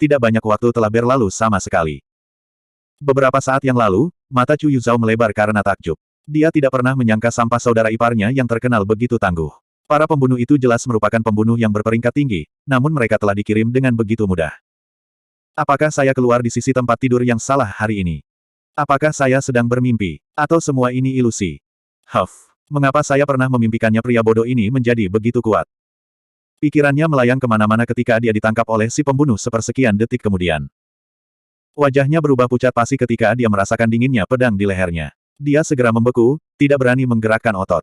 tidak banyak waktu telah berlalu sama sekali. Beberapa saat yang lalu, mata Chu Yuzhao melebar karena takjub. Dia tidak pernah menyangka sampah saudara iparnya yang terkenal begitu tangguh. Para pembunuh itu jelas merupakan pembunuh yang berperingkat tinggi, namun mereka telah dikirim dengan begitu mudah. Apakah saya keluar di sisi tempat tidur yang salah hari ini? Apakah saya sedang bermimpi? Atau semua ini ilusi? Mengapa saya pernah memimpikannya pria bodoh ini menjadi begitu kuat? Pikirannya melayang kemana-mana ketika dia ditangkap oleh si pembunuh sepersekian detik kemudian. Wajahnya berubah pucat pasi ketika dia merasakan dinginnya pedang di lehernya. Dia segera membeku, tidak berani menggerakkan otot.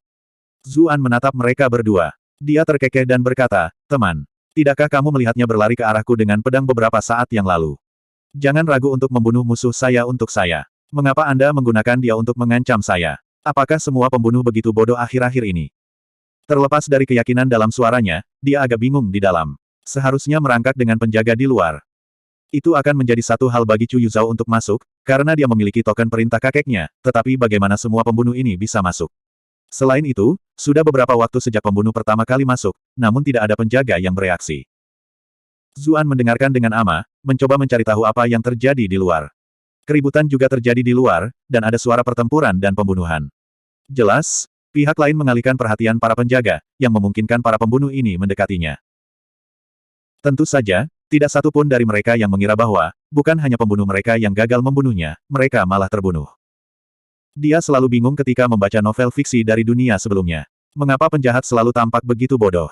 Zuan menatap mereka berdua. Dia terkekeh dan berkata, "Teman, tidakkah kamu melihatnya berlari ke arahku dengan pedang beberapa saat yang lalu? Jangan ragu untuk membunuh musuh saya untuk saya. Mengapa Anda menggunakan dia untuk mengancam saya? Apakah semua pembunuh begitu bodoh akhir-akhir ini?" Terlepas dari keyakinan dalam suaranya, dia agak bingung di dalam. Seharusnya merangkak dengan penjaga di luar. Itu akan menjadi satu hal bagi Chu Yuzhao untuk masuk, karena dia memiliki token perintah kakeknya, tetapi bagaimana semua pembunuh ini bisa masuk? Selain itu, sudah beberapa waktu sejak pembunuh pertama kali masuk, namun tidak ada penjaga yang bereaksi. Zuan mendengarkan dengan ama, mencoba mencari tahu apa yang terjadi di luar. Keributan juga terjadi di luar, dan ada suara pertempuran dan pembunuhan. Jelas, pihak lain mengalihkan perhatian para penjaga, yang memungkinkan para pembunuh ini mendekatinya. Tentu saja, tidak satu pun dari mereka yang mengira bahwa, bukan hanya pembunuh mereka yang gagal membunuhnya, mereka malah terbunuh. Dia selalu bingung ketika membaca novel fiksi dari dunia sebelumnya. Mengapa penjahat selalu tampak begitu bodoh?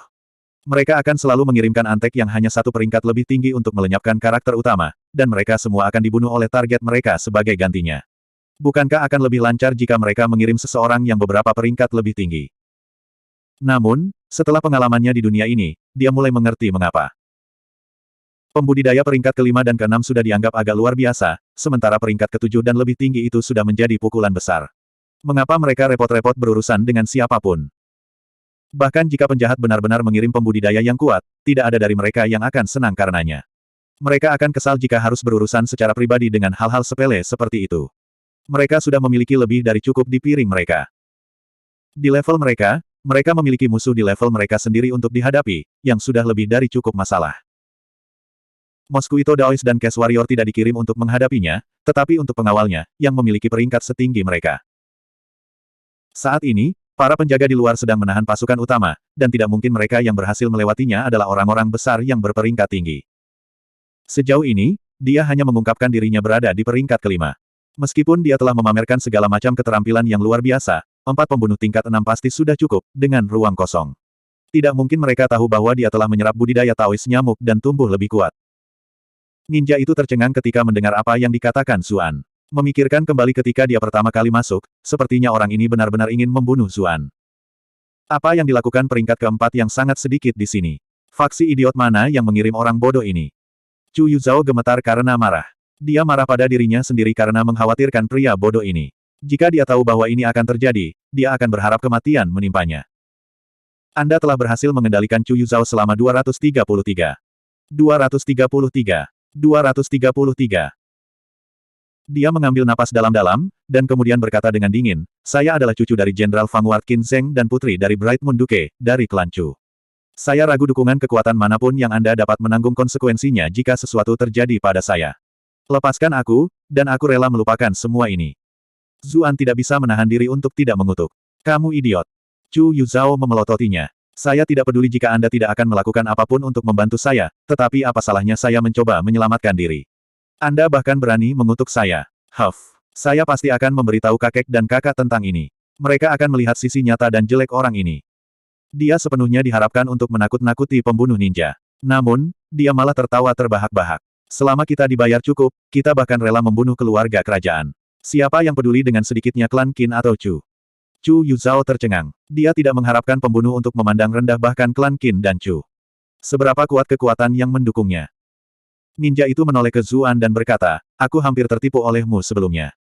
Mereka akan selalu mengirimkan antek yang hanya satu peringkat lebih tinggi untuk melenyapkan karakter utama, dan mereka semua akan dibunuh oleh target mereka sebagai gantinya. Bukankah akan lebih lancar jika mereka mengirim seseorang yang beberapa peringkat lebih tinggi? Namun, setelah pengalamannya di dunia ini, dia mulai mengerti mengapa. Pembudidaya peringkat ke-5 dan ke-6 sudah dianggap agak luar biasa, sementara peringkat ke-7 dan lebih tinggi itu sudah menjadi pukulan besar. Mengapa mereka repot-repot berurusan dengan siapapun? Bahkan jika penjahat benar-benar mengirim pembudidaya yang kuat, tidak ada dari mereka yang akan senang karenanya. Mereka akan kesal jika harus berurusan secara pribadi dengan hal-hal sepele seperti itu. Mereka sudah memiliki lebih dari cukup di piring mereka. Di level mereka, mereka memiliki musuh di level mereka sendiri untuk dihadapi, yang sudah lebih dari cukup masalah. Mosquito Daoist dan Cash Warrior tidak dikirim untuk menghadapinya, tetapi untuk pengawalnya, yang memiliki peringkat setinggi mereka. Saat ini, para penjaga di luar sedang menahan pasukan utama, dan tidak mungkin mereka yang berhasil melewatinya adalah orang-orang besar yang berperingkat tinggi. Sejauh ini, dia hanya mengungkapkan dirinya berada di peringkat ke-5. Meskipun dia telah memamerkan segala macam keterampilan yang luar biasa, 4 pembunuh tingkat 6 pasti sudah cukup, dengan ruang kosong. Tidak mungkin mereka tahu bahwa dia telah menyerap budidaya Taois nyamuk dan tumbuh lebih kuat. Ninja itu tercengang ketika mendengar apa yang dikatakan Zuan. Memikirkan kembali ketika dia pertama kali masuk, sepertinya orang ini benar-benar ingin membunuh Zuan. Apa yang dilakukan peringkat keempat yang sangat sedikit di sini? Faksi idiot mana yang mengirim orang bodoh ini? Chu Yuzhao gemetar karena marah. Dia marah pada dirinya sendiri karena mengkhawatirkan pria bodoh ini. Jika dia tahu bahwa ini akan terjadi, dia akan berharap kematian menimpanya. Anda telah berhasil mengendalikan Chu Yuzhao selama 233. 233. 233. Dia mengambil napas dalam-dalam, dan kemudian berkata dengan dingin, "Saya adalah cucu dari Jenderal Fang Ward Qin Zheng dan putri dari Bright Moon Duke, dari klan Chu. Saya ragu dukungan kekuatan manapun yang Anda dapat menanggung konsekuensinya jika sesuatu terjadi pada saya. Lepaskan aku, dan aku rela melupakan semua ini." Zuan tidak bisa menahan diri untuk tidak mengutuk. "Kamu idiot." Chu Yuzhao memelototinya. "Saya tidak peduli jika Anda tidak akan melakukan apapun untuk membantu saya, tetapi apa salahnya saya mencoba menyelamatkan diri? Anda bahkan berani mengutuk saya. Saya pasti akan memberitahu kakek dan kakak tentang ini. Mereka akan melihat sisi nyata dan jelek orang ini." Dia sepenuhnya diharapkan untuk menakut-nakuti pembunuh ninja. Namun, dia malah tertawa terbahak-bahak. "Selama kita dibayar cukup, kita bahkan rela membunuh keluarga kerajaan. Siapa yang peduli dengan sedikitnya klan Qin atau Chu?" Chu Yuzhao tercengang. Dia tidak mengharapkan pembunuh untuk memandang rendah bahkan klan Qin dan Chu. Seberapa kuat kekuatan yang mendukungnya? Ninja itu menoleh ke Zuan dan berkata, "Aku hampir tertipu olehmu sebelumnya.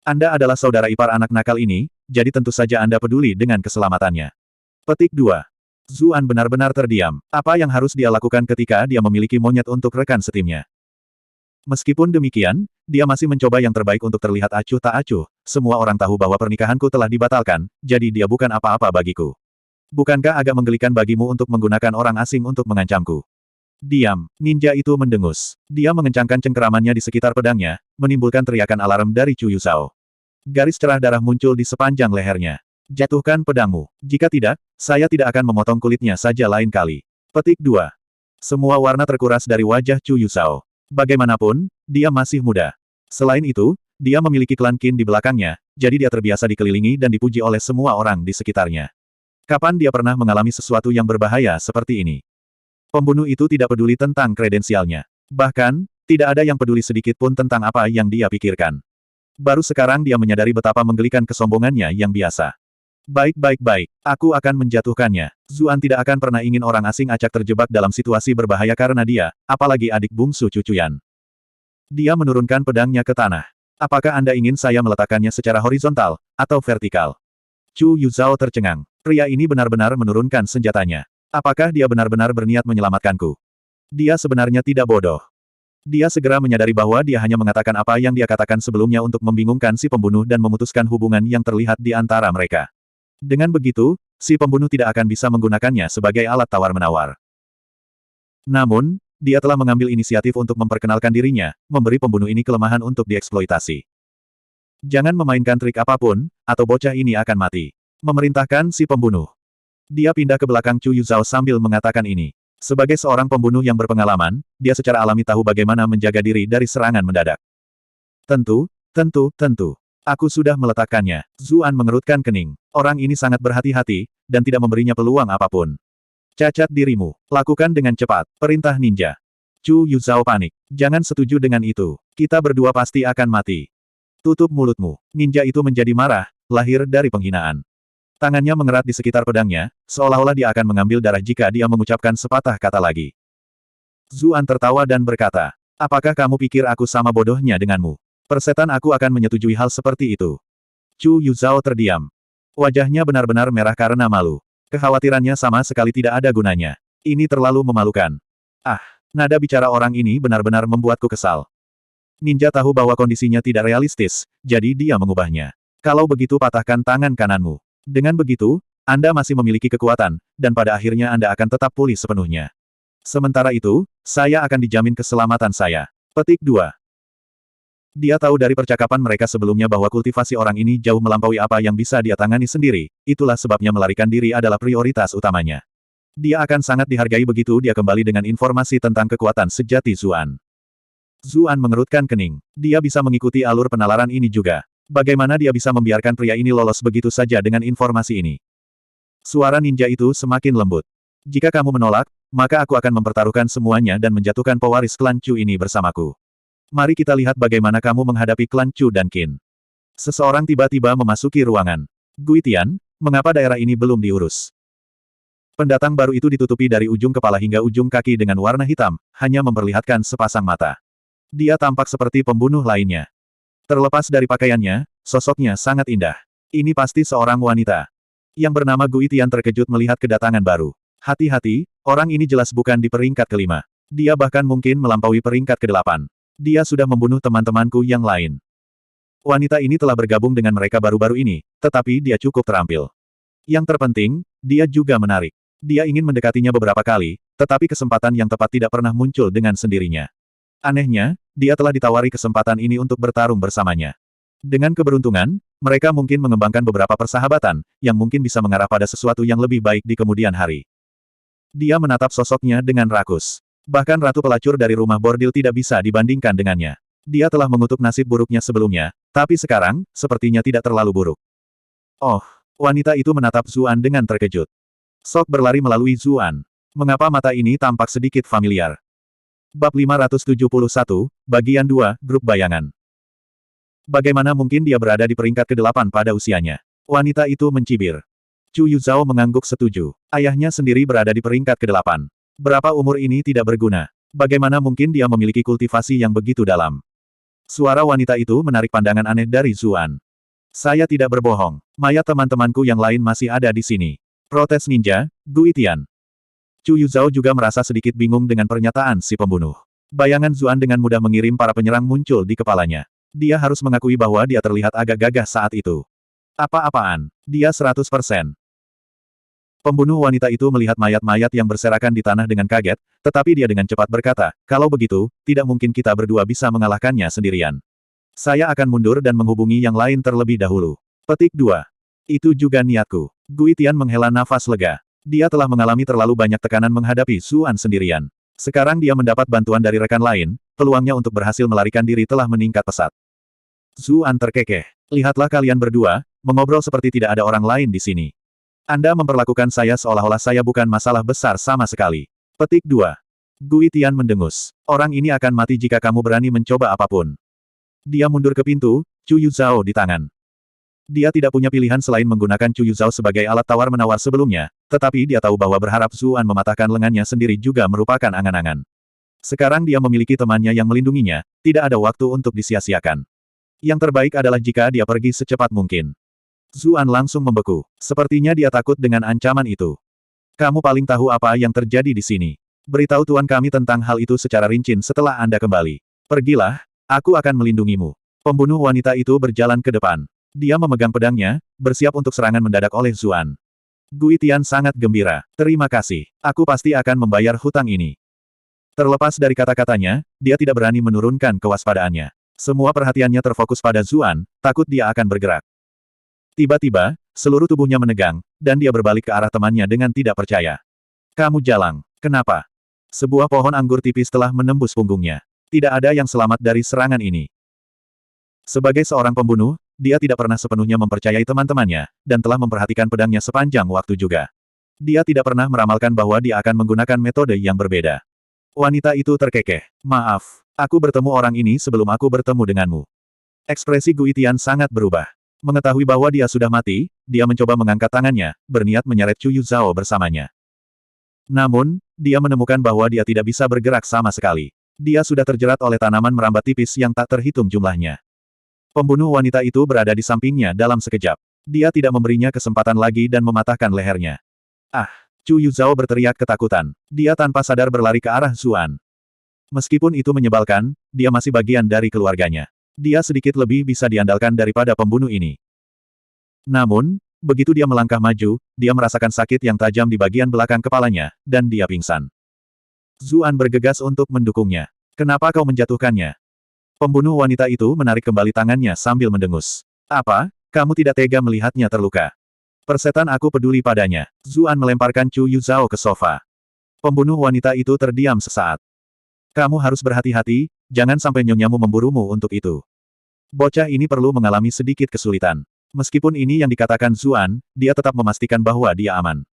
Anda adalah saudara ipar anak nakal ini, jadi tentu saja Anda peduli dengan keselamatannya." Petik 2. Zuan benar-benar terdiam. Apa yang harus dia lakukan ketika dia memiliki monyet untuk rekan setimnya? Meskipun demikian, dia masih mencoba yang terbaik untuk terlihat acuh tak acuh. Semua orang tahu bahwa pernikahanku telah dibatalkan, jadi dia bukan apa-apa bagiku. Bukankah agak menggelikan bagimu untuk menggunakan orang asing untuk mengancamku? Diam. Ninja itu mendengus. Dia mengencangkan cengkeramannya di sekitar pedangnya, menimbulkan teriakan alarm dari Chu Yuzhao. Garis cerah darah muncul di sepanjang lehernya. Jatuhkan pedangmu. Jika tidak, saya tidak akan memotong kulitnya saja lain kali. Petik 2. Semua warna terkuras dari wajah Chu Yuzhao. Bagaimanapun, dia masih muda. Selain itu, dia memiliki klan Qin di belakangnya, jadi dia terbiasa dikelilingi dan dipuji oleh semua orang di sekitarnya. Kapan dia pernah mengalami sesuatu yang berbahaya seperti ini? Pembunuh itu tidak peduli tentang kredensialnya. Bahkan, tidak ada yang peduli sedikit pun tentang apa yang dia pikirkan. Baru sekarang dia menyadari betapa menggelikan kesombongannya yang biasa. Baik, aku akan menjatuhkannya. Zuan tidak akan pernah ingin orang asing acak terjebak dalam situasi berbahaya karena dia, apalagi adik bungsu cucuyan. Dia menurunkan pedangnya ke tanah. Apakah Anda ingin saya meletakkannya secara horizontal, atau vertikal? Chu Yuzhao tercengang. Pria ini benar-benar menurunkan senjatanya. Apakah dia benar-benar berniat menyelamatkanku? Dia sebenarnya tidak bodoh. Dia segera menyadari bahwa dia hanya mengatakan apa yang dia katakan sebelumnya untuk membingungkan si pembunuh dan memutuskan hubungan yang terlihat di antara mereka. Dengan begitu, si pembunuh tidak akan bisa menggunakannya sebagai alat tawar-menawar. Namun, dia telah mengambil inisiatif untuk memperkenalkan dirinya, memberi pembunuh ini kelemahan untuk dieksploitasi. Jangan memainkan trik apapun, atau bocah ini akan mati. Memerintahkan si pembunuh. Dia pindah ke belakang Chu Yuzhao sambil mengatakan ini. Sebagai seorang pembunuh yang berpengalaman, dia secara alami tahu bagaimana menjaga diri dari serangan mendadak. Tentu. Aku sudah meletakkannya. Zuan mengerutkan kening. Orang ini sangat berhati-hati, dan tidak memberinya peluang apapun. Cacat dirimu. Lakukan dengan cepat. Perintah ninja. Chu Yuzhao panik. Jangan setuju dengan itu. Kita berdua pasti akan mati. Tutup mulutmu. Ninja itu menjadi marah, lahir dari penghinaan. Tangannya mengerat di sekitar pedangnya, seolah-olah dia akan mengambil darah jika dia mengucapkan sepatah kata lagi. Zuan tertawa dan berkata, apakah kamu pikir aku sama bodohnya denganmu? Persetan aku akan menyetujui hal seperti itu. Chu Yuzhao terdiam. Wajahnya benar-benar merah karena malu. Kekhawatirannya sama sekali tidak ada gunanya. Ini terlalu memalukan. Ah, nada bicara orang ini benar-benar membuatku kesal. Ninja tahu bahwa kondisinya tidak realistis, jadi dia mengubahnya. Kalau begitu patahkan tangan kananmu. Dengan begitu, Anda masih memiliki kekuatan, dan pada akhirnya Anda akan tetap pulih sepenuhnya. Sementara itu, saya akan dijamin keselamatan saya. Petik 2. Dia tahu dari percakapan mereka sebelumnya bahwa kultivasi orang ini jauh melampaui apa yang bisa dia tangani sendiri, itulah sebabnya melarikan diri adalah prioritas utamanya. Dia akan sangat dihargai begitu dia kembali dengan informasi tentang kekuatan sejati Zuan. Zuan mengerutkan kening. Dia bisa mengikuti alur penalaran ini juga. Bagaimana dia bisa membiarkan pria ini lolos begitu saja dengan informasi ini? Suara ninja itu semakin lembut. Jika kamu menolak, maka aku akan mempertaruhkan semuanya dan menjatuhkan pewaris klan Chu ini bersamaku. Mari kita lihat bagaimana kamu menghadapi klan Chu dan Qin. Seseorang tiba-tiba memasuki ruangan. Gui Tian, mengapa daerah ini belum diurus? Pendatang baru itu ditutupi dari ujung kepala hingga ujung kaki dengan warna hitam, hanya memperlihatkan sepasang mata. Dia tampak seperti pembunuh lainnya. Terlepas dari pakaiannya, sosoknya sangat indah. Ini pasti seorang wanita. Yang bernama Gui Tian terkejut melihat kedatangan baru. Hati-hati, orang ini jelas bukan di peringkat ke-5. Dia bahkan mungkin melampaui peringkat ke-8. Dia sudah membunuh teman-temanku yang lain. Wanita ini telah bergabung dengan mereka baru-baru ini, tetapi dia cukup terampil. Yang terpenting, dia juga menarik. Dia ingin mendekatinya beberapa kali, tetapi kesempatan yang tepat tidak pernah muncul dengan sendirinya. Anehnya, dia telah ditawari kesempatan ini untuk bertarung bersamanya. Dengan keberuntungan, mereka mungkin mengembangkan beberapa persahabatan, yang mungkin bisa mengarah pada sesuatu yang lebih baik di kemudian hari. Dia menatap sosoknya dengan rakus. Bahkan ratu pelacur dari rumah bordil tidak bisa dibandingkan dengannya. Dia telah mengutuk nasib buruknya sebelumnya, tapi sekarang, sepertinya tidak terlalu buruk. Oh, wanita itu menatap Zuan dengan terkejut. Sok berlari melalui Zuan. Mengapa mata ini tampak sedikit familiar? Bab 571, Bagian 2, Grup Bayangan. Bagaimana mungkin dia berada di peringkat ke-8 pada usianya? Wanita itu mencibir. Chu Yuzhao mengangguk setuju. Ayahnya sendiri berada di peringkat ke-8. Berapa umur ini tidak berguna? Bagaimana mungkin dia memiliki kultivasi yang begitu dalam? Suara wanita itu menarik pandangan aneh dari Zuan. Saya tidak berbohong. Mayat teman-temanku yang lain masih ada di sini. Protes ninja, Gui Tian. Chu Yuzhao juga merasa sedikit bingung dengan pernyataan si pembunuh. Bayangan Zuan dengan mudah mengirim para penyerang muncul di kepalanya. Dia harus mengakui bahwa dia terlihat agak gagah saat itu. Apa-apaan? Dia 100%. Pembunuh wanita itu melihat mayat-mayat yang berserakan di tanah dengan kaget, tetapi dia dengan cepat berkata, kalau begitu, tidak mungkin kita berdua bisa mengalahkannya sendirian. Saya akan mundur dan menghubungi yang lain terlebih dahulu. Petik 2. Itu juga niatku. Gui Tian menghela nafas lega. Dia telah mengalami terlalu banyak tekanan menghadapi Zuan sendirian. Sekarang dia mendapat bantuan dari rekan lain, peluangnya untuk berhasil melarikan diri telah meningkat pesat. Zuan terkekeh. Lihatlah kalian berdua, mengobrol seperti tidak ada orang lain di sini. Anda memperlakukan saya seolah-olah saya bukan masalah besar sama sekali. Petik 2. Gui Tian mendengus. Orang ini akan mati jika kamu berani mencoba apapun. Dia mundur ke pintu, Chu Yuzhao di tangan. Dia tidak punya pilihan selain menggunakan Chu Yuzhao sebagai alat tawar-menawar sebelumnya, tetapi dia tahu bahwa berharap Zuan mematahkan lengannya sendiri juga merupakan angan-angan. Sekarang dia memiliki temannya yang melindunginya, tidak ada waktu untuk disia-siakan. Yang terbaik adalah jika dia pergi secepat mungkin. Zuan langsung membeku. Sepertinya dia takut dengan ancaman itu. Kamu paling tahu apa yang terjadi di sini. Beritahu tuan kami tentang hal itu secara rinci setelah Anda kembali. Pergilah, aku akan melindungimu. Pembunuh wanita itu berjalan ke depan. Dia memegang pedangnya, bersiap untuk serangan mendadak oleh Zuan. Gui Tian sangat gembira. Terima kasih. Aku pasti akan membayar hutang ini. Terlepas dari kata-katanya, dia tidak berani menurunkan kewaspadaannya. Semua perhatiannya terfokus pada Zuan, takut dia akan bergerak. Tiba-tiba, seluruh tubuhnya menegang, dan dia berbalik ke arah temannya dengan tidak percaya. Kamu jalang. Kenapa? Sebuah pohon anggur tipis telah menembus punggungnya. Tidak ada yang selamat dari serangan ini. Sebagai seorang pembunuh, dia tidak pernah sepenuhnya mempercayai teman-temannya, dan telah memperhatikan pedangnya sepanjang waktu juga. Dia tidak pernah meramalkan bahwa dia akan menggunakan metode yang berbeda. Wanita itu terkekeh. Maaf, aku bertemu orang ini sebelum aku bertemu denganmu. Ekspresi Gui Tian sangat berubah. Mengetahui bahwa dia sudah mati, dia mencoba mengangkat tangannya, berniat menyeret Chu Yuzhao bersamanya. Namun, dia menemukan bahwa dia tidak bisa bergerak sama sekali. Dia sudah terjerat oleh tanaman merambat tipis yang tak terhitung jumlahnya. Pembunuh wanita itu berada di sampingnya dalam sekejap. Dia tidak memberinya kesempatan lagi dan mematahkan lehernya. Ah! Chu Yuzhao berteriak ketakutan. Dia tanpa sadar berlari ke arah Zuan. Meskipun itu menyebalkan, dia masih bagian dari keluarganya. Dia sedikit lebih bisa diandalkan daripada pembunuh ini. Namun, begitu dia melangkah maju, dia merasakan sakit yang tajam di bagian belakang kepalanya, dan dia pingsan. Zuan bergegas untuk mendukungnya. Kenapa kau menjatuhkannya? Pembunuh wanita itu menarik kembali tangannya sambil mendengus. Apa? Kamu tidak tega melihatnya terluka? Persetan aku peduli padanya. Zuan melemparkan Chu Yuzhao ke sofa. Pembunuh wanita itu terdiam sesaat. Kamu harus berhati-hati, jangan sampai nyonyamu memburumu untuk itu. Bocah ini perlu mengalami sedikit kesulitan. Meskipun ini yang dikatakan Zuan, dia tetap memastikan bahwa dia aman.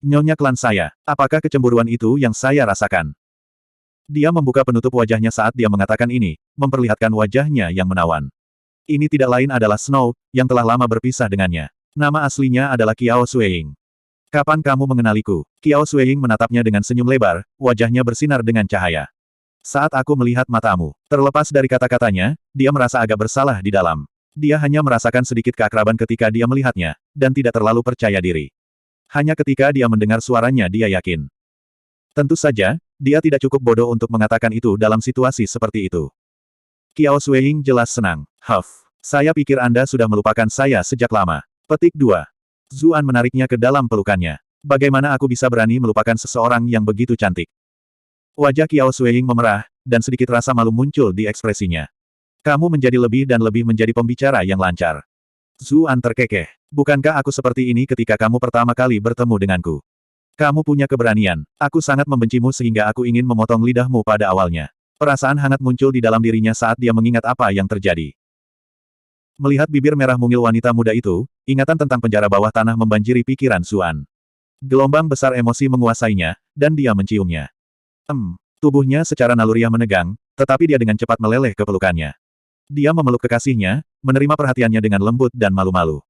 Nyonya klan saya, apakah kecemburuan itu yang saya rasakan? Dia membuka penutup wajahnya saat dia mengatakan ini, memperlihatkan wajahnya yang menawan. Ini tidak lain adalah Snow, yang telah lama berpisah dengannya. Nama aslinya adalah Qiao Sueying. Kapan kamu mengenaliku? Qiao Sueying menatapnya dengan senyum lebar, wajahnya bersinar dengan cahaya. Saat aku melihat matamu, terlepas dari kata-katanya, dia merasa agak bersalah di dalam. Dia hanya merasakan sedikit keakraban ketika dia melihatnya, dan tidak terlalu percaya diri. Hanya ketika dia mendengar suaranya dia yakin. Tentu saja, dia tidak cukup bodoh untuk mengatakan itu dalam situasi seperti itu. Qiao Sueying jelas senang. Huff, saya pikir Anda sudah melupakan saya sejak lama. Petik 2. Zuan menariknya ke dalam pelukannya. Bagaimana aku bisa berani melupakan seseorang yang begitu cantik? Wajah Qiao Sueying memerah, dan sedikit rasa malu muncul di ekspresinya. Kamu menjadi lebih dan lebih menjadi pembicara yang lancar. Zuan terkekeh. Bukankah aku seperti ini ketika kamu pertama kali bertemu denganku? Kamu punya keberanian. Aku sangat membencimu sehingga aku ingin memotong lidahmu pada awalnya. Perasaan hangat muncul di dalam dirinya saat dia mengingat apa yang terjadi. Melihat bibir merah mungil wanita muda itu, ingatan tentang penjara bawah tanah membanjiri pikiran Zuan. Gelombang besar emosi menguasainya, dan dia menciumnya. Tubuhnya secara naluriah menegang, tetapi dia dengan cepat meleleh ke pelukannya. Dia memeluk kekasihnya, menerima perhatiannya dengan lembut dan malu-malu.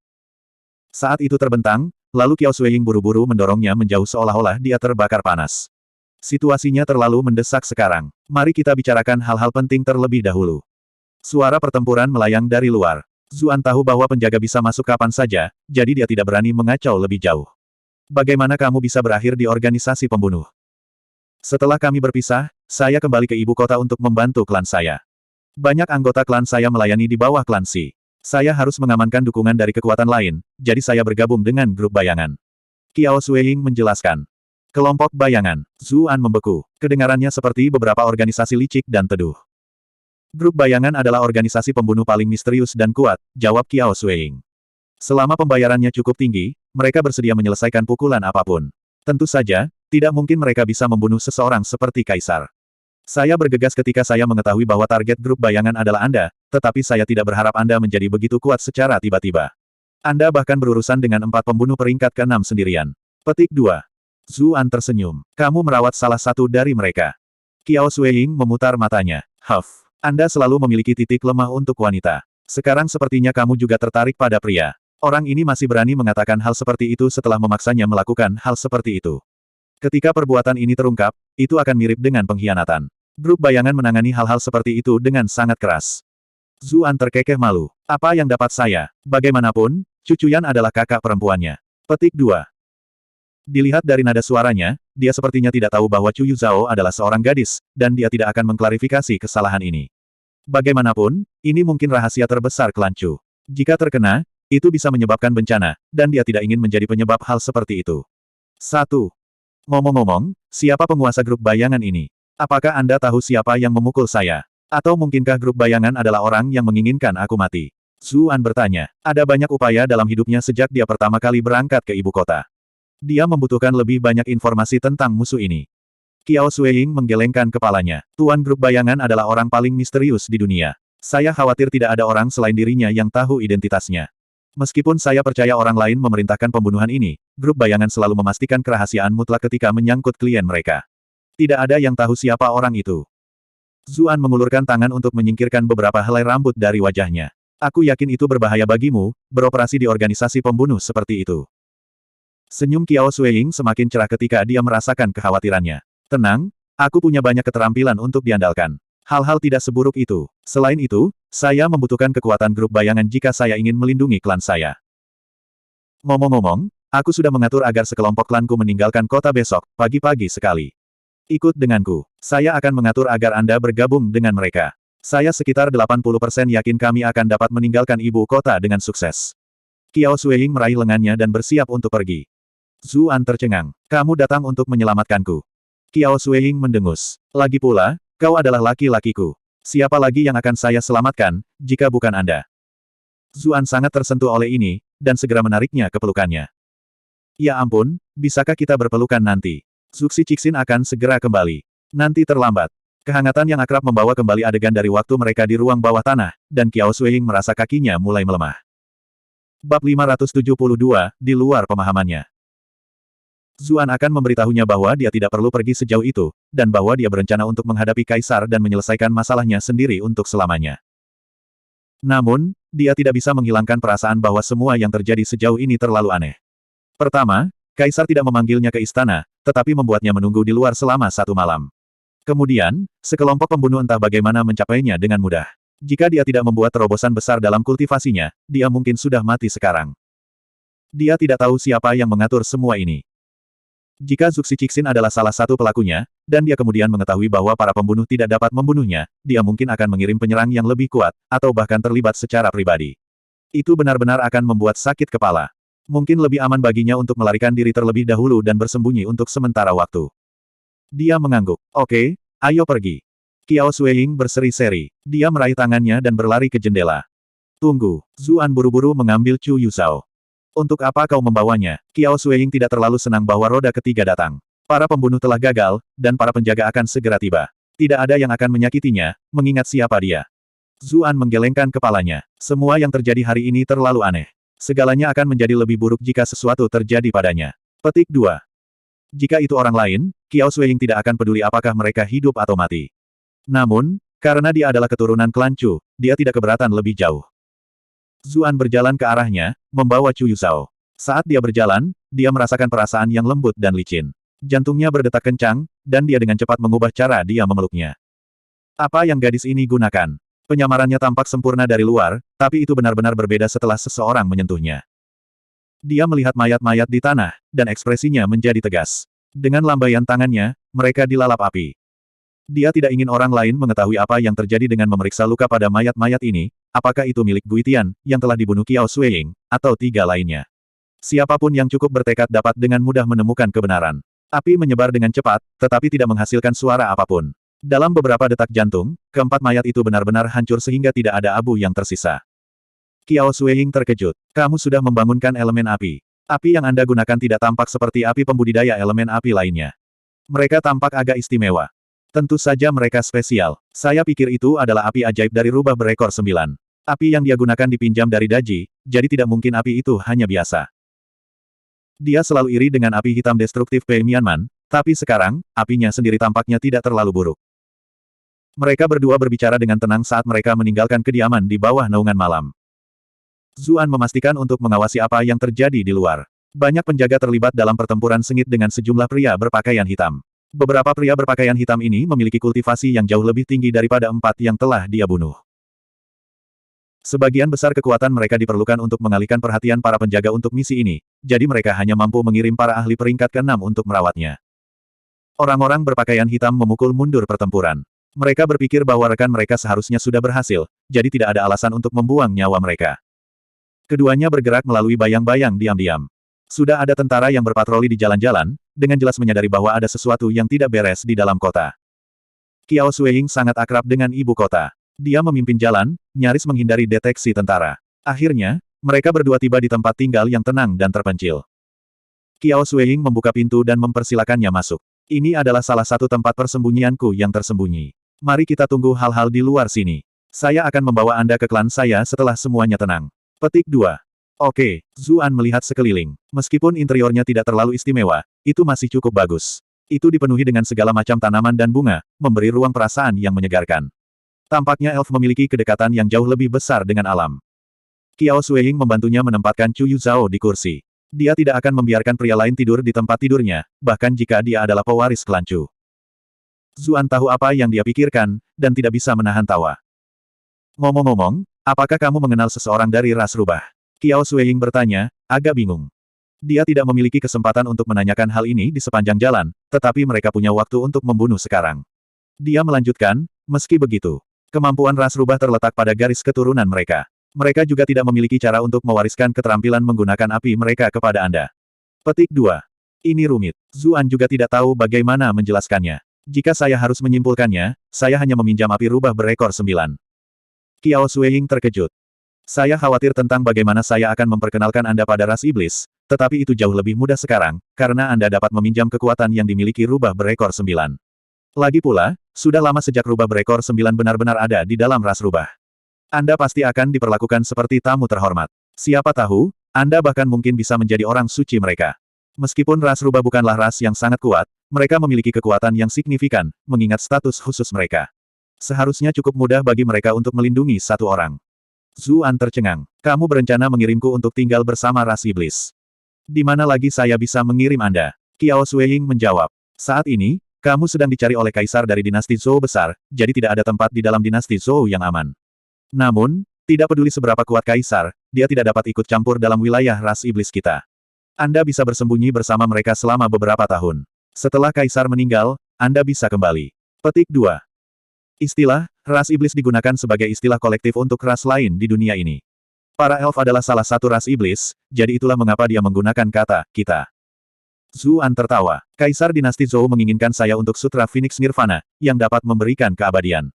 Saat itu terbentang, lalu Qiao Sueying buru-buru mendorongnya menjauh seolah-olah dia terbakar panas. Situasinya terlalu mendesak sekarang. Mari kita bicarakan hal-hal penting terlebih dahulu. Suara pertempuran melayang dari luar. Zuan tahu bahwa penjaga bisa masuk kapan saja, jadi dia tidak berani mengacau lebih jauh. Bagaimana kamu bisa berakhir di organisasi pembunuh? Setelah kami berpisah, saya kembali ke ibu kota untuk membantu klan saya. Banyak anggota klan saya melayani di bawah klan Si. Saya harus mengamankan dukungan dari kekuatan lain, jadi saya bergabung dengan grup bayangan. Qiao Suiying menjelaskan. Kelompok bayangan. Zuan membeku. Kedengarannya seperti beberapa organisasi licik dan teduh. Grup bayangan adalah organisasi pembunuh paling misterius dan kuat, jawab Qiao Suiying. Selama pembayarannya cukup tinggi, mereka bersedia menyelesaikan pukulan apapun. Tentu saja, tidak mungkin mereka bisa membunuh seseorang seperti Kaisar. Saya bergegas ketika saya mengetahui bahwa target grup bayangan adalah Anda, tetapi saya tidak berharap Anda menjadi begitu kuat secara tiba-tiba. Anda bahkan berurusan dengan 4 pembunuh peringkat ke-6 sendirian. Petik 2. Zuan tersenyum. Kamu merawat salah satu dari mereka. Qiao Suiying memutar matanya. Huff. Anda selalu memiliki titik lemah untuk wanita. Sekarang sepertinya kamu juga tertarik pada pria. Orang ini masih berani mengatakan hal seperti itu setelah memaksanya melakukan hal seperti itu. Ketika perbuatan ini terungkap, itu akan mirip dengan pengkhianatan. Grup bayangan menangani hal-hal seperti itu dengan sangat keras. Zuan terkekeh malu. Apa yang dapat saya? Bagaimanapun, Cucuyan adalah kakak perempuannya. Petik 2. Dilihat dari nada suaranya, dia sepertinya tidak tahu bahwa Chu Yuzhao adalah seorang gadis, dan dia tidak akan mengklarifikasi kesalahan ini. Bagaimanapun, ini mungkin rahasia terbesar klan Chu. Jika terkena, itu bisa menyebabkan bencana, dan dia tidak ingin menjadi penyebab hal seperti itu. 1. Ngomong-ngomong, siapa penguasa grup bayangan ini? Apakah Anda tahu siapa yang memukul saya? Atau mungkinkah grup bayangan adalah orang yang menginginkan aku mati? Zuan bertanya. Ada banyak upaya dalam hidupnya sejak dia pertama kali berangkat ke ibu kota. Dia membutuhkan lebih banyak informasi tentang musuh ini. Qiao Suiying menggelengkan kepalanya. Tuan grup bayangan adalah orang paling misterius di dunia. Saya khawatir tidak ada orang selain dirinya yang tahu identitasnya. Meskipun saya percaya orang lain memerintahkan pembunuhan ini, grup bayangan selalu memastikan kerahasiaan mutlak ketika menyangkut klien mereka. Tidak ada yang tahu siapa orang itu. Zuan mengulurkan tangan untuk menyingkirkan beberapa helai rambut dari wajahnya. Aku yakin itu berbahaya bagimu, beroperasi di organisasi pembunuh seperti itu. Senyum Qiao Suiying semakin cerah ketika dia merasakan kekhawatirannya. Tenang, aku punya banyak keterampilan untuk diandalkan. Hal-hal tidak seburuk itu. Selain itu, saya membutuhkan kekuatan grup bayangan jika saya ingin melindungi klan saya. Ngomong-ngomong, aku sudah mengatur agar sekelompok klanku meninggalkan kota besok, pagi-pagi sekali. Ikut denganku. Saya akan mengatur agar Anda bergabung dengan mereka. Saya sekitar 80% yakin kami akan dapat meninggalkan ibu kota dengan sukses. Qiao Suiying meraih lengannya dan bersiap untuk pergi. Zuan tercengang. Kamu datang untuk menyelamatkanku. Qiao Suiying mendengus. Lagi pula, kau adalah laki-lakiku. Siapa lagi yang akan saya selamatkan, jika bukan Anda? Zuan sangat tersentuh oleh ini, dan segera menariknya ke pelukannya. Ya ampun, bisakah kita berpelukan nanti? Zuxi Cixin akan segera kembali. Nanti terlambat. Kehangatan yang akrab membawa kembali adegan dari waktu mereka di ruang bawah tanah, dan Qiao Suiying merasa kakinya mulai melemah. Bab 572, di luar pemahamannya. Zuan akan memberitahunya bahwa dia tidak perlu pergi sejauh itu, dan bahwa dia berencana untuk menghadapi Kaisar dan menyelesaikan masalahnya sendiri untuk selamanya. Namun, dia tidak bisa menghilangkan perasaan bahwa semua yang terjadi sejauh ini terlalu aneh. Pertama, Kaisar tidak memanggilnya ke istana, tetapi membuatnya menunggu di luar selama 1 malam. Kemudian, sekelompok pembunuh entah bagaimana mencapainya dengan mudah. Jika dia tidak membuat terobosan besar dalam kultivasinya, dia mungkin sudah mati sekarang. Dia tidak tahu siapa yang mengatur semua ini. Jika Zuxi Cixin adalah salah satu pelakunya, dan dia kemudian mengetahui bahwa para pembunuh tidak dapat membunuhnya, dia mungkin akan mengirim penyerang yang lebih kuat, atau bahkan terlibat secara pribadi. Itu benar-benar akan membuat sakit kepala. Mungkin lebih aman baginya untuk melarikan diri terlebih dahulu dan bersembunyi untuk sementara waktu. Dia mengangguk. Oke, ayo pergi. Qiao Suiying berseri-seri. Dia meraih tangannya dan berlari ke jendela. Tunggu. Zuan buru-buru mengambil Chu Yuzhao. Untuk apa kau membawanya? Qiao Suiying tidak terlalu senang bahwa roda ketiga datang. Para pembunuh telah gagal, dan para penjaga akan segera tiba. Tidak ada yang akan menyakitinya, mengingat siapa dia. Zuan menggelengkan kepalanya. Semua yang terjadi hari ini terlalu aneh. Segalanya akan menjadi lebih buruk jika sesuatu terjadi padanya. Petik 2. Jika itu orang lain, Qiao Suiying tidak akan peduli apakah mereka hidup atau mati. Namun, karena dia adalah keturunan klan Chu, dia tidak keberatan lebih jauh. Zuan berjalan ke arahnya, membawa Chu Yuzhao. Saat dia berjalan, dia merasakan perasaan yang lembut dan licin. Jantungnya berdetak kencang, dan dia dengan cepat mengubah cara dia memeluknya. Apa yang gadis ini gunakan? Penyamarannya tampak sempurna dari luar, tapi itu benar-benar berbeda setelah seseorang menyentuhnya. Dia melihat mayat-mayat di tanah, dan ekspresinya menjadi tegas. Dengan lambaian tangannya, mereka dilalap api. Dia tidak ingin orang lain mengetahui apa yang terjadi dengan memeriksa luka pada mayat-mayat ini, apakah itu milik Guitian, yang telah dibunuh Qiao Suiying, atau 3 lainnya. Siapapun yang cukup bertekad dapat dengan mudah menemukan kebenaran. Api menyebar dengan cepat, tetapi tidak menghasilkan suara apapun. Dalam beberapa detak jantung, keempat mayat itu benar-benar hancur sehingga tidak ada abu yang tersisa. Qiao Suiying terkejut. Kamu sudah membangunkan elemen api. Api yang Anda gunakan tidak tampak seperti api pembudidaya elemen api lainnya. Mereka tampak agak istimewa. Tentu saja mereka spesial. Saya pikir itu adalah api ajaib dari rubah berekor 9. Api yang dia gunakan dipinjam dari Daji, jadi tidak mungkin api itu hanya biasa. Dia selalu iri dengan api hitam destruktif Pei Mianman, tapi sekarang, apinya sendiri tampaknya tidak terlalu buruk. Mereka berdua berbicara dengan tenang saat mereka meninggalkan kediaman di bawah naungan malam. Zuan memastikan untuk mengawasi apa yang terjadi di luar. Banyak penjaga terlibat dalam pertempuran sengit dengan sejumlah pria berpakaian hitam. Beberapa pria berpakaian hitam ini memiliki kultivasi yang jauh lebih tinggi daripada 4 yang telah dia bunuh. Sebagian besar kekuatan mereka diperlukan untuk mengalihkan perhatian para penjaga untuk misi ini, jadi mereka hanya mampu mengirim para ahli peringkat ke-6 untuk merawatnya. Orang-orang berpakaian hitam memukul mundur pertempuran. Mereka berpikir bahwa rekan mereka seharusnya sudah berhasil, jadi tidak ada alasan untuk membuang nyawa mereka. Keduanya bergerak melalui bayang-bayang diam-diam. Sudah ada tentara yang berpatroli di jalan-jalan, dengan jelas menyadari bahwa ada sesuatu yang tidak beres di dalam kota. Qiao Suiying sangat akrab dengan ibu kota. Dia memimpin jalan, nyaris menghindari deteksi tentara. Akhirnya, mereka berdua tiba di tempat tinggal yang tenang dan terpencil. Qiao Suiying membuka pintu dan mempersilakannya masuk. Ini adalah salah satu tempat persembunyianku yang tersembunyi. Mari kita tunggu hal-hal di luar sini. Saya akan membawa Anda ke klan saya setelah semuanya tenang. Petik 2. Oke, Zuan melihat sekeliling. Meskipun interiornya tidak terlalu istimewa, itu masih cukup bagus. Itu dipenuhi dengan segala macam tanaman dan bunga, memberi ruang perasaan yang menyegarkan. Tampaknya elf memiliki kedekatan yang jauh lebih besar dengan alam. Qiao Suiying membantunya menempatkan Chu Yuzhao di kursi. Dia tidak akan membiarkan pria lain tidur di tempat tidurnya, bahkan jika dia adalah pewaris klan Chu. Zuan tahu apa yang dia pikirkan, dan tidak bisa menahan tawa. Ngomong-ngomong, apakah kamu mengenal seseorang dari ras rubah? Qiao Suiying bertanya, agak bingung. Dia tidak memiliki kesempatan untuk menanyakan hal ini di sepanjang jalan, tetapi mereka punya waktu untuk membunuh sekarang. Dia melanjutkan, meski begitu, kemampuan ras rubah terletak pada garis keturunan mereka. Mereka juga tidak memiliki cara untuk mewariskan keterampilan menggunakan api mereka kepada Anda. Petik 2. Ini rumit. Zuan juga tidak tahu bagaimana menjelaskannya. Jika saya harus menyimpulkannya, saya hanya meminjam api rubah berekor 9. Qiao Suiying terkejut. Saya khawatir tentang bagaimana saya akan memperkenalkan Anda pada ras iblis, tetapi itu jauh lebih mudah sekarang, karena Anda dapat meminjam kekuatan yang dimiliki rubah berekor 9. Lagi pula, sudah lama sejak rubah berekor 9 benar-benar ada di dalam ras rubah. Anda pasti akan diperlakukan seperti tamu terhormat. Siapa tahu, Anda bahkan mungkin bisa menjadi orang suci mereka. Meskipun ras rubah bukanlah ras yang sangat kuat, mereka memiliki kekuatan yang signifikan, mengingat status khusus mereka. Seharusnya cukup mudah bagi mereka untuk melindungi satu orang. Zuan tercengang. Kamu berencana mengirimku untuk tinggal bersama ras iblis. Di mana lagi saya bisa mengirim Anda? Qiao Suiying menjawab. Saat ini, kamu sedang dicari oleh kaisar dari dinasti Zhou besar, jadi tidak ada tempat di dalam dinasti Zhou yang aman. Namun, tidak peduli seberapa kuat kaisar, dia tidak dapat ikut campur dalam wilayah ras iblis kita. Anda bisa bersembunyi bersama mereka selama beberapa tahun. Setelah kaisar meninggal, Anda bisa kembali. Petik 2. Istilah, ras iblis digunakan sebagai istilah kolektif untuk ras lain di dunia ini. Para elf adalah salah satu ras iblis, jadi itulah mengapa dia menggunakan kata, kita. Zuan tertawa. Kaisar dinasti Zhou menginginkan saya untuk Sutra Phoenix Nirvana, yang dapat memberikan keabadian.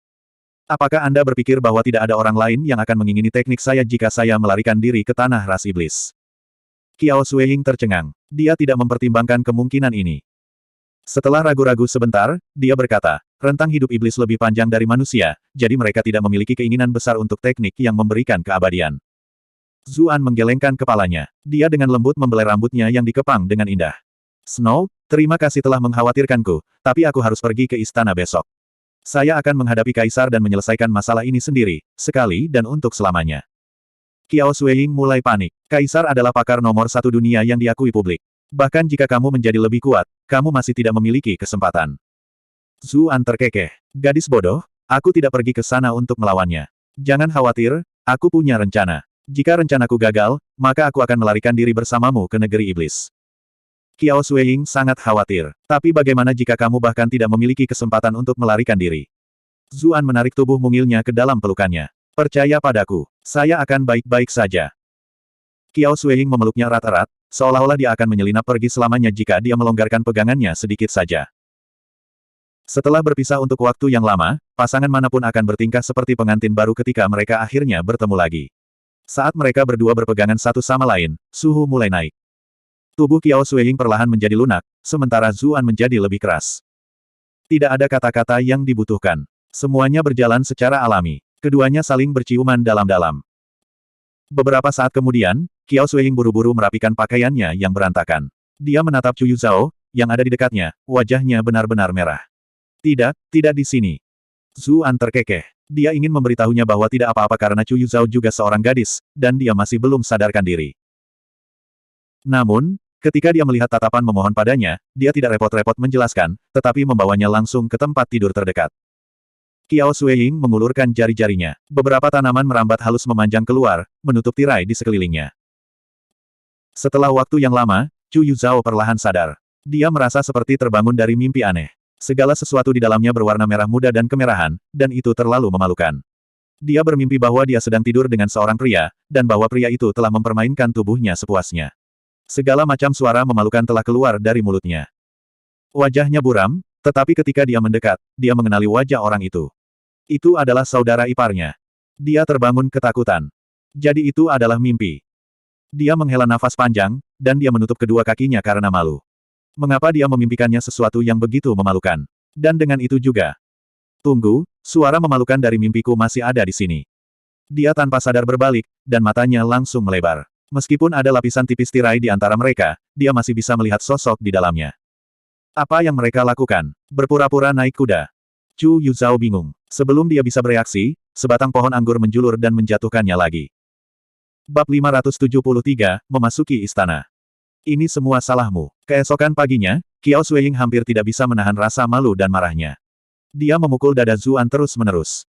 Apakah Anda berpikir bahwa tidak ada orang lain yang akan mengingini teknik saya jika saya melarikan diri ke tanah ras iblis? Qiao Suiying tercengang. Dia tidak mempertimbangkan kemungkinan ini. Setelah ragu-ragu sebentar, dia berkata, rentang hidup iblis lebih panjang dari manusia, jadi mereka tidak memiliki keinginan besar untuk teknik yang memberikan keabadian. Zuan menggelengkan kepalanya. Dia dengan lembut membelai rambutnya yang dikepang dengan indah. Snow, terima kasih telah mengkhawatirkanku, tapi aku harus pergi ke istana besok. Saya akan menghadapi kaisar dan menyelesaikan masalah ini sendiri, sekali dan untuk selamanya. Qiao Suiying mulai panik. Kaisar adalah pakar nomor 1 dunia yang diakui publik. Bahkan jika kamu menjadi lebih kuat, kamu masih tidak memiliki kesempatan. Zuan terkekeh. Gadis bodoh, aku tidak pergi ke sana untuk melawannya. Jangan khawatir, aku punya rencana. Jika rencanaku gagal, maka aku akan melarikan diri bersamamu ke negeri iblis. Qiao Suiying sangat khawatir. Tapi bagaimana jika kamu bahkan tidak memiliki kesempatan untuk melarikan diri? Zuan menarik tubuh mungilnya ke dalam pelukannya. Percaya padaku, saya akan baik-baik saja. Qiao Suiying memeluknya erat-erat, seolah-olah dia akan menyelinap pergi selamanya jika dia melonggarkan pegangannya sedikit saja. Setelah berpisah untuk waktu yang lama, pasangan manapun akan bertingkah seperti pengantin baru ketika mereka akhirnya bertemu lagi. Saat mereka berdua berpegangan satu sama lain, suhu mulai naik. Tubuh Qiao Suiying perlahan menjadi lunak, sementara Zuan menjadi lebih keras. Tidak ada kata-kata yang dibutuhkan. Semuanya berjalan secara alami. Keduanya saling berciuman dalam-dalam. Beberapa saat kemudian, Qiao Suiying buru-buru merapikan pakaiannya yang berantakan. Dia menatap Chu Yuzhao, yang ada di dekatnya, wajahnya benar-benar merah. Tidak, tidak di sini. Zuan terkekeh. Dia ingin memberitahunya bahwa tidak apa-apa karena Chu Yuzhao juga seorang gadis, dan dia masih belum sadarkan diri. Namun, ketika dia melihat tatapan memohon padanya, dia tidak repot-repot menjelaskan, tetapi membawanya langsung ke tempat tidur terdekat. Qiao Suiying mengulurkan jari-jarinya. Beberapa tanaman merambat halus memanjang keluar, menutup tirai di sekelilingnya. Setelah waktu yang lama, Chu Yuzhao perlahan sadar. Dia merasa seperti terbangun dari mimpi aneh. Segala sesuatu di dalamnya berwarna merah muda dan kemerahan, dan itu terlalu memalukan. Dia bermimpi bahwa dia sedang tidur dengan seorang pria, dan bahwa pria itu telah mempermainkan tubuhnya sepuasnya. Segala macam suara memalukan telah keluar dari mulutnya. Wajahnya buram, tetapi ketika dia mendekat, dia mengenali wajah orang itu. Itu adalah saudara iparnya. Dia terbangun ketakutan. Jadi itu adalah mimpi. Dia menghela nafas panjang, dan dia menutup kedua kakinya karena malu. Mengapa dia memimpikannya sesuatu yang begitu memalukan? Dan dengan itu juga. Tunggu, suara memalukan dari mimpiku masih ada di sini. Dia tanpa sadar berbalik, dan matanya langsung melebar. Meskipun ada lapisan tipis tirai di antara mereka, dia masih bisa melihat sosok di dalamnya. Apa yang mereka lakukan? Berpura-pura naik kuda. Chu Yuzhao bingung. Sebelum dia bisa bereaksi, sebatang pohon anggur menjulur dan menjatuhkannya lagi. Bab 573, Memasuki Istana. Ini semua salahmu. Keesokan paginya, Qiao Suiying hampir tidak bisa menahan rasa malu dan marahnya. Dia memukul dada Zuan terus-menerus.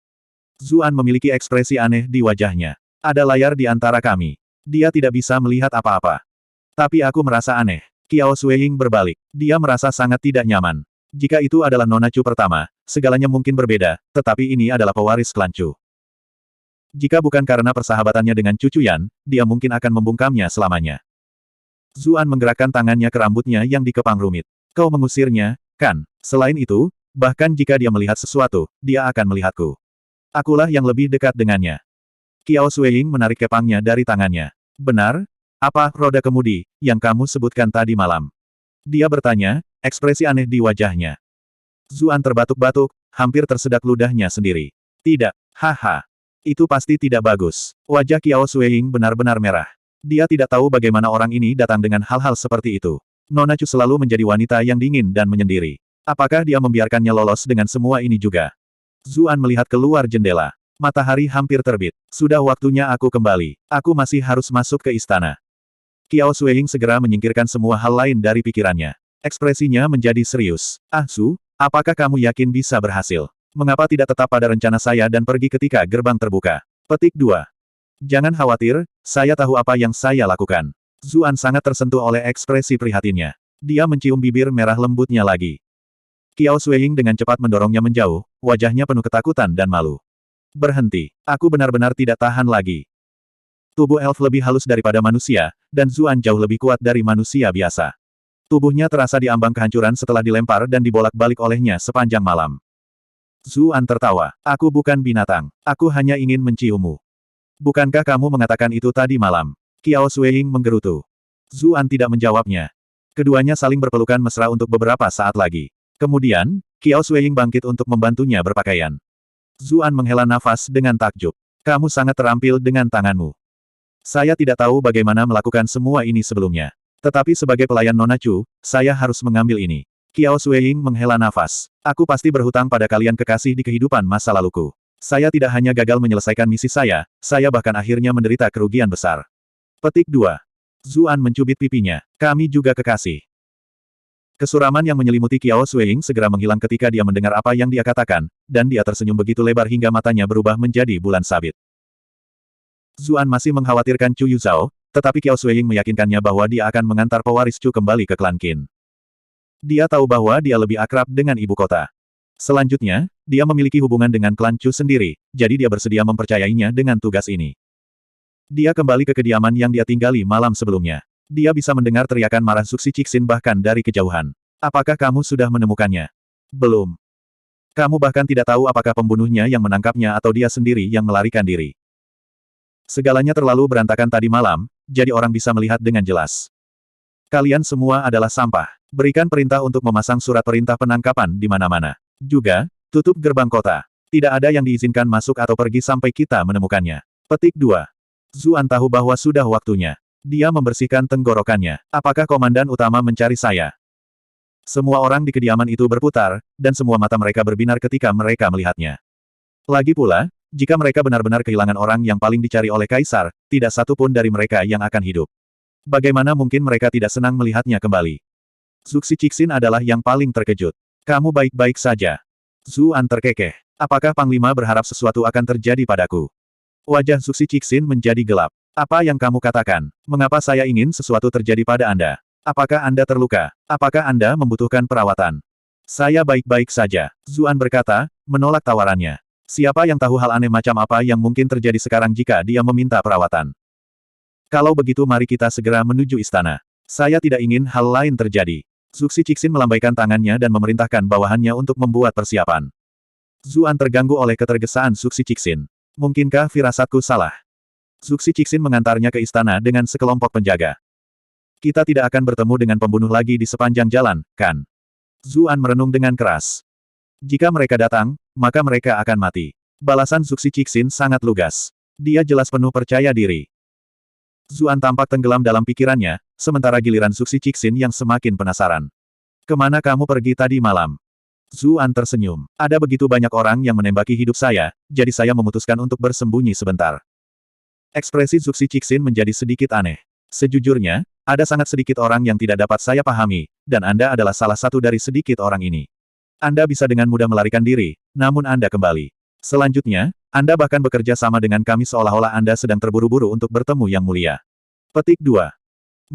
Zuan memiliki ekspresi aneh di wajahnya. Ada layar di antara kami. Dia tidak bisa melihat apa-apa. Tapi aku merasa aneh. Qiao Suiying berbalik. Dia merasa sangat tidak nyaman. Jika itu adalah Nona Chu pertama, segalanya mungkin berbeda, tetapi ini adalah pewaris klan Chu. Jika bukan karena persahabatannya dengan Chu Chuyan, dia mungkin akan membungkamnya selamanya. Zuan menggerakkan tangannya ke rambutnya yang dikepang rumit. Kau mengusirnya, kan? Selain itu, bahkan jika dia melihat sesuatu, dia akan melihatku. Akulah yang lebih dekat dengannya. Qiao Suiying menarik kepangnya dari tangannya. Benar? Apa roda kemudi yang kamu sebutkan tadi malam? Dia bertanya, ekspresi aneh di wajahnya. Zuan terbatuk-batuk, hampir tersedak ludahnya sendiri. Tidak, haha. Itu pasti tidak bagus. Wajah Qiao Suiying benar-benar merah. Dia tidak tahu bagaimana orang ini datang dengan hal-hal seperti itu. Nona Chu selalu menjadi wanita yang dingin dan menyendiri. Apakah dia membiarkannya lolos dengan semua ini juga? Zuan melihat keluar jendela. Matahari hampir terbit. Sudah waktunya aku kembali. Aku masih harus masuk ke istana. Qiao Suiying segera menyingkirkan semua hal lain dari pikirannya. Ekspresinya menjadi serius. Ah Su, apakah kamu yakin bisa berhasil? Mengapa tidak tetap pada rencana saya dan pergi ketika gerbang terbuka? Petik 2. Jangan khawatir, saya tahu apa yang saya lakukan. Zuan sangat tersentuh oleh ekspresi prihatinnya. Dia mencium bibir merah lembutnya lagi. Qiao Suiying dengan cepat mendorongnya menjauh, wajahnya penuh ketakutan dan malu. Berhenti, aku benar-benar tidak tahan lagi. Tubuh elf lebih halus daripada manusia, dan Zuan jauh lebih kuat dari manusia biasa. Tubuhnya terasa diambang kehancuran setelah dilempar dan dibolak-balik olehnya sepanjang malam. Zuan tertawa, aku bukan binatang, aku hanya ingin menciummu. Bukankah kamu mengatakan itu tadi malam? Qiao Suiying menggerutu. Zuan tidak menjawabnya. Keduanya saling berpelukan mesra untuk beberapa saat lagi. Kemudian, Qiao Suiying bangkit untuk membantunya berpakaian. Zuan menghela nafas dengan takjub. Kamu sangat terampil dengan tanganmu. Saya tidak tahu bagaimana melakukan semua ini sebelumnya. Tetapi sebagai pelayan Nona Chu, saya harus mengambil ini. Qiao Suiying menghela nafas. Aku pasti berhutang pada kalian kekasih di kehidupan masa laluku. Saya tidak hanya gagal menyelesaikan misi saya bahkan akhirnya menderita kerugian besar. Petik 2. Zuan mencubit pipinya. Kami juga kekasih. Kesuraman yang menyelimuti Qiao Suiying segera menghilang ketika dia mendengar apa yang dia katakan, dan dia tersenyum begitu lebar hingga matanya berubah menjadi bulan sabit. Zuan masih mengkhawatirkan Chu Yuzhao, tetapi Qiao Suiying meyakinkannya bahwa dia akan mengantar pewaris Chu kembali ke klan Qin. Dia tahu bahwa dia lebih akrab dengan ibu kota. Selanjutnya, dia memiliki hubungan dengan klan Chu sendiri, jadi dia bersedia mempercayainya dengan tugas ini. Dia kembali ke kediaman yang dia tinggali malam sebelumnya. Dia bisa mendengar teriakan marah Zuxi Cixin bahkan dari kejauhan. Apakah kamu sudah menemukannya? Belum. Kamu bahkan tidak tahu apakah pembunuhnya yang menangkapnya atau dia sendiri yang melarikan diri. Segalanya terlalu berantakan tadi malam, jadi orang bisa melihat dengan jelas. Kalian semua adalah sampah. Berikan perintah untuk memasang surat perintah penangkapan di mana-mana. Juga, tutup gerbang kota. Tidak ada yang diizinkan masuk atau pergi sampai kita menemukannya. Petik 2. Zuan tahu bahwa sudah waktunya. Dia membersihkan tenggorokannya. Apakah komandan utama mencari saya? Semua orang di kediaman itu berputar, dan semua mata mereka berbinar ketika mereka melihatnya. Lagi pula, jika mereka benar-benar kehilangan orang yang paling dicari oleh Kaisar, tidak satu pun dari mereka yang akan hidup. Bagaimana mungkin mereka tidak senang melihatnya kembali? Zuxi Cixin adalah yang paling terkejut. Kamu baik-baik saja. Zuan terkekeh. Apakah Panglima berharap sesuatu akan terjadi padaku? Wajah Zuxi Cixin menjadi gelap. Apa yang kamu katakan? Mengapa saya ingin sesuatu terjadi pada Anda? Apakah Anda terluka? Apakah Anda membutuhkan perawatan? Saya baik-baik saja. Zuan berkata, menolak tawarannya. Siapa yang tahu hal aneh macam apa yang mungkin terjadi sekarang jika dia meminta perawatan? Kalau begitu mari kita segera menuju istana. Saya tidak ingin hal lain terjadi. Zuxi Cixin melambaikan tangannya dan memerintahkan bawahannya untuk membuat persiapan. Zuan terganggu oleh ketergesaan Zuxi Cixin. Mungkinkah firasatku salah? Zuxi Cixin mengantarnya ke istana dengan sekelompok penjaga. Kita tidak akan bertemu dengan pembunuh lagi di sepanjang jalan, kan? Zuan merenung dengan keras. Jika mereka datang, maka mereka akan mati. Balasan Zuxi Cixin sangat lugas. Dia jelas penuh percaya diri. Zuan tampak tenggelam dalam pikirannya, sementara giliran Zuxi Cixin yang semakin penasaran. Kemana kamu pergi tadi malam? Zuan tersenyum. Ada begitu banyak orang yang menembaki hidup saya, jadi saya memutuskan untuk bersembunyi sebentar. Ekspresi Zuxi Cixin menjadi sedikit aneh. Sejujurnya, ada sangat sedikit orang yang tidak dapat saya pahami, dan Anda adalah salah satu dari sedikit orang ini. Anda bisa dengan mudah melarikan diri, namun Anda kembali. Selanjutnya, Anda bahkan bekerja sama dengan kami seolah-olah Anda sedang terburu-buru untuk bertemu Yang Mulia. Petik 2.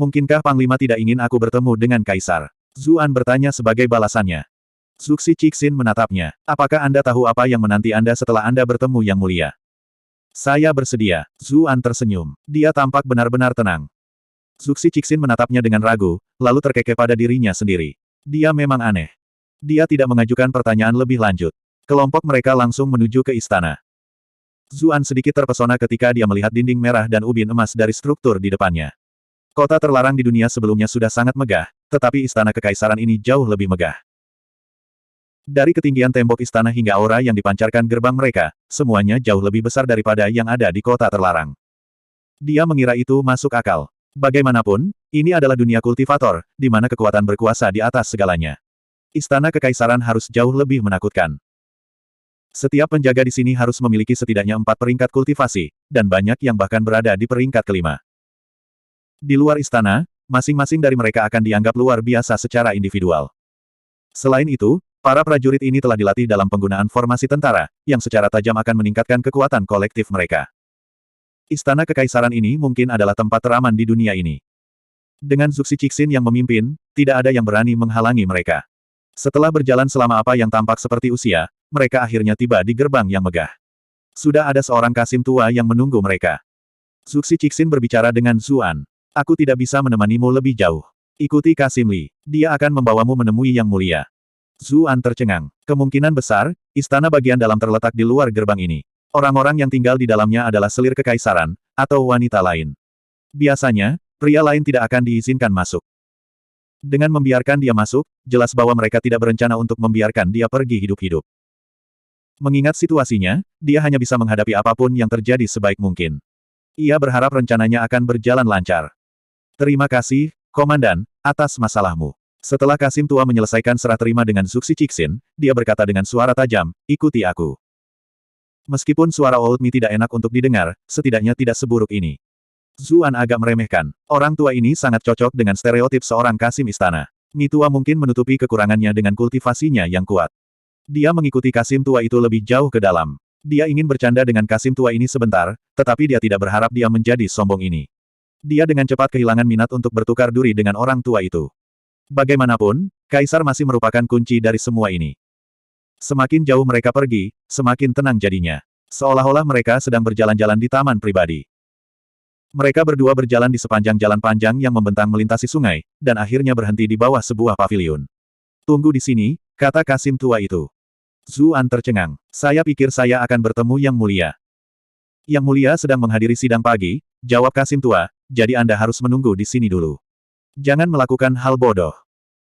Mungkinkah Panglima tidak ingin aku bertemu dengan Kaisar? Zuan bertanya sebagai balasannya. Zuxi Cixin menatapnya. Apakah Anda tahu apa yang menanti Anda setelah Anda bertemu Yang Mulia? Saya bersedia. Zuan tersenyum. Dia tampak benar-benar tenang. Zuxi Cixin menatapnya dengan ragu, lalu terkekeh pada dirinya sendiri. Dia memang aneh. Dia tidak mengajukan pertanyaan lebih lanjut. Kelompok mereka langsung menuju ke istana. Zuan sedikit terpesona ketika dia melihat dinding merah dan ubin emas dari struktur di depannya. Kota terlarang di dunia sebelumnya sudah sangat megah, tetapi istana kekaisaran ini jauh lebih megah. Dari ketinggian tembok istana hingga aura yang dipancarkan gerbang mereka, semuanya jauh lebih besar daripada yang ada di kota terlarang. Dia mengira itu masuk akal. Bagaimanapun, ini adalah dunia kultivator, di mana kekuatan berkuasa di atas segalanya. Istana kekaisaran harus jauh lebih menakutkan. Setiap penjaga di sini harus memiliki setidaknya 4 peringkat kultivasi, dan banyak yang bahkan berada di peringkat kelima. Di luar istana, masing-masing dari mereka akan dianggap luar biasa secara individual. Selain itu, para prajurit ini telah dilatih dalam penggunaan formasi tentara, yang secara tajam akan meningkatkan kekuatan kolektif mereka. Istana kekaisaran ini mungkin adalah tempat teraman di dunia ini. Dengan Zuxi Cixin yang memimpin, tidak ada yang berani menghalangi mereka. Setelah berjalan selama apa yang tampak seperti usia, mereka akhirnya tiba di gerbang yang megah. Sudah ada seorang kasim tua yang menunggu mereka. Zuxi Cixin berbicara dengan Zuan. Aku tidak bisa menemanimu lebih jauh. Ikuti Kasim Li. Dia akan membawamu menemui Yang Mulia. Zuan tercengang. Kemungkinan besar, istana bagian dalam terletak di luar gerbang ini. Orang-orang yang tinggal di dalamnya adalah selir kekaisaran, atau wanita lain. Biasanya, pria lain tidak akan diizinkan masuk. Dengan membiarkan dia masuk, jelas bahwa mereka tidak berencana untuk membiarkan dia pergi hidup-hidup. Mengingat situasinya, dia hanya bisa menghadapi apapun yang terjadi sebaik mungkin. Ia berharap rencananya akan berjalan lancar. Terima kasih, Komandan, atas masalahmu. Setelah Kasim tua menyelesaikan serah terima dengan Zuxi Cixin, dia berkata dengan suara tajam, ikuti aku. Meskipun suara Old Mi tidak enak untuk didengar, setidaknya tidak seburuk ini. Zuan agak meremehkan. Orang tua ini sangat cocok dengan stereotip seorang Kasim istana. Mi tua mungkin menutupi kekurangannya dengan kultivasinya yang kuat. Dia mengikuti Kasim tua itu lebih jauh ke dalam. Dia ingin bercanda dengan Kasim tua ini sebentar, tetapi dia tidak berharap dia menjadi sombong ini. Dia dengan cepat kehilangan minat untuk bertukar duri dengan orang tua itu. Bagaimanapun, Kaisar masih merupakan kunci dari semua ini. Semakin jauh mereka pergi, semakin tenang jadinya. Seolah-olah mereka sedang berjalan-jalan di taman pribadi. Mereka berdua berjalan di sepanjang jalan panjang yang membentang melintasi sungai, dan akhirnya berhenti di bawah sebuah paviliun. Tunggu di sini, kata Kasim tua itu. Zuan tercengang. Saya pikir saya akan bertemu Yang Mulia. Yang Mulia sedang menghadiri sidang pagi, jawab Kasim tua, jadi Anda harus menunggu di sini dulu. Jangan melakukan hal bodoh.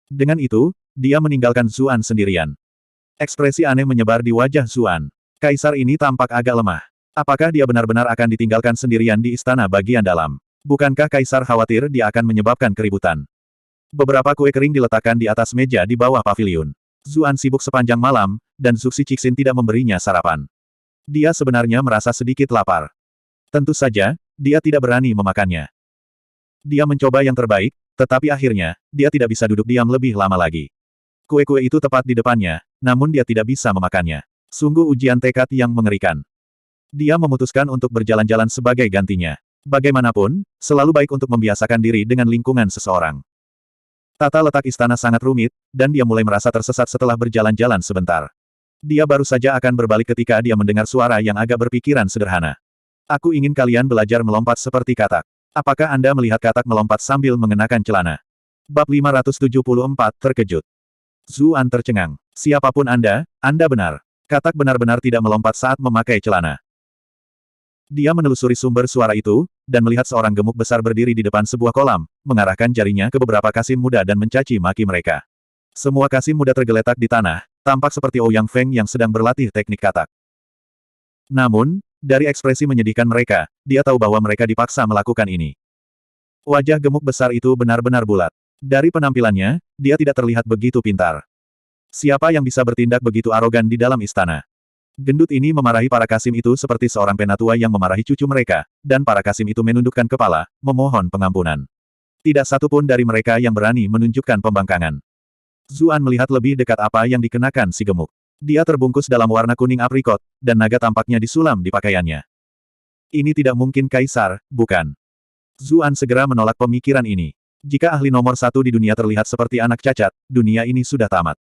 Dengan itu, dia meninggalkan Zuan sendirian. Ekspresi aneh menyebar di wajah Zuan. Kaisar ini tampak agak lemah. Apakah dia benar-benar akan ditinggalkan sendirian di istana bagian dalam? Bukankah Kaisar khawatir dia akan menyebabkan keributan? Beberapa kue kering diletakkan di atas meja di bawah paviliun. Zuan sibuk sepanjang malam, dan Zuxi Cixin tidak memberinya sarapan. Dia sebenarnya merasa sedikit lapar. Tentu saja, dia tidak berani memakannya. Dia mencoba yang terbaik, tetapi akhirnya, dia tidak bisa duduk diam lebih lama lagi. Kue-kue itu tepat di depannya, namun dia tidak bisa memakannya. Sungguh ujian tekad yang mengerikan. Dia memutuskan untuk berjalan-jalan sebagai gantinya. Bagaimanapun, selalu baik untuk membiasakan diri dengan lingkungan seseorang. Tata letak istana sangat rumit, dan dia mulai merasa tersesat setelah berjalan-jalan sebentar. Dia baru saja akan berbalik ketika dia mendengar suara yang agak berpikiran sederhana. Aku ingin kalian belajar melompat seperti katak. Apakah Anda melihat katak melompat sambil mengenakan celana? Bab 574 terkejut. Zuan tercengang. Siapapun Anda benar. Katak benar-benar tidak melompat saat memakai celana. Dia menelusuri sumber suara itu, dan melihat seorang gemuk besar berdiri di depan sebuah kolam, mengarahkan jarinya ke beberapa kasim muda dan mencaci maki mereka. Semua kasim muda tergeletak di tanah, tampak seperti Ouyang Feng yang sedang berlatih teknik katak. Namun, dari ekspresi menyedihkan mereka, dia tahu bahwa mereka dipaksa melakukan ini. Wajah gemuk besar itu benar-benar bulat. Dari penampilannya, dia tidak terlihat begitu pintar. Siapa yang bisa bertindak begitu arogan di dalam istana? Gendut ini memarahi para kasim itu seperti seorang penatua yang memarahi cucu mereka, dan para kasim itu menundukkan kepala, memohon pengampunan. Tidak satu pun dari mereka yang berani menunjukkan pembangkangan. Zuan melihat lebih dekat apa yang dikenakan si gemuk. Dia terbungkus dalam warna kuning aprikot, dan naga tampaknya disulam di pakaiannya. Ini tidak mungkin kaisar, bukan? Zuan segera menolak pemikiran ini. Jika ahli nomor satu di dunia terlihat seperti anak cacat, dunia ini sudah tamat.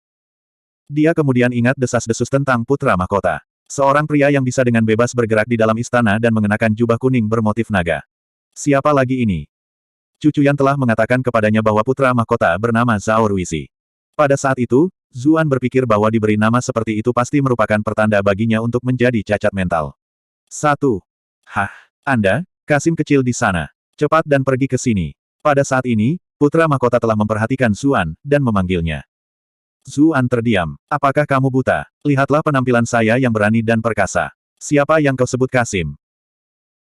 Dia kemudian ingat desas-desus tentang putra mahkota. Seorang pria yang bisa dengan bebas bergerak di dalam istana dan mengenakan jubah kuning bermotif naga. Siapa lagi ini? Cucu Yan telah mengatakan kepadanya bahwa putra mahkota bernama Zhao Ruixi. Pada saat itu, Zuan berpikir bahwa diberi nama seperti itu pasti merupakan pertanda baginya untuk menjadi cacat mental. 1. Hah, Anda, kasim kecil di sana. Cepat dan pergi ke sini. Pada saat ini, putra mahkota telah memperhatikan Zuan, dan memanggilnya. Zuan terdiam. Apakah kamu buta? Lihatlah penampilan saya yang berani dan perkasa. Siapa yang kau sebut Kasim?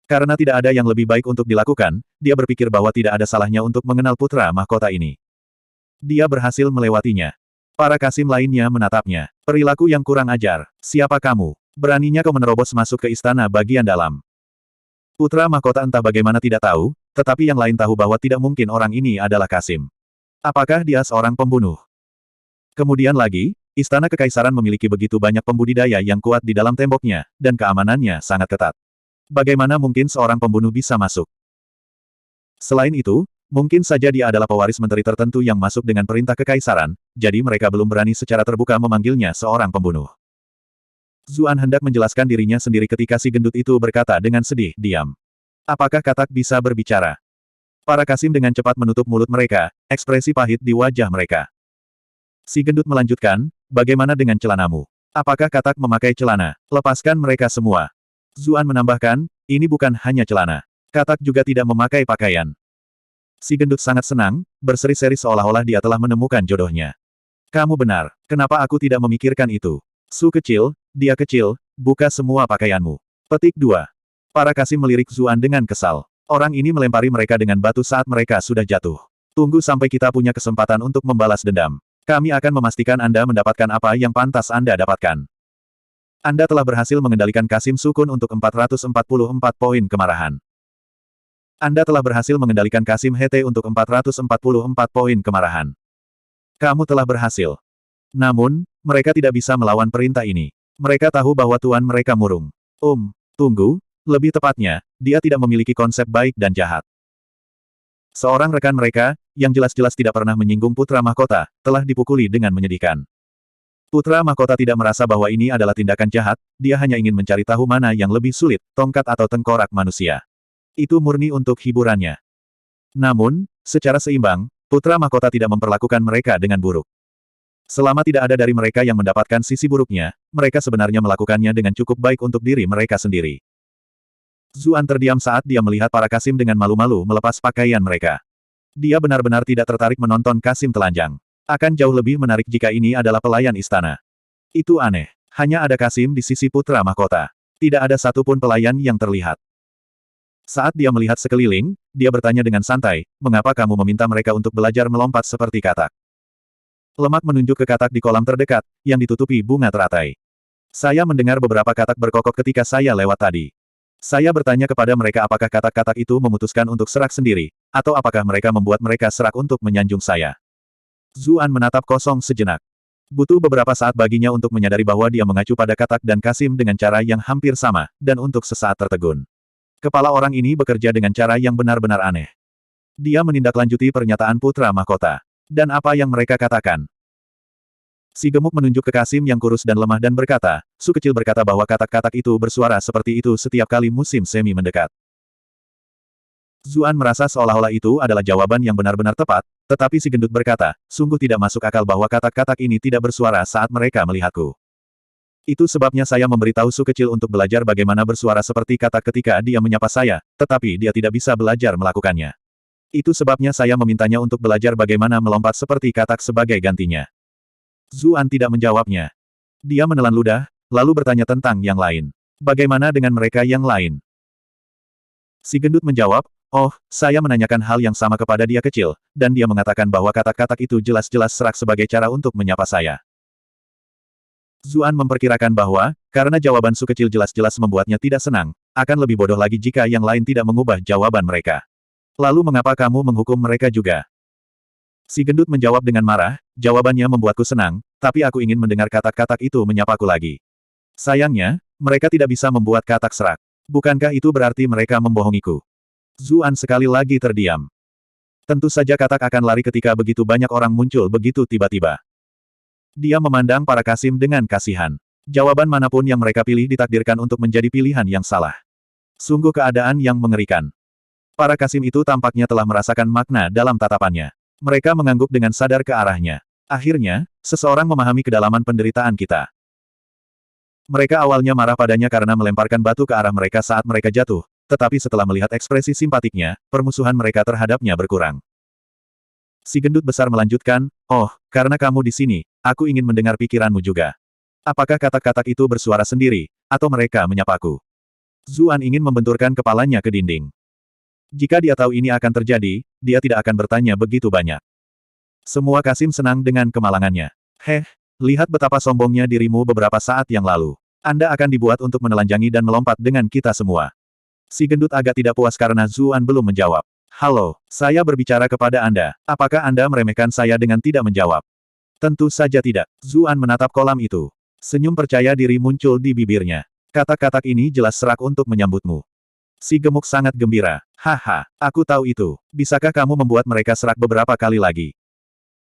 Karena tidak ada yang lebih baik untuk dilakukan, dia berpikir bahwa tidak ada salahnya untuk mengenal putra mahkota ini. Dia berhasil melewatinya. Para Kasim lainnya menatapnya. Perilaku yang kurang ajar. Siapa kamu? Beraninya kau menerobos masuk ke istana bagian dalam. Putra mahkota entah bagaimana tidak tahu, tetapi yang lain tahu bahwa tidak mungkin orang ini adalah Kasim. Apakah dia seorang pembunuh? Kemudian lagi, istana kekaisaran memiliki begitu banyak pembudidaya yang kuat di dalam temboknya, dan keamanannya sangat ketat. Bagaimana mungkin seorang pembunuh bisa masuk? Selain itu, mungkin saja dia adalah pewaris menteri tertentu yang masuk dengan perintah kekaisaran, jadi mereka belum berani secara terbuka memanggilnya seorang pembunuh. Zuan hendak menjelaskan dirinya sendiri ketika si gendut itu berkata dengan sedih, diam. Apakah katak bisa berbicara? Para Kasim dengan cepat menutup mulut mereka, ekspresi pahit di wajah mereka. Si gendut melanjutkan, bagaimana dengan celanamu? Apakah katak memakai celana? Lepaskan mereka semua. Zuan menambahkan, ini bukan hanya celana. Katak juga tidak memakai pakaian. Si gendut sangat senang, berseri-seri seolah-olah dia telah menemukan jodohnya. Kamu benar, kenapa aku tidak memikirkan itu? Su kecil, dia kecil, buka semua pakaianmu. Petik 2. Para Kasim melirik Zuan dengan kesal. Orang ini melempari mereka dengan batu saat mereka sudah jatuh. Tunggu sampai kita punya kesempatan untuk membalas dendam. Kami akan memastikan Anda mendapatkan apa yang pantas Anda dapatkan. Anda telah berhasil mengendalikan Kasim Sukun untuk 444 poin kemarahan. Anda telah berhasil mengendalikan Kasim Hete untuk 444 poin kemarahan. Kamu telah berhasil. Namun, mereka tidak bisa melawan perintah ini. Mereka tahu bahwa tuan mereka murung. Tunggu, lebih tepatnya, dia tidak memiliki konsep baik dan jahat. Seorang rekan mereka, yang jelas-jelas tidak pernah menyinggung putra mahkota, telah dipukuli dengan menyedihkan. Putra mahkota tidak merasa bahwa ini adalah tindakan jahat, dia hanya ingin mencari tahu mana yang lebih sulit, tongkat atau tengkorak manusia. Itu murni untuk hiburannya. Namun, secara seimbang, putra mahkota tidak memperlakukan mereka dengan buruk. Selama tidak ada dari mereka yang mendapatkan sisi buruknya, mereka sebenarnya melakukannya dengan cukup baik untuk diri mereka sendiri. Zuan terdiam saat dia melihat para Kasim dengan malu-malu melepas pakaian mereka. Dia benar-benar tidak tertarik menonton Kasim telanjang. Akan jauh lebih menarik jika ini adalah pelayan istana. Itu aneh. Hanya ada Kasim di sisi putra mahkota. Tidak ada satupun pelayan yang terlihat. Saat dia melihat sekeliling, dia bertanya dengan santai, mengapa kamu meminta mereka untuk belajar melompat seperti katak? Lemak menunjuk ke katak di kolam terdekat, yang ditutupi bunga teratai. Saya mendengar beberapa katak berkokok ketika saya lewat tadi. Saya bertanya kepada mereka apakah katak-katak itu memutuskan untuk serak sendiri, atau apakah mereka membuat mereka serak untuk menyanjung saya. Zuan menatap kosong sejenak. Butuh beberapa saat baginya untuk menyadari bahwa dia mengacu pada katak dan Kasim dengan cara yang hampir sama, dan untuk sesaat tertegun. Kepala orang ini bekerja dengan cara yang benar-benar aneh. Dia menindaklanjuti pernyataan putra mahkota. Dan apa yang mereka katakan? Si gemuk menunjuk ke Kasim yang kurus dan lemah dan berkata, Su kecil berkata bahwa katak-katak itu bersuara seperti itu setiap kali musim semi mendekat. Zuan merasa seolah-olah itu adalah jawaban yang benar-benar tepat, tetapi si gendut berkata, sungguh tidak masuk akal bahwa katak-katak ini tidak bersuara saat mereka melihatku. Itu sebabnya saya memberitahu Su kecil untuk belajar bagaimana bersuara seperti katak ketika dia menyapa saya, tetapi dia tidak bisa belajar melakukannya. Itu sebabnya saya memintanya untuk belajar bagaimana melompat seperti katak sebagai gantinya. Zuan tidak menjawabnya. Dia menelan ludah, lalu bertanya tentang yang lain. Bagaimana dengan mereka yang lain? Si gendut menjawab, oh, saya menanyakan hal yang sama kepada dia kecil, dan dia mengatakan bahwa katak-katak itu jelas-jelas serak sebagai cara untuk menyapa saya. Zuan memperkirakan bahwa, karena jawaban Su kecil jelas-jelas membuatnya tidak senang, akan lebih bodoh lagi jika yang lain tidak mengubah jawaban mereka. Lalu mengapa kamu menghukum mereka juga? Si gendut menjawab dengan marah, jawabannya membuatku senang, tapi aku ingin mendengar katak-katak itu menyapaku lagi. Sayangnya, mereka tidak bisa membuat katak serak. Bukankah itu berarti mereka membohongiku? Zuan sekali lagi terdiam. Tentu saja katak akan lari ketika begitu banyak orang muncul begitu tiba-tiba. Dia memandang para Kasim dengan kasihan. Jawaban manapun yang mereka pilih ditakdirkan untuk menjadi pilihan yang salah. Sungguh keadaan yang mengerikan. Para Kasim itu tampaknya telah merasakan makna dalam tatapannya. Mereka mengangguk dengan sadar ke arahnya. Akhirnya, seseorang memahami kedalaman penderitaan kita. Mereka awalnya marah padanya karena melemparkan batu ke arah mereka saat mereka jatuh, tetapi setelah melihat ekspresi simpatiknya, permusuhan mereka terhadapnya berkurang. Si gendut besar melanjutkan, oh, karena kamu di sini, aku ingin mendengar pikiranmu juga. Apakah katak-katak itu bersuara sendiri, atau mereka menyapaku? Zuan ingin membenturkan kepalanya ke dinding. Jika dia tahu ini akan terjadi, dia tidak akan bertanya begitu banyak. Semua Kasim senang dengan kemalangannya. Heh, lihat betapa sombongnya dirimu beberapa saat yang lalu. Anda akan dibuat untuk menelanjangi dan melompat dengan kita semua. Si gendut agak tidak puas karena Zuan belum menjawab. Halo, saya berbicara kepada Anda. Apakah Anda meremehkan saya dengan tidak menjawab? Tentu saja tidak. Zuan menatap kolam itu. Senyum percaya diri muncul di bibirnya. Katak-katak ini jelas serak untuk menyambutmu. Si gemuk sangat gembira. Haha, aku tahu itu. Bisakah kamu membuat mereka serak beberapa kali lagi?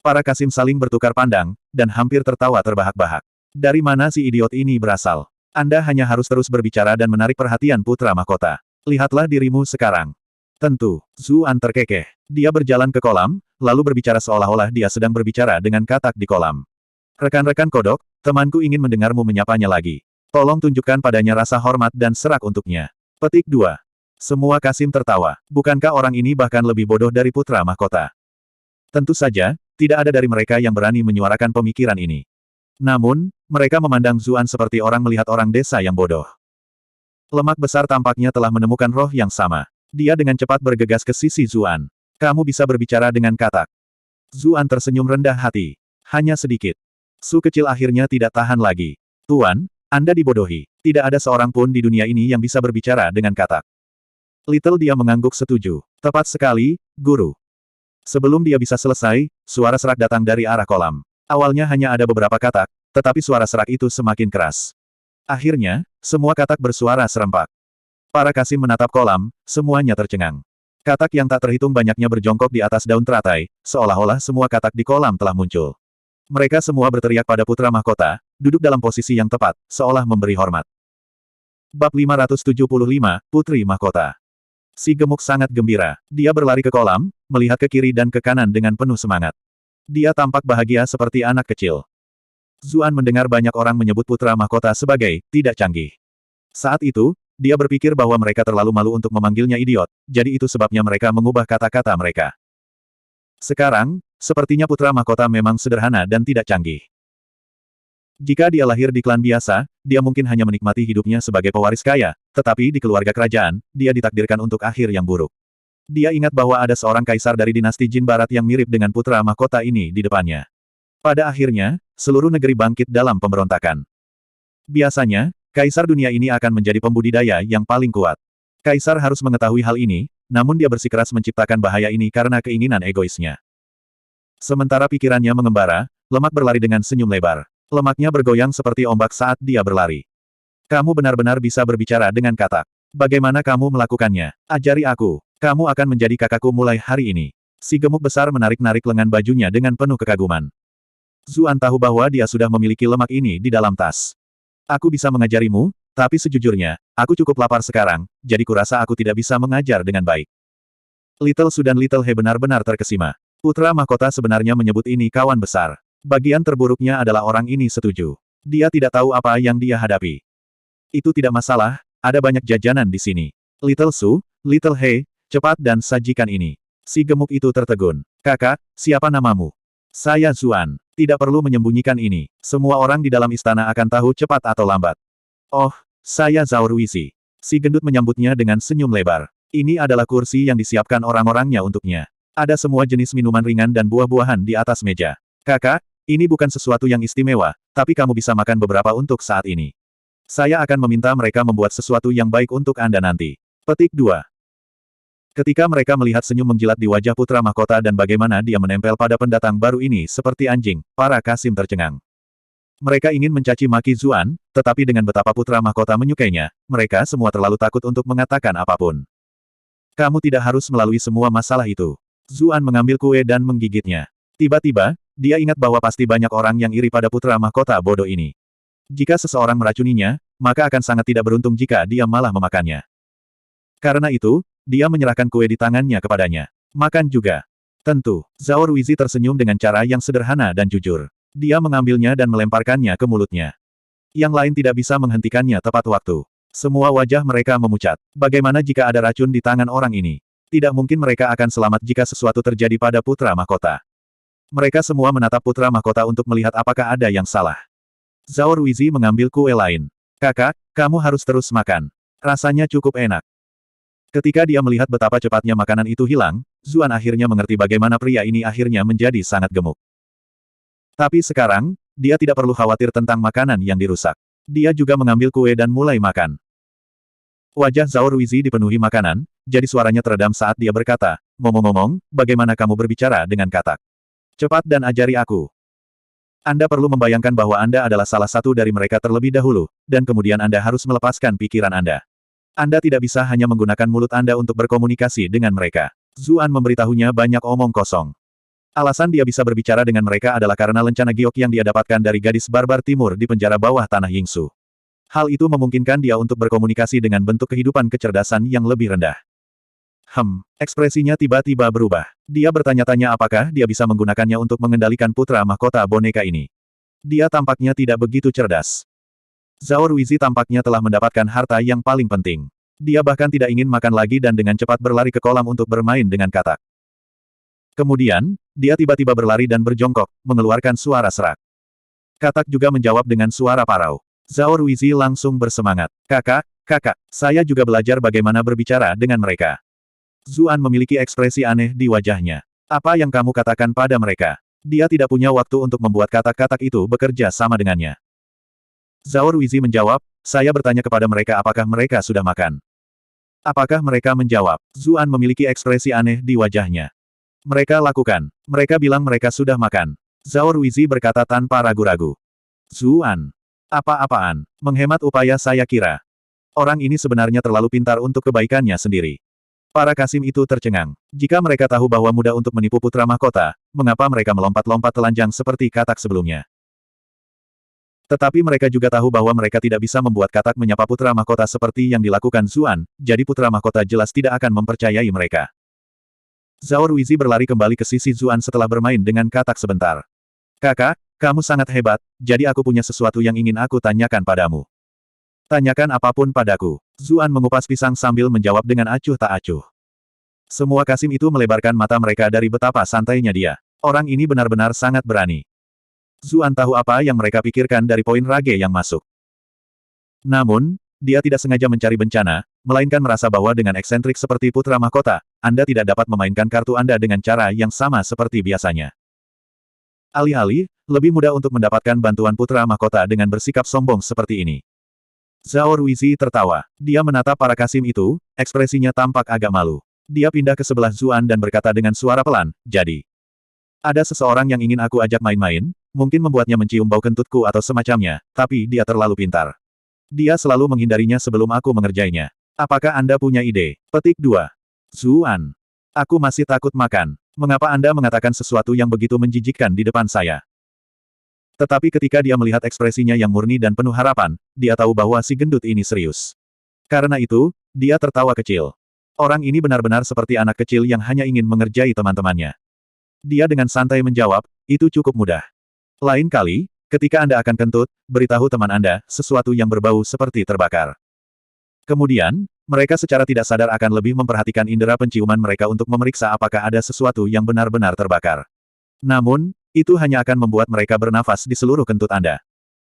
Para Kasim saling bertukar pandang, dan hampir tertawa terbahak-bahak. Dari mana si idiot ini berasal? Anda hanya harus terus berbicara dan menarik perhatian putra mahkota. Lihatlah dirimu sekarang. Tentu, Zuan terkekeh. Dia berjalan ke kolam, lalu berbicara seolah-olah dia sedang berbicara dengan katak di kolam. Rekan-rekan kodok, temanku ingin mendengarmu menyapanya lagi. Tolong tunjukkan padanya rasa hormat dan serak untuknya. Petik 2. Semua Kasim tertawa. Bukankah orang ini bahkan lebih bodoh dari putra mahkota? Tentu saja, tidak ada dari mereka yang berani menyuarakan pemikiran ini. Namun, mereka memandang Zuan seperti orang melihat orang desa yang bodoh. Lemak besar tampaknya telah menemukan roh yang sama. Dia dengan cepat bergegas ke sisi Zuan. Kamu bisa berbicara dengan katak. Zuan tersenyum rendah hati. Hanya sedikit. Su kecil akhirnya tidak tahan lagi. Tuan, Anda dibodohi. Tidak ada seorang pun di dunia ini yang bisa berbicara dengan katak. Little dia mengangguk setuju. Tepat sekali, guru. Sebelum dia bisa selesai, suara serak datang dari arah kolam. Awalnya hanya ada beberapa katak, tetapi suara serak itu semakin keras. Akhirnya, semua katak bersuara serempak. Para Kasim menatap kolam, semuanya tercengang. Katak yang tak terhitung banyaknya berjongkok di atas daun teratai, seolah-olah semua katak di kolam telah muncul. Mereka semua berteriak pada putra mahkota, duduk dalam posisi yang tepat, seolah memberi hormat. Bab 575, Putri Mahkota. Si gemuk sangat gembira. Dia berlari ke kolam, melihat ke kiri dan ke kanan dengan penuh semangat. Dia tampak bahagia seperti anak kecil. Zuan mendengar banyak orang menyebut putra mahkota sebagai tidak canggih. Saat itu, dia berpikir bahwa mereka terlalu malu untuk memanggilnya idiot, jadi itu sebabnya mereka mengubah kata-kata mereka. Sekarang, sepertinya putra mahkota memang sederhana dan tidak canggih. Jika dia lahir di klan biasa, dia mungkin hanya menikmati hidupnya sebagai pewaris kaya, tetapi di keluarga kerajaan, dia ditakdirkan untuk akhir yang buruk. Dia ingat bahwa ada seorang kaisar dari dinasti Jin Barat yang mirip dengan putra mahkota ini di depannya. Pada akhirnya, seluruh negeri bangkit dalam pemberontakan. Biasanya, kaisar dunia ini akan menjadi pembudidaya yang paling kuat. Kaisar harus mengetahui hal ini, namun dia bersikeras menciptakan bahaya ini karena keinginan egoisnya. Sementara pikirannya mengembara, lemak berlari dengan senyum lebar. Lemaknya bergoyang seperti ombak saat dia berlari. Kamu benar-benar bisa berbicara dengan katak. Bagaimana kamu melakukannya? Ajari aku. Kamu akan menjadi kakakku mulai hari ini. Si gemuk besar menarik-narik lengan bajunya dengan penuh kekaguman. Zuan tahu bahwa dia sudah memiliki lemak ini di dalam tas. Aku bisa mengajarimu, tapi sejujurnya, aku cukup lapar sekarang, jadi kurasa aku tidak bisa mengajar dengan baik. Little Su dan Little He benar-benar terkesima. Putra mahkota sebenarnya menyebut ini kawan besar. Bagian terburuknya adalah orang ini setuju. Dia tidak tahu apa yang dia hadapi. Itu tidak masalah, ada banyak jajanan di sini. Little Su, Little He, cepat dan sajikan ini. Si gemuk itu tertegun. Kakak, siapa namamu? Saya Zuan. Tidak perlu menyembunyikan ini. Semua orang di dalam istana akan tahu cepat atau lambat. Oh, saya Zhao Ruizi. Si gendut menyambutnya dengan senyum lebar. Ini adalah kursi yang disiapkan orang-orangnya untuknya. Ada semua jenis minuman ringan dan buah-buahan di atas meja. Kakak, ini bukan sesuatu yang istimewa, tapi kamu bisa makan beberapa untuk saat ini. Saya akan meminta mereka membuat sesuatu yang baik untuk Anda nanti. Petik 2. Ketika mereka melihat senyum menjilat di wajah putra mahkota dan bagaimana dia menempel pada pendatang baru ini seperti anjing, para kasim tercengang. Mereka ingin mencaci maki Zuan, tetapi dengan betapa putra mahkota menyukainya, mereka semua terlalu takut untuk mengatakan apapun. Kamu tidak harus melalui semua masalah itu. Zuan mengambil kue dan menggigitnya. Tiba-tiba, dia ingat bahwa pasti banyak orang yang iri pada putra mahkota bodoh ini. Jika seseorang meracuninya, maka akan sangat tidak beruntung jika dia malah memakannya. Karena itu, dia menyerahkan kue di tangannya kepadanya. Makan juga. Tentu, Zhao Ruizi tersenyum dengan cara yang sederhana dan jujur. Dia mengambilnya dan melemparkannya ke mulutnya. Yang lain tidak bisa menghentikannya tepat waktu. Semua wajah mereka memucat. Bagaimana jika ada racun di tangan orang ini? Tidak mungkin mereka akan selamat jika sesuatu terjadi pada putra mahkota. Mereka semua menatap putra mahkota untuk melihat apakah ada yang salah. Zhao Ruizi mengambil kue lain. Kakak, kamu harus terus makan. Rasanya cukup enak. Ketika dia melihat betapa cepatnya makanan itu hilang, Zuan akhirnya mengerti bagaimana pria ini akhirnya menjadi sangat gemuk. Tapi sekarang, dia tidak perlu khawatir tentang makanan yang dirusak. Dia juga mengambil kue dan mulai makan. Wajah Zhao Ruizi dipenuhi makanan, jadi suaranya teredam saat dia berkata, ngomong-ngomong, bagaimana kamu berbicara dengan katak? Cepat dan ajari aku. Anda perlu membayangkan bahwa Anda adalah salah satu dari mereka terlebih dahulu, dan kemudian Anda harus melepaskan pikiran Anda. Anda tidak bisa hanya menggunakan mulut Anda untuk berkomunikasi dengan mereka. Zuan memberitahunya banyak omong kosong. Alasan dia bisa berbicara dengan mereka adalah karena lencana giok yang dia dapatkan dari gadis barbar timur di penjara bawah tanah Yingsu. Hal itu memungkinkan dia untuk berkomunikasi dengan bentuk kehidupan kecerdasan yang lebih rendah. Ekspresinya tiba-tiba berubah. Dia bertanya-tanya apakah dia bisa menggunakannya untuk mengendalikan putra mahkota boneka ini. Dia tampaknya tidak begitu cerdas. Zhao Ruizi tampaknya telah mendapatkan harta yang paling penting. Dia bahkan tidak ingin makan lagi dan dengan cepat berlari ke kolam untuk bermain dengan katak. Kemudian, dia tiba-tiba berlari dan berjongkok, mengeluarkan suara serak. Katak juga menjawab dengan suara parau. Zhao Ruizi langsung bersemangat. Kakak, saya juga belajar bagaimana berbicara dengan mereka. Zuan memiliki ekspresi aneh di wajahnya. Apa yang kamu katakan pada mereka? Dia tidak punya waktu untuk membuat katak-katak itu bekerja sama dengannya. Zhao Ruizi menjawab, saya bertanya kepada mereka apakah mereka sudah makan. Apakah mereka menjawab? Zuan memiliki ekspresi aneh di wajahnya. Mereka lakukan. Mereka bilang mereka sudah makan. Zhao Ruizi berkata tanpa ragu-ragu. Zuan. Apa-apaan? Menghemat upaya saya kira. Orang ini sebenarnya terlalu pintar untuk kebaikannya sendiri. Para kasim itu tercengang. Jika mereka tahu bahwa mudah untuk menipu putra mahkota, mengapa mereka melompat-lompat telanjang seperti katak sebelumnya? Tetapi mereka juga tahu bahwa mereka tidak bisa membuat katak menyapa putra mahkota seperti yang dilakukan Zuan, jadi putra mahkota jelas tidak akan mempercayai mereka. Zhao Ruizi berlari kembali ke sisi Zuan setelah bermain dengan katak sebentar. Kakak, kamu sangat hebat, jadi aku punya sesuatu yang ingin aku tanyakan padamu. Tanyakan apapun padaku. Zuan mengupas pisang sambil menjawab dengan acuh tak acuh. Semua Kasim itu melebarkan mata mereka dari betapa santainya dia. Orang ini benar-benar sangat berani. Zuan tahu apa yang mereka pikirkan dari poin rage yang masuk. Namun, dia tidak sengaja mencari bencana, melainkan merasa bahwa dengan eksentrik seperti putra mahkota, Anda tidak dapat memainkan kartu Anda dengan cara yang sama seperti biasanya. Alih-alih, lebih mudah untuk mendapatkan bantuan putra mahkota dengan bersikap sombong seperti ini. Zhao Ruizi tertawa. Dia menatap para Kasim itu, ekspresinya tampak agak malu. Dia pindah ke sebelah Zuan dan berkata dengan suara pelan, jadi. Ada seseorang yang ingin aku ajak main-main, mungkin membuatnya mencium bau kentutku atau semacamnya, tapi dia terlalu pintar. Dia selalu menghindarinya sebelum aku mengerjainya. Apakah Anda punya ide? Petik 2. Zuan. Aku masih takut makan. Mengapa Anda mengatakan sesuatu yang begitu menjijikkan di depan saya? Tetapi ketika dia melihat ekspresinya yang murni dan penuh harapan, dia tahu bahwa si gendut ini serius. Karena itu, dia tertawa kecil. Orang ini benar-benar seperti anak kecil yang hanya ingin mengerjai teman-temannya. Dia dengan santai menjawab, itu cukup mudah. Lain kali, ketika Anda akan kentut, beritahu teman Anda, sesuatu yang berbau seperti terbakar. Kemudian, mereka secara tidak sadar akan lebih memperhatikan indera penciuman mereka untuk memeriksa apakah ada sesuatu yang benar-benar terbakar. Namun, itu hanya akan membuat mereka bernafas di seluruh kentut Anda.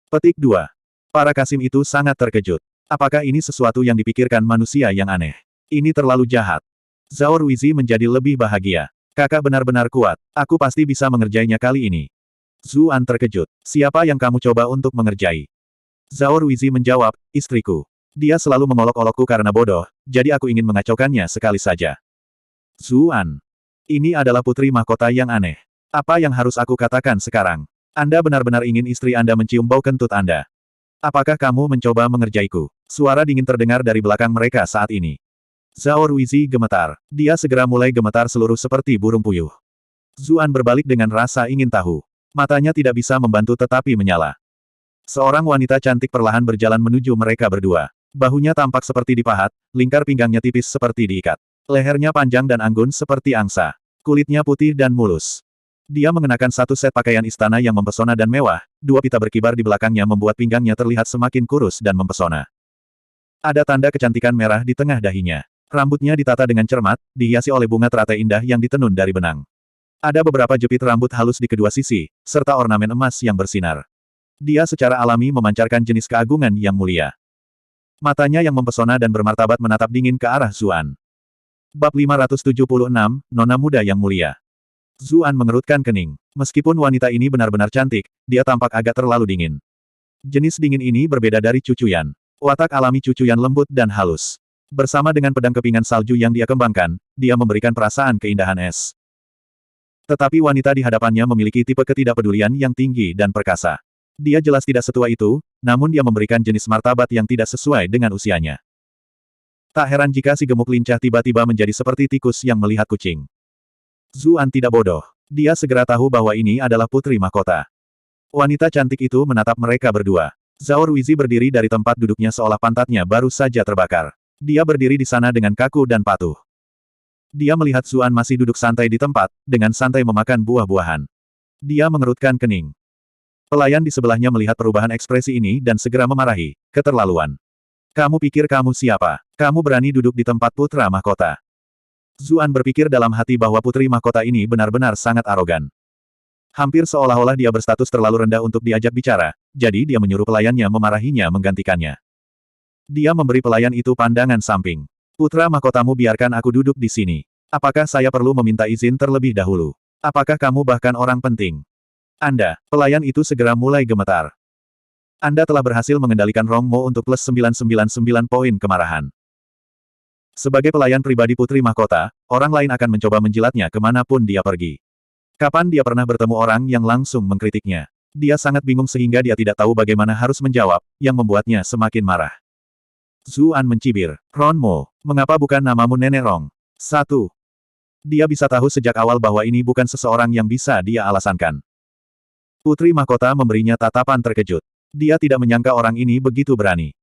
Petik 2. Para Kasim itu sangat terkejut. Apakah ini sesuatu yang dipikirkan manusia yang aneh? Ini terlalu jahat. Zhao Ruizi menjadi lebih bahagia. Kakak benar-benar kuat. Aku pasti bisa mengerjainya kali ini. Zuan terkejut. Siapa yang kamu coba untuk mengerjai? Zhao Ruizi menjawab, istriku. Dia selalu mengolok-olokku karena bodoh, jadi aku ingin mengacaukannya sekali saja. Zuan. Ini adalah putri mahkota yang aneh. Apa yang harus aku katakan sekarang? Anda benar-benar ingin istri Anda mencium bau kentut Anda. Apakah kamu mencoba mengerjaiku? Suara dingin terdengar dari belakang mereka saat ini. Zhao Ruizi gemetar. Dia segera mulai gemetar seluruh seperti burung puyuh. Zuan berbalik dengan rasa ingin tahu. Matanya tidak bisa membantu tetapi menyala. Seorang wanita cantik perlahan berjalan menuju mereka berdua. Bahunya tampak seperti dipahat, lingkar pinggangnya tipis seperti diikat. Lehernya panjang dan anggun seperti angsa. Kulitnya putih dan mulus. Dia mengenakan satu set pakaian istana yang mempesona dan mewah, dua pita berkibar di belakangnya membuat pinggangnya terlihat semakin kurus dan mempesona. Ada tanda kecantikan merah di tengah dahinya. Rambutnya ditata dengan cermat, dihiasi oleh bunga teratai indah yang ditenun dari benang. Ada beberapa jepit rambut halus di kedua sisi, serta ornamen emas yang bersinar. Dia secara alami memancarkan jenis keagungan yang mulia. Matanya yang mempesona dan bermartabat menatap dingin ke arah Zuan. Bab 576, Nona Muda yang Mulia. Zuan mengerutkan kening. Meskipun wanita ini benar-benar cantik, dia tampak agak terlalu dingin. Jenis dingin ini berbeda dari Cucuyan. Watak alami Cucuyan lembut dan halus. Bersama dengan pedang kepingan salju yang dia kembangkan, dia memberikan perasaan keindahan es. Tetapi wanita di hadapannya memiliki tipe ketidakpedulian yang tinggi dan perkasa. Dia jelas tidak setua itu, namun dia memberikan jenis martabat yang tidak sesuai dengan usianya. Tak heran jika si gemuk lincah tiba-tiba menjadi seperti tikus yang melihat kucing. Zuan tidak bodoh. Dia segera tahu bahwa ini adalah putri mahkota. Wanita cantik itu menatap mereka berdua. Zhao Ruizi berdiri dari tempat duduknya seolah pantatnya baru saja terbakar. Dia berdiri di sana dengan kaku dan patuh. Dia melihat Zuan masih duduk santai di tempat, dengan santai memakan buah-buahan. Dia mengerutkan kening. Pelayan di sebelahnya melihat perubahan ekspresi ini dan segera memarahi, keterlaluan. Kamu pikir kamu siapa? Kamu berani duduk di tempat putra mahkota. Zuan berpikir dalam hati bahwa putri mahkota ini benar-benar sangat arogan. Hampir seolah-olah dia berstatus terlalu rendah untuk diajak bicara, jadi dia menyuruh pelayannya memarahinya menggantikannya. Dia memberi pelayan itu pandangan samping. Putra mahkotamu biarkan aku duduk di sini. Apakah saya perlu meminta izin terlebih dahulu? Apakah kamu bahkan orang penting? Anda, pelayan itu segera mulai gemetar. Anda telah berhasil mengendalikan Rong Mo untuk plus 999 poin kemarahan. Sebagai pelayan pribadi putri mahkota, orang lain akan mencoba menjilatnya kemanapun dia pergi. Kapan dia pernah bertemu orang yang langsung mengkritiknya? Dia sangat bingung sehingga dia tidak tahu bagaimana harus menjawab, yang membuatnya semakin marah. Zuan mencibir. Ron Mo, mengapa bukan namamu Nenek Rong? 1. Dia bisa tahu sejak awal bahwa ini bukan seseorang yang bisa dia alasankan. Putri mahkota memberinya tatapan terkejut. Dia tidak menyangka orang ini begitu berani.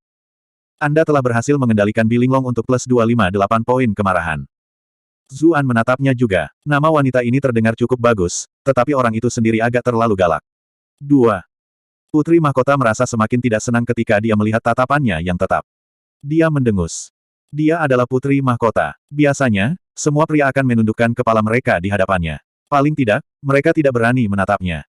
Anda telah berhasil mengendalikan Bilinglong untuk plus 258 poin kemarahan. Zuan menatapnya juga. Nama wanita ini terdengar cukup bagus, tetapi orang itu sendiri agak terlalu galak. 2. Putri Mahkota merasa semakin tidak senang ketika dia melihat tatapannya yang tetap. Dia mendengus. Dia adalah Putri Mahkota. Biasanya, semua pria akan menundukkan kepala mereka di hadapannya. Paling tidak, mereka tidak berani menatapnya.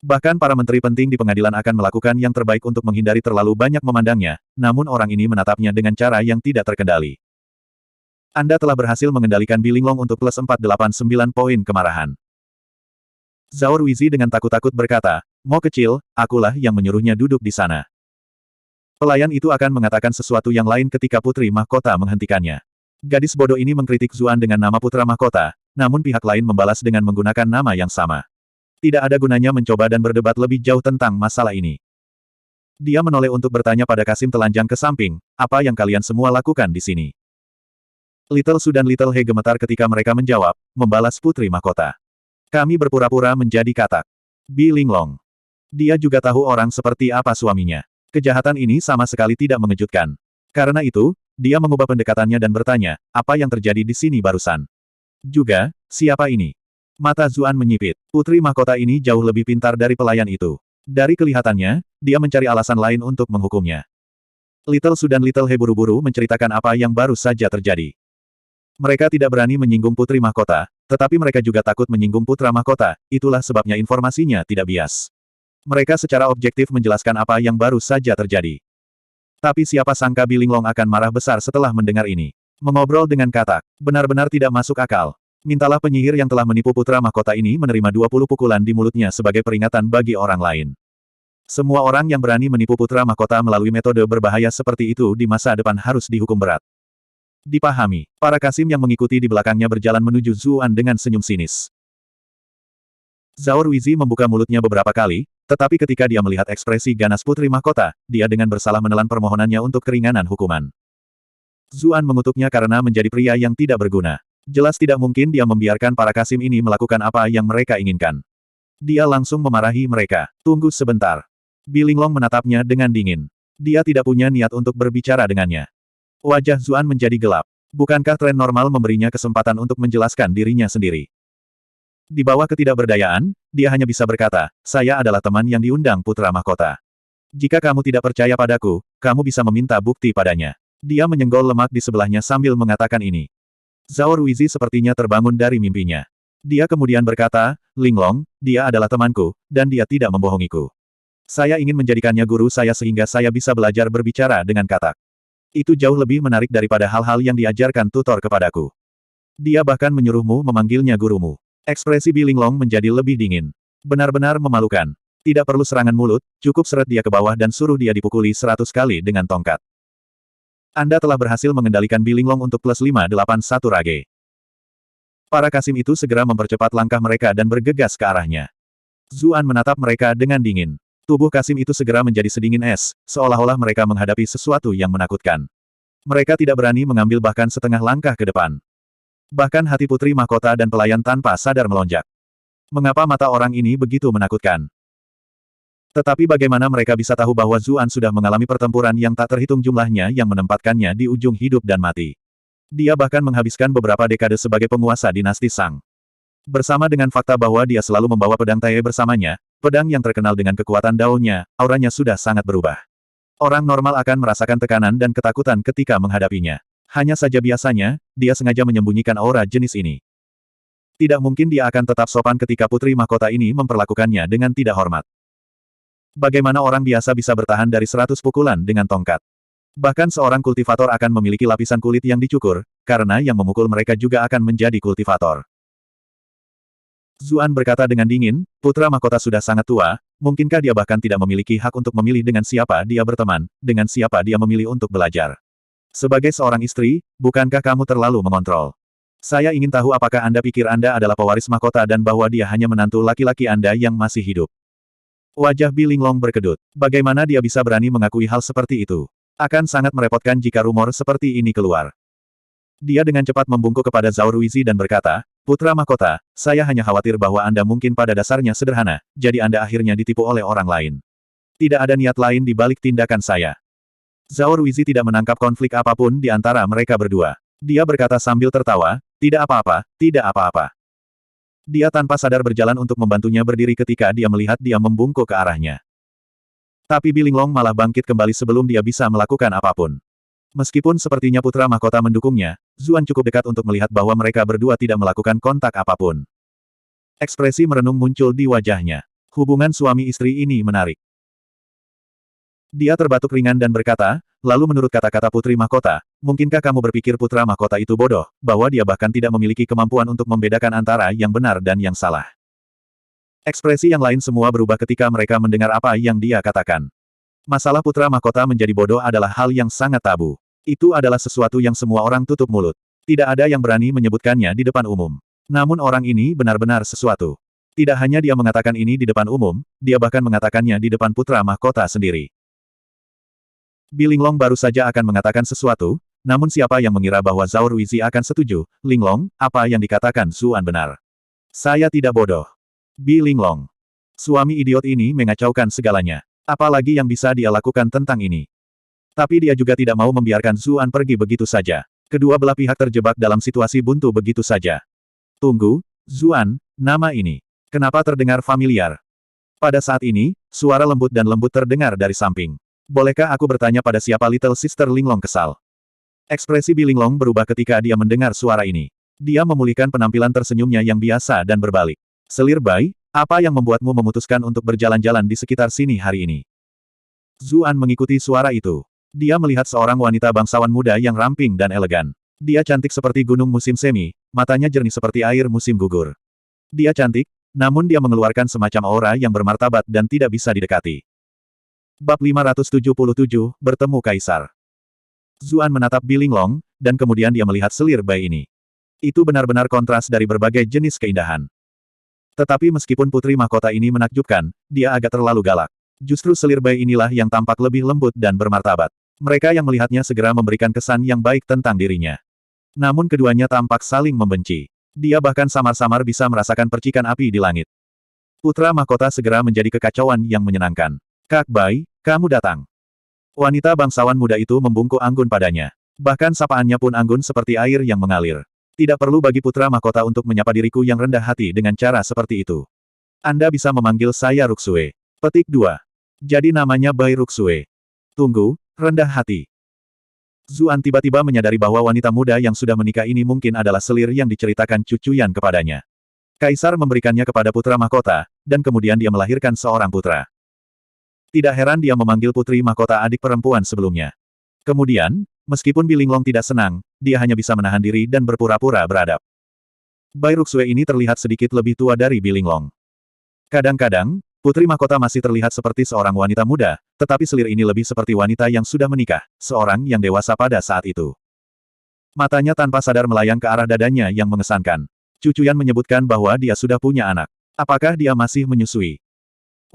Bahkan para menteri penting di pengadilan akan melakukan yang terbaik untuk menghindari terlalu banyak memandangnya, namun orang ini menatapnya dengan cara yang tidak terkendali. Anda telah berhasil mengendalikan Bilinglong untuk plus 489 poin kemarahan. Zhao Ruizi dengan takut-takut berkata, "Mo kecil, akulah yang menyuruhnya duduk di sana." Pelayan itu akan mengatakan sesuatu yang lain ketika Putri Mahkota menghentikannya. Gadis bodoh ini mengkritik Zuan dengan nama Putra Mahkota, namun pihak lain membalas dengan menggunakan nama yang sama. Tidak ada gunanya mencoba dan berdebat lebih jauh tentang masalah ini. Dia menoleh untuk bertanya pada Kasim telanjang ke samping, apa yang kalian semua lakukan di sini? Little Su dan Little He gemetar ketika mereka menjawab, membalas Putri Mahkota. Kami berpura-pura menjadi katak. Bilinglong. Dia juga tahu orang seperti apa suaminya. Kejahatan ini sama sekali tidak mengejutkan. Karena itu, dia mengubah pendekatannya dan bertanya, apa yang terjadi di sini barusan? Juga, siapa ini? Mata Zuan menyipit. Putri Mahkota ini jauh lebih pintar dari pelayan itu. Dari kelihatannya, dia mencari alasan lain untuk menghukumnya. Little Su dan Little He buru-buru menceritakan apa yang baru saja terjadi. Mereka tidak berani menyinggung Putri Mahkota, tetapi mereka juga takut menyinggung Putra Mahkota, itulah sebabnya informasinya tidak bias. Mereka secara objektif menjelaskan apa yang baru saja terjadi. Tapi siapa sangka Bilinglong akan marah besar setelah mendengar ini. Mengobrol dengan katak, benar-benar tidak masuk akal. Mintalah penyihir yang telah menipu Putra Mahkota ini menerima 20 pukulan di mulutnya sebagai peringatan bagi orang lain. Semua orang yang berani menipu Putra Mahkota melalui metode berbahaya seperti itu di masa depan harus dihukum berat. Dipahami, para Kasim yang mengikuti di belakangnya berjalan menuju Zuan dengan senyum sinis. Zhao Ruizi membuka mulutnya beberapa kali, tetapi ketika dia melihat ekspresi ganas Putri Mahkota, dia dengan bersalah menelan permohonannya untuk keringanan hukuman. Zuan mengutuknya karena menjadi pria yang tidak berguna. Jelas tidak mungkin dia membiarkan para Kasim ini melakukan apa yang mereka inginkan. Dia langsung memarahi mereka. Tunggu sebentar. Bilinglong menatapnya dengan dingin. Dia tidak punya niat untuk berbicara dengannya. Wajah Zuan menjadi gelap. Bukankah tren normal memberinya kesempatan untuk menjelaskan dirinya sendiri? Di bawah ketidakberdayaan, dia hanya bisa berkata, saya adalah teman yang diundang Putra Mahkota. Jika kamu tidak percaya padaku, kamu bisa meminta bukti padanya. Dia menyenggol lemak di sebelahnya sambil mengatakan ini. Zhao Ruizi sepertinya terbangun dari mimpinya. Dia kemudian berkata, Linglong, dia adalah temanku, dan dia tidak membohongiku. Saya ingin menjadikannya guru saya sehingga saya bisa belajar berbicara dengan katak. Itu jauh lebih menarik daripada hal-hal yang diajarkan tutor kepadaku. Dia bahkan menyuruhmu memanggilnya gurumu. Ekspresi Bilinglong menjadi lebih dingin. Benar-benar memalukan. Tidak perlu serangan mulut, cukup seret dia ke bawah dan suruh dia dipukuli 100 kali dengan tongkat. Anda telah berhasil mengendalikan Bilinglong untuk plus 581 rage. Para Kasim itu segera mempercepat langkah mereka dan bergegas ke arahnya. Zuan menatap mereka dengan dingin. Tubuh Kasim itu segera menjadi sedingin es, seolah-olah mereka menghadapi sesuatu yang menakutkan. Mereka tidak berani mengambil bahkan setengah langkah ke depan. Bahkan hati Putri Mahkota dan pelayan tanpa sadar melonjak. Mengapa mata orang ini begitu menakutkan? Tetapi bagaimana mereka bisa tahu bahwa Zuan sudah mengalami pertempuran yang tak terhitung jumlahnya yang menempatkannya di ujung hidup dan mati. Dia bahkan menghabiskan beberapa dekade sebagai penguasa dinasti Shang. Bersama dengan fakta bahwa dia selalu membawa pedang Tai bersamanya, pedang yang terkenal dengan kekuatan daunnya, auranya sudah sangat berubah. Orang normal akan merasakan tekanan dan ketakutan ketika menghadapinya. Hanya saja biasanya, dia sengaja menyembunyikan aura jenis ini. Tidak mungkin dia akan tetap sopan ketika Putri Mahkota ini memperlakukannya dengan tidak hormat. Bagaimana orang biasa bisa bertahan dari 100 pukulan dengan tongkat? Bahkan seorang kultivator akan memiliki lapisan kulit yang dicukur, karena yang memukul mereka juga akan menjadi kultivator. Zuan berkata dengan dingin, Putra Mahkota sudah sangat tua, mungkinkah dia bahkan tidak memiliki hak untuk memilih dengan siapa dia berteman, dengan siapa dia memilih untuk belajar. Sebagai seorang istri, bukankah kamu terlalu mengontrol? Saya ingin tahu apakah Anda pikir Anda adalah pewaris mahkota dan bahwa dia hanya menantu laki-laki Anda yang masih hidup. Wajah Bilinglong berkedut. Bagaimana dia bisa berani mengakui hal seperti itu? Akan sangat merepotkan jika rumor seperti ini keluar. Dia dengan cepat membungkuk kepada Zhao Ruizi dan berkata, Putra Mahkota, saya hanya khawatir bahwa Anda mungkin pada dasarnya sederhana, jadi Anda akhirnya ditipu oleh orang lain. Tidak ada niat lain di balik tindakan saya. Zhao Ruizi tidak menangkap konflik apapun di antara mereka berdua. Dia berkata sambil tertawa, tidak apa-apa, tidak apa-apa. Dia tanpa sadar berjalan untuk membantunya berdiri ketika dia melihat dia membungkuk ke arahnya. Tapi Bilinglong malah bangkit kembali sebelum dia bisa melakukan apapun. Meskipun sepertinya putra mahkota mendukungnya, Zuan cukup dekat untuk melihat bahwa mereka berdua tidak melakukan kontak apapun. Ekspresi merenung muncul di wajahnya. Hubungan suami istri ini menarik. Dia terbatuk ringan dan berkata, lalu menurut kata-kata putri mahkota, mungkinkah kamu berpikir putra mahkota itu bodoh, bahwa dia bahkan tidak memiliki kemampuan untuk membedakan antara yang benar dan yang salah. Ekspresi yang lain semua berubah ketika mereka mendengar apa yang dia katakan. Masalah putra mahkota menjadi bodoh adalah hal yang sangat tabu. Itu adalah sesuatu yang semua orang tutup mulut. Tidak ada yang berani menyebutkannya di depan umum. Namun orang ini benar-benar sesuatu. Tidak hanya dia mengatakan ini di depan umum, dia bahkan mengatakannya di depan putra mahkota sendiri. Bilinglong baru saja akan mengatakan sesuatu, namun siapa yang mengira bahwa Zhao Ruizi akan setuju? Linglong, apa yang dikatakan Zuan benar. Saya tidak bodoh. Bilinglong. Suami idiot ini mengacaukan segalanya. Apalagi yang bisa dia lakukan tentang ini. Tapi dia juga tidak mau membiarkan Zuan pergi begitu saja. Kedua belah pihak terjebak dalam situasi buntu begitu saja. Tunggu, Zuan, nama ini. Kenapa terdengar familiar? Pada saat ini, suara lembut dan lembut terdengar dari samping. Bolehkah aku bertanya pada siapa Little Sister Linglong kesal? Ekspresi Bilinglong berubah ketika dia mendengar suara ini. Dia memulihkan penampilan tersenyumnya yang biasa dan berbalik. Selir Bai, apa yang membuatmu memutuskan untuk berjalan-jalan di sekitar sini hari ini? Zuan mengikuti suara itu. Dia melihat seorang wanita bangsawan muda yang ramping dan elegan. Dia cantik seperti gunung musim semi, matanya jernih seperti air musim gugur. Dia cantik, namun dia mengeluarkan semacam aura yang bermartabat dan tidak bisa didekati. Bab 577, Bertemu Kaisar. Zuan menatap Bilinglong, dan kemudian dia melihat selir Bai ini. Itu benar-benar kontras dari berbagai jenis keindahan. Tetapi meskipun putri mahkota ini menakjubkan, dia agak terlalu galak. Justru selir Bai inilah yang tampak lebih lembut dan bermartabat. Mereka yang melihatnya segera memberikan kesan yang baik tentang dirinya. Namun keduanya tampak saling membenci. Dia bahkan samar-samar bisa merasakan percikan api di langit. Putra mahkota segera menjadi kekacauan yang menyenangkan. Kak Bai, kamu datang. Wanita bangsawan muda itu membungkuk anggun padanya. Bahkan sapaannya pun anggun seperti air yang mengalir. Tidak perlu bagi putra mahkota untuk menyapa diriku yang rendah hati dengan cara seperti itu. Anda bisa memanggil saya Ruxue. Petik 2. Jadi namanya Bai Ruxue. Tunggu, rendah hati. Zuan tiba-tiba menyadari bahwa wanita muda yang sudah menikah ini mungkin adalah selir yang diceritakan Cucuyan kepadanya. Kaisar memberikannya kepada putra mahkota, dan kemudian dia melahirkan seorang putra. Tidak heran dia memanggil putri mahkota adik perempuan sebelumnya. Kemudian, meskipun Bilinglong tidak senang, dia hanya bisa menahan diri dan berpura-pura beradab. Bai Ruxue ini terlihat sedikit lebih tua dari Bilinglong. Kadang-kadang, putri mahkota masih terlihat seperti seorang wanita muda, tetapi selir ini lebih seperti wanita yang sudah menikah, seorang yang dewasa pada saat itu. Matanya tanpa sadar melayang ke arah dadanya yang mengesankan. Cucuyan menyebutkan bahwa dia sudah punya anak. Apakah dia masih menyusui?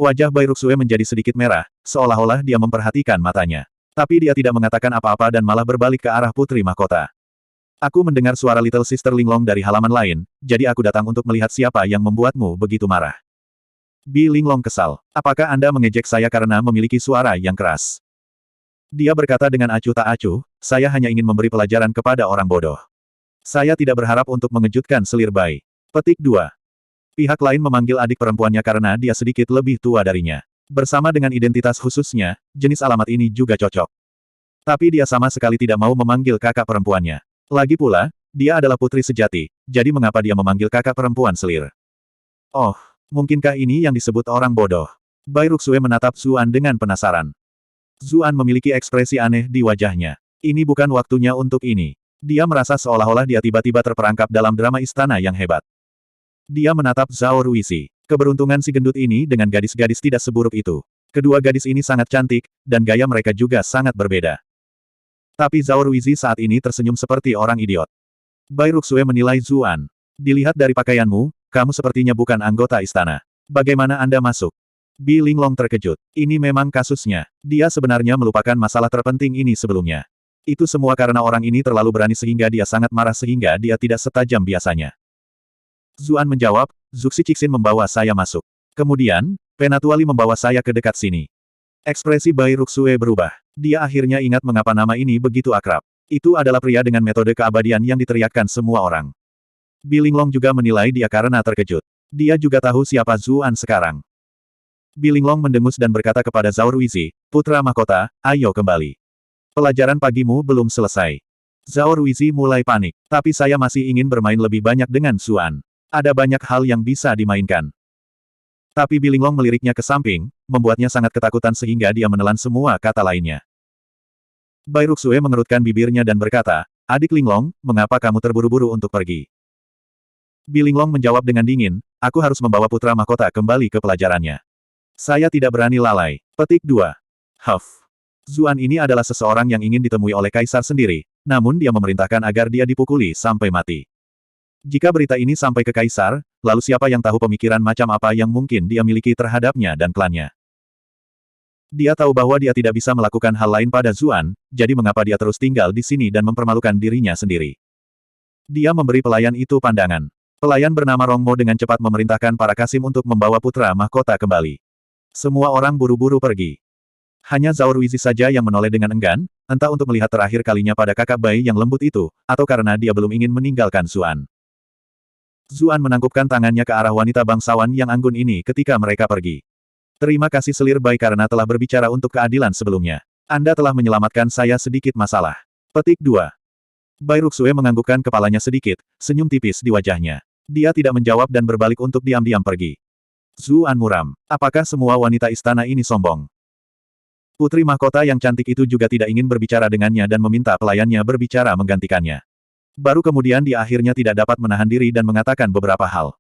Wajah Bai Ruxue menjadi sedikit merah, seolah-olah dia memperhatikan matanya. Tapi dia tidak mengatakan apa-apa dan malah berbalik ke arah putri mahkota. Aku mendengar suara Little Sister Linglong dari halaman lain, jadi aku datang untuk melihat siapa yang membuatmu begitu marah. Bilinglong kesal. Apakah Anda mengejek saya karena memiliki suara yang keras? Dia berkata dengan acuh tak acuh, saya hanya ingin memberi pelajaran kepada orang bodoh. Saya tidak berharap untuk mengejutkan selir Bai. Petik 2. Pihak lain memanggil adik perempuannya karena dia sedikit lebih tua darinya. Bersama dengan identitas khususnya, jenis alamat ini juga cocok. Tapi dia sama sekali tidak mau memanggil kakak perempuannya. Lagi pula, dia adalah putri sejati, jadi mengapa dia memanggil kakak perempuan selir? Oh. Mungkinkah ini yang disebut orang bodoh? Bai Ruxue menatap Zuan dengan penasaran. Zuan memiliki ekspresi aneh di wajahnya. Ini bukan waktunya untuk ini. Dia merasa seolah-olah dia tiba-tiba terperangkap dalam drama istana yang hebat. Dia menatap Zhao Ruizi. Keberuntungan si gendut ini dengan gadis-gadis tidak seburuk itu. Kedua gadis ini sangat cantik, dan gaya mereka juga sangat berbeda. Tapi Zhao Ruizi saat ini tersenyum seperti orang idiot. Bai Ruxue menilai Zuan. Dilihat dari pakaianmu, kamu sepertinya bukan anggota istana. Bagaimana Anda masuk? Bilinglong terkejut. Ini memang kasusnya. Dia sebenarnya melupakan masalah terpenting ini sebelumnya. Itu semua karena orang ini terlalu berani sehingga dia sangat marah sehingga dia tidak setajam biasanya. Zuan menjawab, Zuxi Cixin membawa saya masuk. Kemudian, Penatuali membawa saya ke dekat sini. Ekspresi Bai Ruxue berubah. Dia akhirnya ingat mengapa nama ini begitu akrab. Itu adalah pria dengan metode keabadian yang diteriakkan semua orang. Bi Linglong juga menilai dia karena terkejut. Dia juga tahu siapa Zuan sekarang. Bi Linglong mendengus dan berkata kepada Zhao Ruizi, "Putra mahkota, ayo kembali. Pelajaran pagimu belum selesai." Zhao Ruizi mulai panik. Tapi saya masih ingin bermain lebih banyak dengan Zuan. Ada banyak hal yang bisa dimainkan. Tapi Bi Linglong meliriknya ke samping, membuatnya sangat ketakutan sehingga dia menelan semua kata lainnya. Bai Ruxue mengerutkan bibirnya dan berkata, "Adik Linglong, mengapa kamu terburu-buru untuk pergi?" Bi Linglong menjawab dengan dingin, "Aku harus membawa putra mahkota kembali ke pelajarannya. Saya tidak berani lalai." Petik 2. Huff. Zuan ini adalah seseorang yang ingin ditemui oleh kaisar sendiri, namun dia memerintahkan agar dia dipukuli sampai mati. Jika berita ini sampai ke kaisar, lalu siapa yang tahu pemikiran macam apa yang mungkin dia miliki terhadapnya dan klannya. Dia tahu bahwa dia tidak bisa melakukan hal lain pada Zuan, jadi mengapa dia terus tinggal di sini dan mempermalukan dirinya sendiri. Dia memberi pelayan itu pandangan. Pelayan bernama Rong Mo dengan cepat memerintahkan para kasim untuk membawa putra mahkota kembali. Semua orang buru-buru pergi. Hanya Zhao Ruizi saja yang menoleh dengan enggan, entah untuk melihat terakhir kalinya pada kakak bayi yang lembut itu, atau karena dia belum ingin meninggalkan Zuan. Zuan menangkupkan tangannya ke arah wanita bangsawan yang anggun ini ketika mereka pergi. "Terima kasih selir Bai karena telah berbicara untuk keadilan sebelumnya. Anda telah menyelamatkan saya sedikit masalah." Petik 2. Bai Ruxue menganggukkan kepalanya sedikit, senyum tipis di wajahnya. Dia tidak menjawab dan berbalik untuk diam-diam pergi. Zuan muram. Apakah semua wanita istana ini sombong? Putri mahkota yang cantik itu juga tidak ingin berbicara dengannya dan meminta pelayannya berbicara menggantikannya. Baru kemudian dia akhirnya tidak dapat menahan diri dan mengatakan beberapa hal.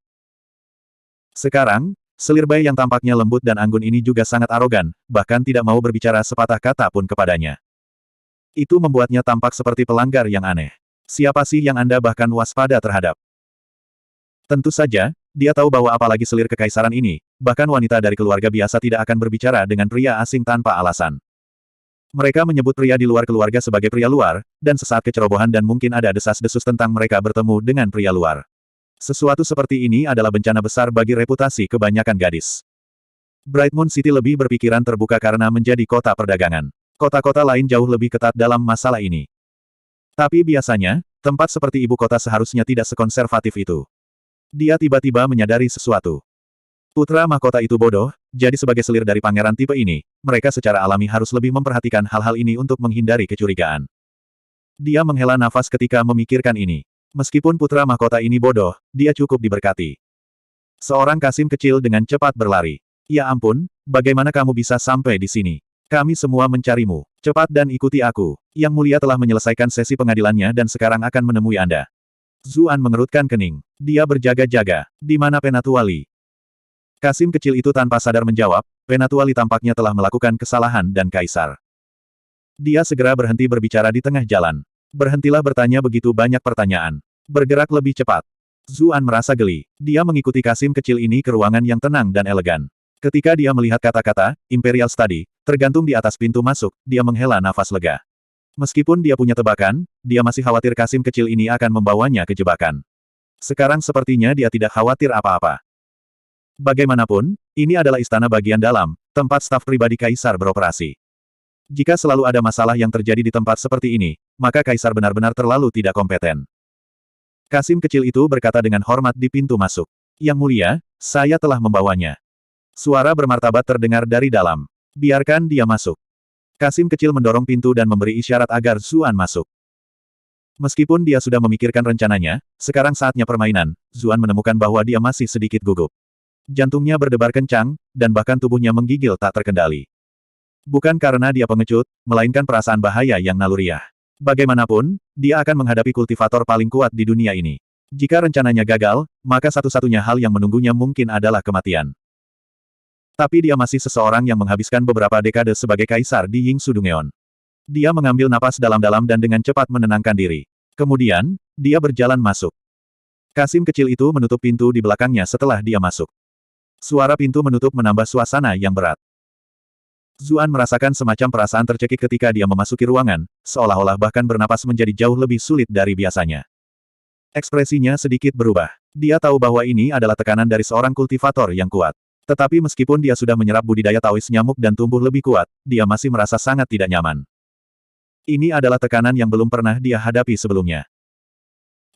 Sekarang, selir Bai yang tampaknya lembut dan anggun ini juga sangat arogan, bahkan tidak mau berbicara sepatah kata pun kepadanya. Itu membuatnya tampak seperti pelanggar yang aneh. Siapa sih yang Anda bahkan waspada terhadap? Tentu saja, dia tahu bahwa apalagi selir kekaisaran ini, bahkan wanita dari keluarga biasa tidak akan berbicara dengan pria asing tanpa alasan. Mereka menyebut pria di luar keluarga sebagai pria luar, dan sesaat kecerobohan dan mungkin ada desas-desus tentang mereka bertemu dengan pria luar. Sesuatu seperti ini adalah bencana besar bagi reputasi kebanyakan gadis. Bright Moon City lebih berpikiran terbuka karena menjadi kota perdagangan. Kota-kota lain jauh lebih ketat dalam masalah ini. Tapi biasanya, tempat seperti ibu kota seharusnya tidak sekonservatif itu. Dia tiba-tiba menyadari sesuatu. Putra mahkota itu bodoh, jadi sebagai selir dari pangeran tipe ini, mereka secara alami harus lebih memperhatikan hal-hal ini untuk menghindari kecurigaan. Dia menghela nafas ketika memikirkan ini. Meskipun putra mahkota ini bodoh, dia cukup diberkati. Seorang kasim kecil dengan cepat berlari. "Ya ampun, bagaimana kamu bisa sampai di sini? Kami semua mencarimu. Cepat dan ikuti aku. Yang mulia telah menyelesaikan sesi pengadilannya dan sekarang akan menemui Anda." Zuan mengerutkan kening. Dia berjaga-jaga. Di mana Penatuali? Kasim kecil itu tanpa sadar menjawab, Penatuali tampaknya telah melakukan kesalahan dan kaisar. Dia segera berhenti berbicara di tengah jalan. "Berhentilah bertanya begitu banyak pertanyaan. Bergerak lebih cepat." Zuan merasa geli. Dia mengikuti Kasim kecil ini ke ruangan yang tenang dan elegan. Ketika dia melihat kata-kata, Imperial Study, tergantung di atas pintu masuk, dia menghela nafas lega. Meskipun dia punya tebakan, dia masih khawatir Kasim kecil ini akan membawanya ke jebakan. Sekarang sepertinya dia tidak khawatir apa-apa. Bagaimanapun, ini adalah istana bagian dalam, tempat staf pribadi kaisar beroperasi. Jika selalu ada masalah yang terjadi di tempat seperti ini, maka kaisar benar-benar terlalu tidak kompeten. Kasim kecil itu berkata dengan hormat di pintu masuk. "Yang mulia, saya telah membawanya." Suara bermartabat terdengar dari dalam. "Biarkan dia masuk." Kasim kecil mendorong pintu dan memberi isyarat agar Zuan masuk. Meskipun dia sudah memikirkan rencananya, sekarang saatnya permainan, Zuan menemukan bahwa dia masih sedikit gugup. Jantungnya berdebar kencang, dan bahkan tubuhnya menggigil tak terkendali. Bukan karena dia pengecut, melainkan perasaan bahaya yang naluriah. Bagaimanapun, dia akan menghadapi kultivator paling kuat di dunia ini. Jika rencananya gagal, maka satu-satunya hal yang menunggunya mungkin adalah kematian. Tapi dia masih seseorang yang menghabiskan beberapa dekade sebagai kaisar di Yingsu Dungeon. Dia mengambil napas dalam-dalam dan dengan cepat menenangkan diri. Kemudian, dia berjalan masuk. Kasim kecil itu menutup pintu di belakangnya setelah dia masuk. Suara pintu menutup menambah suasana yang berat. Zuan merasakan semacam perasaan tercekik ketika dia memasuki ruangan, seolah-olah bahkan bernapas menjadi jauh lebih sulit dari biasanya. Ekspresinya sedikit berubah. Dia tahu bahwa ini adalah tekanan dari seorang kultivator yang kuat. Tetapi meskipun dia sudah menyerap budidaya Taois nyamuk dan tumbuh lebih kuat, dia masih merasa sangat tidak nyaman. Ini adalah tekanan yang belum pernah dia hadapi sebelumnya.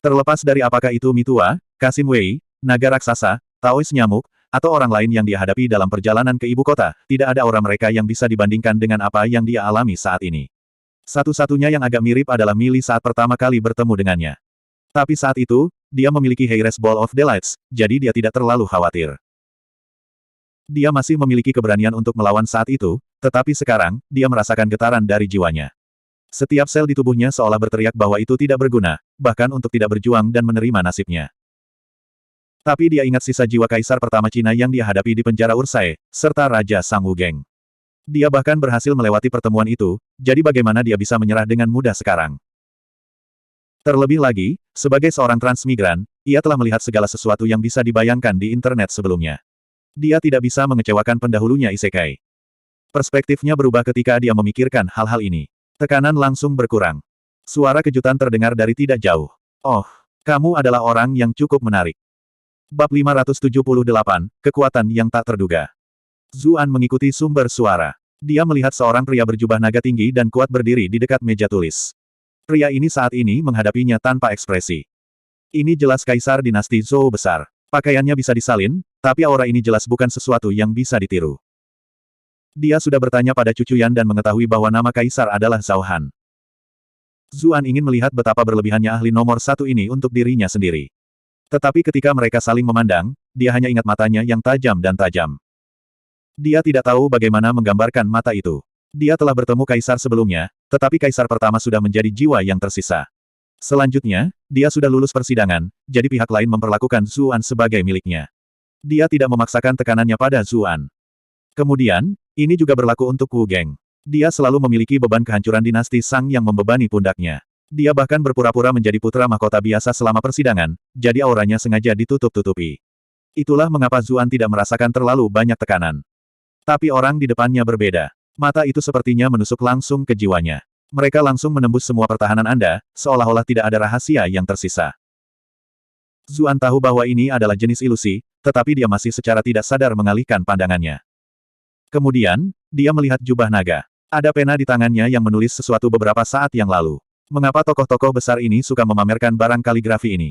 Terlepas dari apakah itu Mitua, Kasim Wei, naga raksasa, Taois nyamuk, atau orang lain yang dia hadapi dalam perjalanan ke ibu kota, tidak ada aura mereka yang bisa dibandingkan dengan apa yang dia alami saat ini. Satu-satunya yang agak mirip adalah Millie saat pertama kali bertemu dengannya. Tapi saat itu, dia memiliki Heiress Ball of Delights, jadi dia tidak terlalu khawatir. Dia masih memiliki keberanian untuk melawan saat itu, tetapi sekarang, dia merasakan getaran dari jiwanya. Setiap sel di tubuhnya seolah berteriak bahwa itu tidak berguna, bahkan untuk tidak berjuang dan menerima nasibnya. Tapi dia ingat sisa jiwa kaisar pertama Cina yang dia hadapi di penjara Ursai, serta Raja Sang Wugeng. Dia bahkan berhasil melewati pertemuan itu, jadi bagaimana dia bisa menyerah dengan mudah sekarang? Terlebih lagi, sebagai seorang transmigran, ia telah melihat segala sesuatu yang bisa dibayangkan di internet sebelumnya. Dia tidak bisa mengecewakan pendahulunya Isekai. Perspektifnya berubah ketika dia memikirkan hal-hal ini. Tekanan langsung berkurang. Suara kejutan terdengar dari tidak jauh. Oh, kamu adalah orang yang cukup menarik. Bab 578, Kekuatan yang tak terduga. Zuan mengikuti sumber suara. Dia melihat seorang pria berjubah naga tinggi dan kuat berdiri di dekat meja tulis. Pria ini saat ini menghadapinya tanpa ekspresi. Ini jelas kaisar dinasti Zhou besar. Pakaiannya bisa disalin, tapi aura ini jelas bukan sesuatu yang bisa ditiru. Dia sudah bertanya pada Cucuyan dan mengetahui bahwa nama kaisar adalah Zhao Han. Zuan ingin melihat betapa berlebihannya ahli nomor satu ini untuk dirinya sendiri. Tetapi ketika mereka saling memandang, dia hanya ingat matanya yang tajam dan tajam. Dia tidak tahu bagaimana menggambarkan mata itu. Dia telah bertemu kaisar sebelumnya, tetapi kaisar pertama sudah menjadi jiwa yang tersisa. Selanjutnya, dia sudah lulus persidangan, jadi pihak lain memperlakukan Zuan sebagai miliknya. Dia tidak memaksakan tekanannya pada Zuan. Kemudian, ini juga berlaku untuk Wu Geng. Dia selalu memiliki beban kehancuran dinasti Sang yang membebani pundaknya. Dia bahkan berpura-pura menjadi putra mahkota biasa selama persidangan, jadi auranya sengaja ditutup-tutupi. Itulah mengapa Zuan tidak merasakan terlalu banyak tekanan. Tapi orang di depannya berbeda. Mata itu sepertinya menusuk langsung ke jiwanya. Mereka langsung menembus semua pertahanan Anda, seolah-olah tidak ada rahasia yang tersisa. Zuan tahu bahwa ini adalah jenis ilusi, tetapi dia masih secara tidak sadar mengalihkan pandangannya. Kemudian, dia melihat jubah naga. Ada pena di tangannya yang menulis sesuatu beberapa saat yang lalu. Mengapa tokoh-tokoh besar ini suka memamerkan barang kaligrafi ini?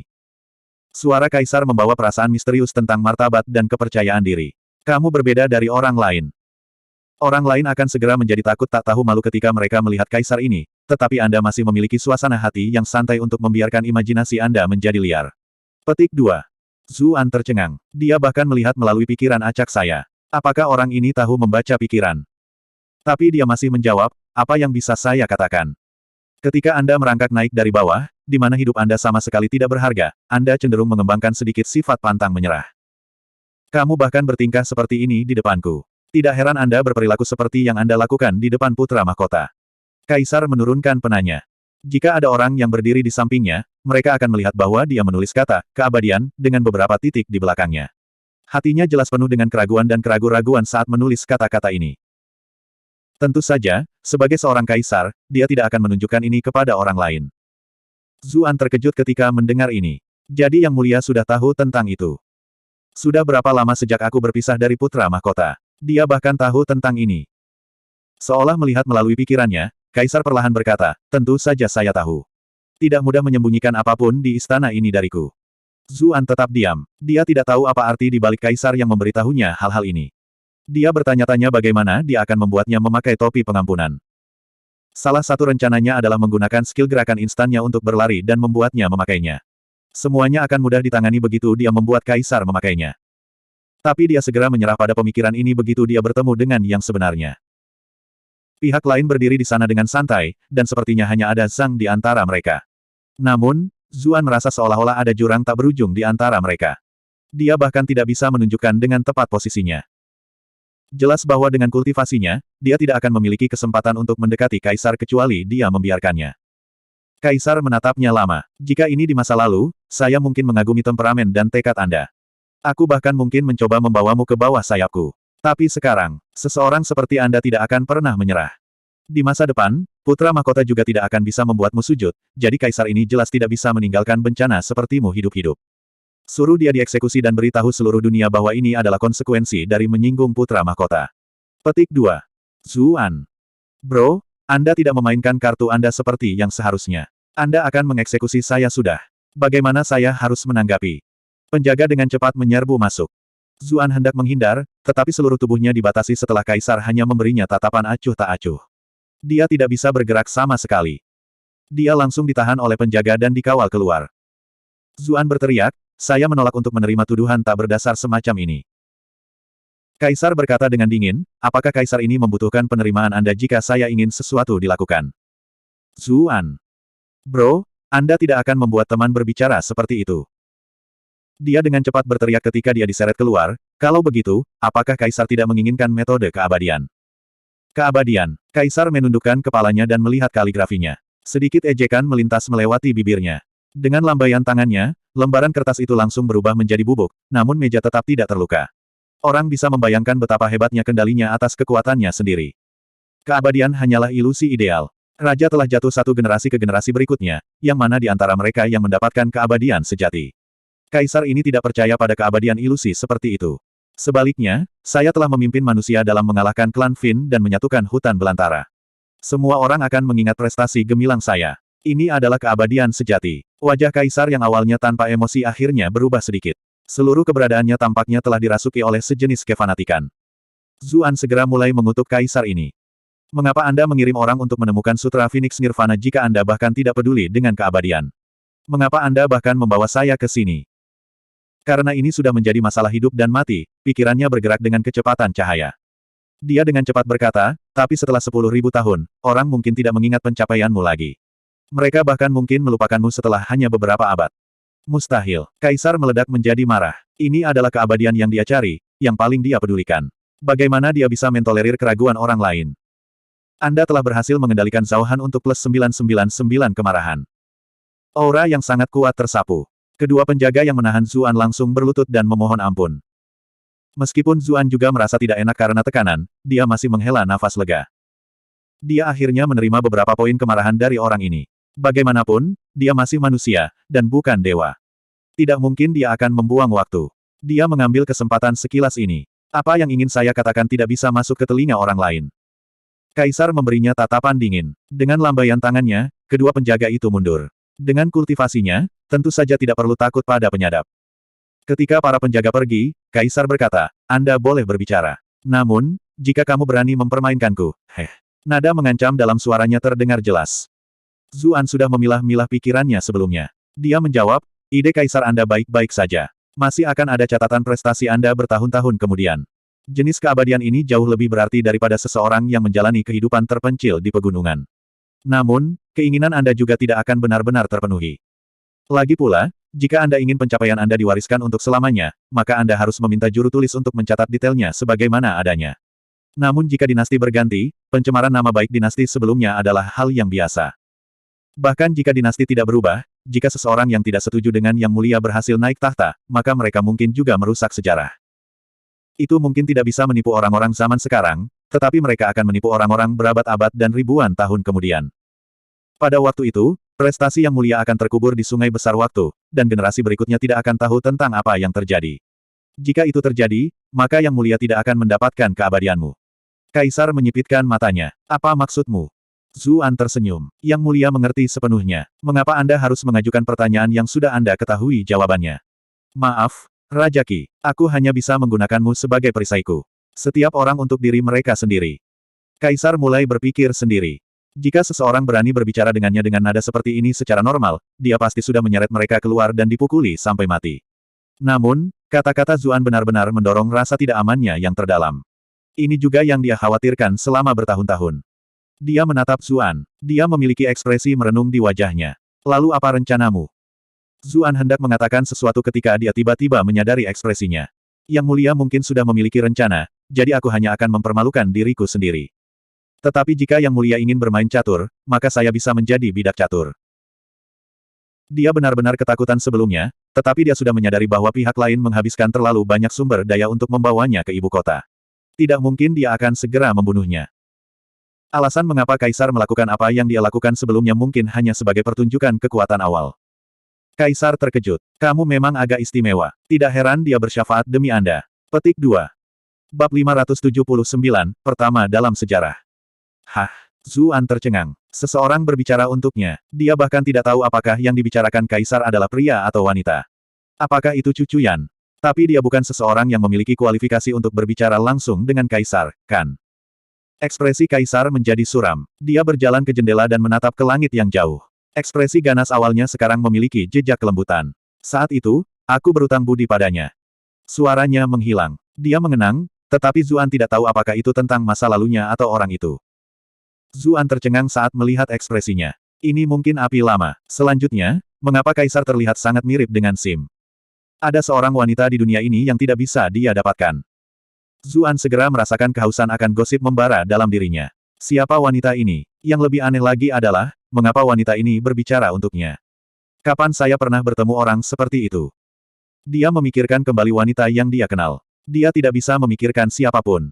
Suara kaisar membawa perasaan misterius tentang martabat dan kepercayaan diri. Kamu berbeda dari orang lain. Orang lain akan segera menjadi takut tak tahu malu ketika mereka melihat kaisar ini, tetapi Anda masih memiliki suasana hati yang santai untuk membiarkan imajinasi Anda menjadi liar. Petik 2. Zuan tercengang. Dia bahkan melihat melalui pikiran acak saya. Apakah orang ini tahu membaca pikiran? Tapi dia masih menjawab, apa yang bisa saya katakan? Ketika Anda merangkak naik dari bawah, di mana hidup Anda sama sekali tidak berharga, Anda cenderung mengembangkan sedikit sifat pantang menyerah. Kamu bahkan bertingkah seperti ini di depanku. Tidak heran Anda berperilaku seperti yang Anda lakukan di depan putra mahkota. Kaisar menurunkan penanya. Jika ada orang yang berdiri di sampingnya, mereka akan melihat bahwa dia menulis kata, keabadian, dengan beberapa titik di belakangnya. Hatinya jelas penuh dengan keraguan dan keraguan-raguan saat menulis kata-kata ini. Tentu saja, sebagai seorang kaisar, dia tidak akan menunjukkan ini kepada orang lain. Zuan terkejut ketika mendengar ini. Jadi Yang Mulia sudah tahu tentang itu. Sudah berapa lama sejak aku berpisah dari putra mahkota? Dia bahkan tahu tentang ini. Seolah melihat melalui pikirannya, Kaisar perlahan berkata, tentu saja saya tahu. Tidak mudah menyembunyikan apapun di istana ini dariku. Zuan tetap diam. Dia tidak tahu apa arti di balik Kaisar yang memberitahunya hal-hal ini. Dia bertanya-tanya bagaimana dia akan membuatnya memakai topi pengampunan. Salah satu rencananya adalah menggunakan skill gerakan instannya untuk berlari dan membuatnya memakainya. Semuanya akan mudah ditangani begitu dia membuat Kaisar memakainya. Tapi dia segera menyerah pada pemikiran ini begitu dia bertemu dengan yang sebenarnya. Pihak lain berdiri di sana dengan santai, dan sepertinya hanya ada Zhang di antara mereka. Namun, Zuan merasa seolah-olah ada jurang tak berujung di antara mereka. Dia bahkan tidak bisa menunjukkan dengan tepat posisinya. Jelas bahwa dengan kultivasinya, dia tidak akan memiliki kesempatan untuk mendekati Kaisar kecuali dia membiarkannya. Kaisar menatapnya lama. Jika ini di masa lalu, saya mungkin mengagumi temperamen dan tekad Anda. Aku bahkan mungkin mencoba membawamu ke bawah sayapku. Tapi sekarang, seseorang seperti Anda tidak akan pernah menyerah. Di masa depan, putra mahkota juga tidak akan bisa membuatmu sujud, jadi kaisar ini jelas tidak bisa meninggalkan bencana sepertimu hidup-hidup. Suruh dia dieksekusi dan beritahu seluruh dunia bahwa ini adalah konsekuensi dari menyinggung putra mahkota. Petik 2. Zuan. Bro, Anda tidak memainkan kartu Anda seperti yang seharusnya. Anda akan mengeksekusi saya sudah. Bagaimana saya harus menanggapi? Penjaga dengan cepat menyerbu masuk. Zuan hendak menghindar, tetapi seluruh tubuhnya dibatasi setelah kaisar hanya memberinya tatapan acuh tak acuh. Dia tidak bisa bergerak sama sekali. Dia langsung ditahan oleh penjaga dan dikawal keluar. Zuan berteriak, saya menolak untuk menerima tuduhan tak berdasar semacam ini. Kaisar berkata dengan dingin, apakah kaisar ini membutuhkan penerimaan Anda jika saya ingin sesuatu dilakukan? Zuan. Bro, Anda tidak akan membuat teman berbicara seperti itu. Dia dengan cepat berteriak ketika dia diseret keluar, kalau begitu, apakah kaisar tidak menginginkan metode keabadian? Keabadian. Kaisar menundukkan kepalanya dan melihat kaligrafinya. Sedikit ejekan melintas melewati bibirnya. Dengan lambaian tangannya, lembaran kertas itu langsung berubah menjadi bubuk, namun meja tetap tidak terluka. Orang bisa membayangkan betapa hebatnya kendalinya atas kekuatannya sendiri. Keabadian hanyalah ilusi ideal. Raja telah jatuh satu generasi ke generasi berikutnya, yang mana di antara mereka yang mendapatkan keabadian sejati. Kaisar ini tidak percaya pada keabadian ilusi seperti itu. Sebaliknya, saya telah memimpin manusia dalam mengalahkan klan Fin dan menyatukan hutan belantara. Semua orang akan mengingat prestasi gemilang saya. Ini adalah keabadian sejati. Wajah kaisar yang awalnya tanpa emosi akhirnya berubah sedikit. Seluruh keberadaannya tampaknya telah dirasuki oleh sejenis kefanatikan. Zuan segera mulai mengutuk kaisar ini. Mengapa Anda mengirim orang untuk menemukan Sutra Phoenix Nirvana jika Anda bahkan tidak peduli dengan keabadian? Mengapa Anda bahkan membawa saya ke sini? Karena ini sudah menjadi masalah hidup dan mati, pikirannya bergerak dengan kecepatan cahaya. Dia dengan cepat berkata, tapi setelah 10.000 tahun, orang mungkin tidak mengingat pencapaianmu lagi. Mereka bahkan mungkin melupakanmu setelah hanya beberapa abad. Mustahil. Kaisar meledak menjadi marah. Ini adalah keabadian yang dia cari, yang paling dia pedulikan. Bagaimana dia bisa mentolerir keraguan orang lain? Anda telah berhasil mengendalikan Zhao Han untuk plus 999 kemarahan. Aura yang sangat kuat tersapu. Kedua penjaga yang menahan Zuan langsung berlutut dan memohon ampun. Meskipun Zuan juga merasa tidak enak karena tekanan, dia masih menghela nafas lega. Dia akhirnya menerima beberapa poin kemarahan dari orang ini. Bagaimanapun, dia masih manusia, dan bukan dewa. Tidak mungkin dia akan membuang waktu. Dia mengambil kesempatan sekilas ini. Apa yang ingin saya katakan tidak bisa masuk ke telinga orang lain. Kaisar memberinya tatapan dingin. Dengan lambaian tangannya, kedua penjaga itu mundur. Dengan kultivasinya, tentu saja tidak perlu takut pada penyadap. Ketika para penjaga pergi, Kaisar berkata, Anda boleh berbicara. Namun, jika kamu berani mempermainkanku, nada mengancam dalam suaranya terdengar jelas. Zuan sudah memilah-milah pikirannya sebelumnya. Dia menjawab, ide Kaisar Anda baik-baik saja. Masih akan ada catatan prestasi Anda bertahun-tahun kemudian. Jenis keabadian ini jauh lebih berarti daripada seseorang yang menjalani kehidupan terpencil di pegunungan. Namun, keinginan Anda juga tidak akan benar-benar terpenuhi. Lagi pula, jika Anda ingin pencapaian Anda diwariskan untuk selamanya, maka Anda harus meminta juru tulis untuk mencatat detailnya sebagaimana adanya. Namun jika dinasti berganti, pencemaran nama baik dinasti sebelumnya adalah hal yang biasa. Bahkan jika dinasti tidak berubah, jika seseorang yang tidak setuju dengan yang mulia berhasil naik tahta, maka mereka mungkin juga merusak sejarah. Itu mungkin tidak bisa menipu orang-orang zaman sekarang, tetapi mereka akan menipu orang-orang berabad-abad dan ribuan tahun kemudian. Pada waktu itu, prestasi yang mulia akan terkubur di sungai besar waktu, dan generasi berikutnya tidak akan tahu tentang apa yang terjadi. Jika itu terjadi, maka yang mulia tidak akan mendapatkan keabadianmu. Kaisar menyipitkan matanya. Apa maksudmu? Zuan tersenyum. Yang mulia mengerti sepenuhnya. Mengapa Anda harus mengajukan pertanyaan yang sudah Anda ketahui jawabannya? Maaf, Raja Qi. Aku hanya bisa menggunakanmu sebagai perisaiku. Setiap orang untuk diri mereka sendiri. Kaisar mulai berpikir sendiri. Jika seseorang berani berbicara dengannya dengan nada seperti ini secara normal, dia pasti sudah menyeret mereka keluar dan dipukuli sampai mati. Namun, kata-kata Zuan benar-benar mendorong rasa tidak amannya yang terdalam. Ini juga yang dia khawatirkan selama bertahun-tahun. Dia menatap Zuan. Dia memiliki ekspresi merenung di wajahnya. Lalu apa rencanamu? Zuan hendak mengatakan sesuatu ketika dia tiba-tiba menyadari ekspresinya. Yang mulia mungkin sudah memiliki rencana, jadi aku hanya akan mempermalukan diriku sendiri. Tetapi jika yang mulia ingin bermain catur, maka saya bisa menjadi bidak catur. Dia benar-benar ketakutan sebelumnya, tetapi dia sudah menyadari bahwa pihak lain menghabiskan terlalu banyak sumber daya untuk membawanya ke ibu kota. Tidak mungkin dia akan segera membunuhnya. Alasan mengapa Kaisar melakukan apa yang dia lakukan sebelumnya mungkin hanya sebagai pertunjukan kekuatan awal. Kaisar terkejut. Kamu memang agak istimewa. Tidak heran dia bersyafaat demi Anda. Petik 2. Bab 579, pertama dalam sejarah. Hah? Zuan tercengang. Seseorang berbicara untuknya. Dia bahkan tidak tahu apakah yang dibicarakan Kaisar adalah pria atau wanita. Apakah itu Cu Cuyan? Tapi dia bukan seseorang yang memiliki kualifikasi untuk berbicara langsung dengan Kaisar, kan? Ekspresi Kaisar menjadi suram. Dia berjalan ke jendela dan menatap ke langit yang jauh. Ekspresi ganas awalnya sekarang memiliki jejak kelembutan. Saat itu, aku berutang budi padanya. Suaranya menghilang. Dia mengenang, tetapi Zuan tidak tahu apakah itu tentang masa lalunya atau orang itu. Zuan tercengang saat melihat ekspresinya. Ini mungkin api lama. Selanjutnya, mengapa Kaisar terlihat sangat mirip dengan Sim? Ada seorang wanita di dunia ini yang tidak bisa dia dapatkan. Zuan segera merasakan kehausan akan gosip membara dalam dirinya. Siapa wanita ini? Yang lebih aneh lagi adalah, mengapa wanita ini berbicara untuknya? Kapan saya pernah bertemu orang seperti itu? Dia memikirkan kembali wanita yang dia kenal. Dia tidak bisa memikirkan siapapun.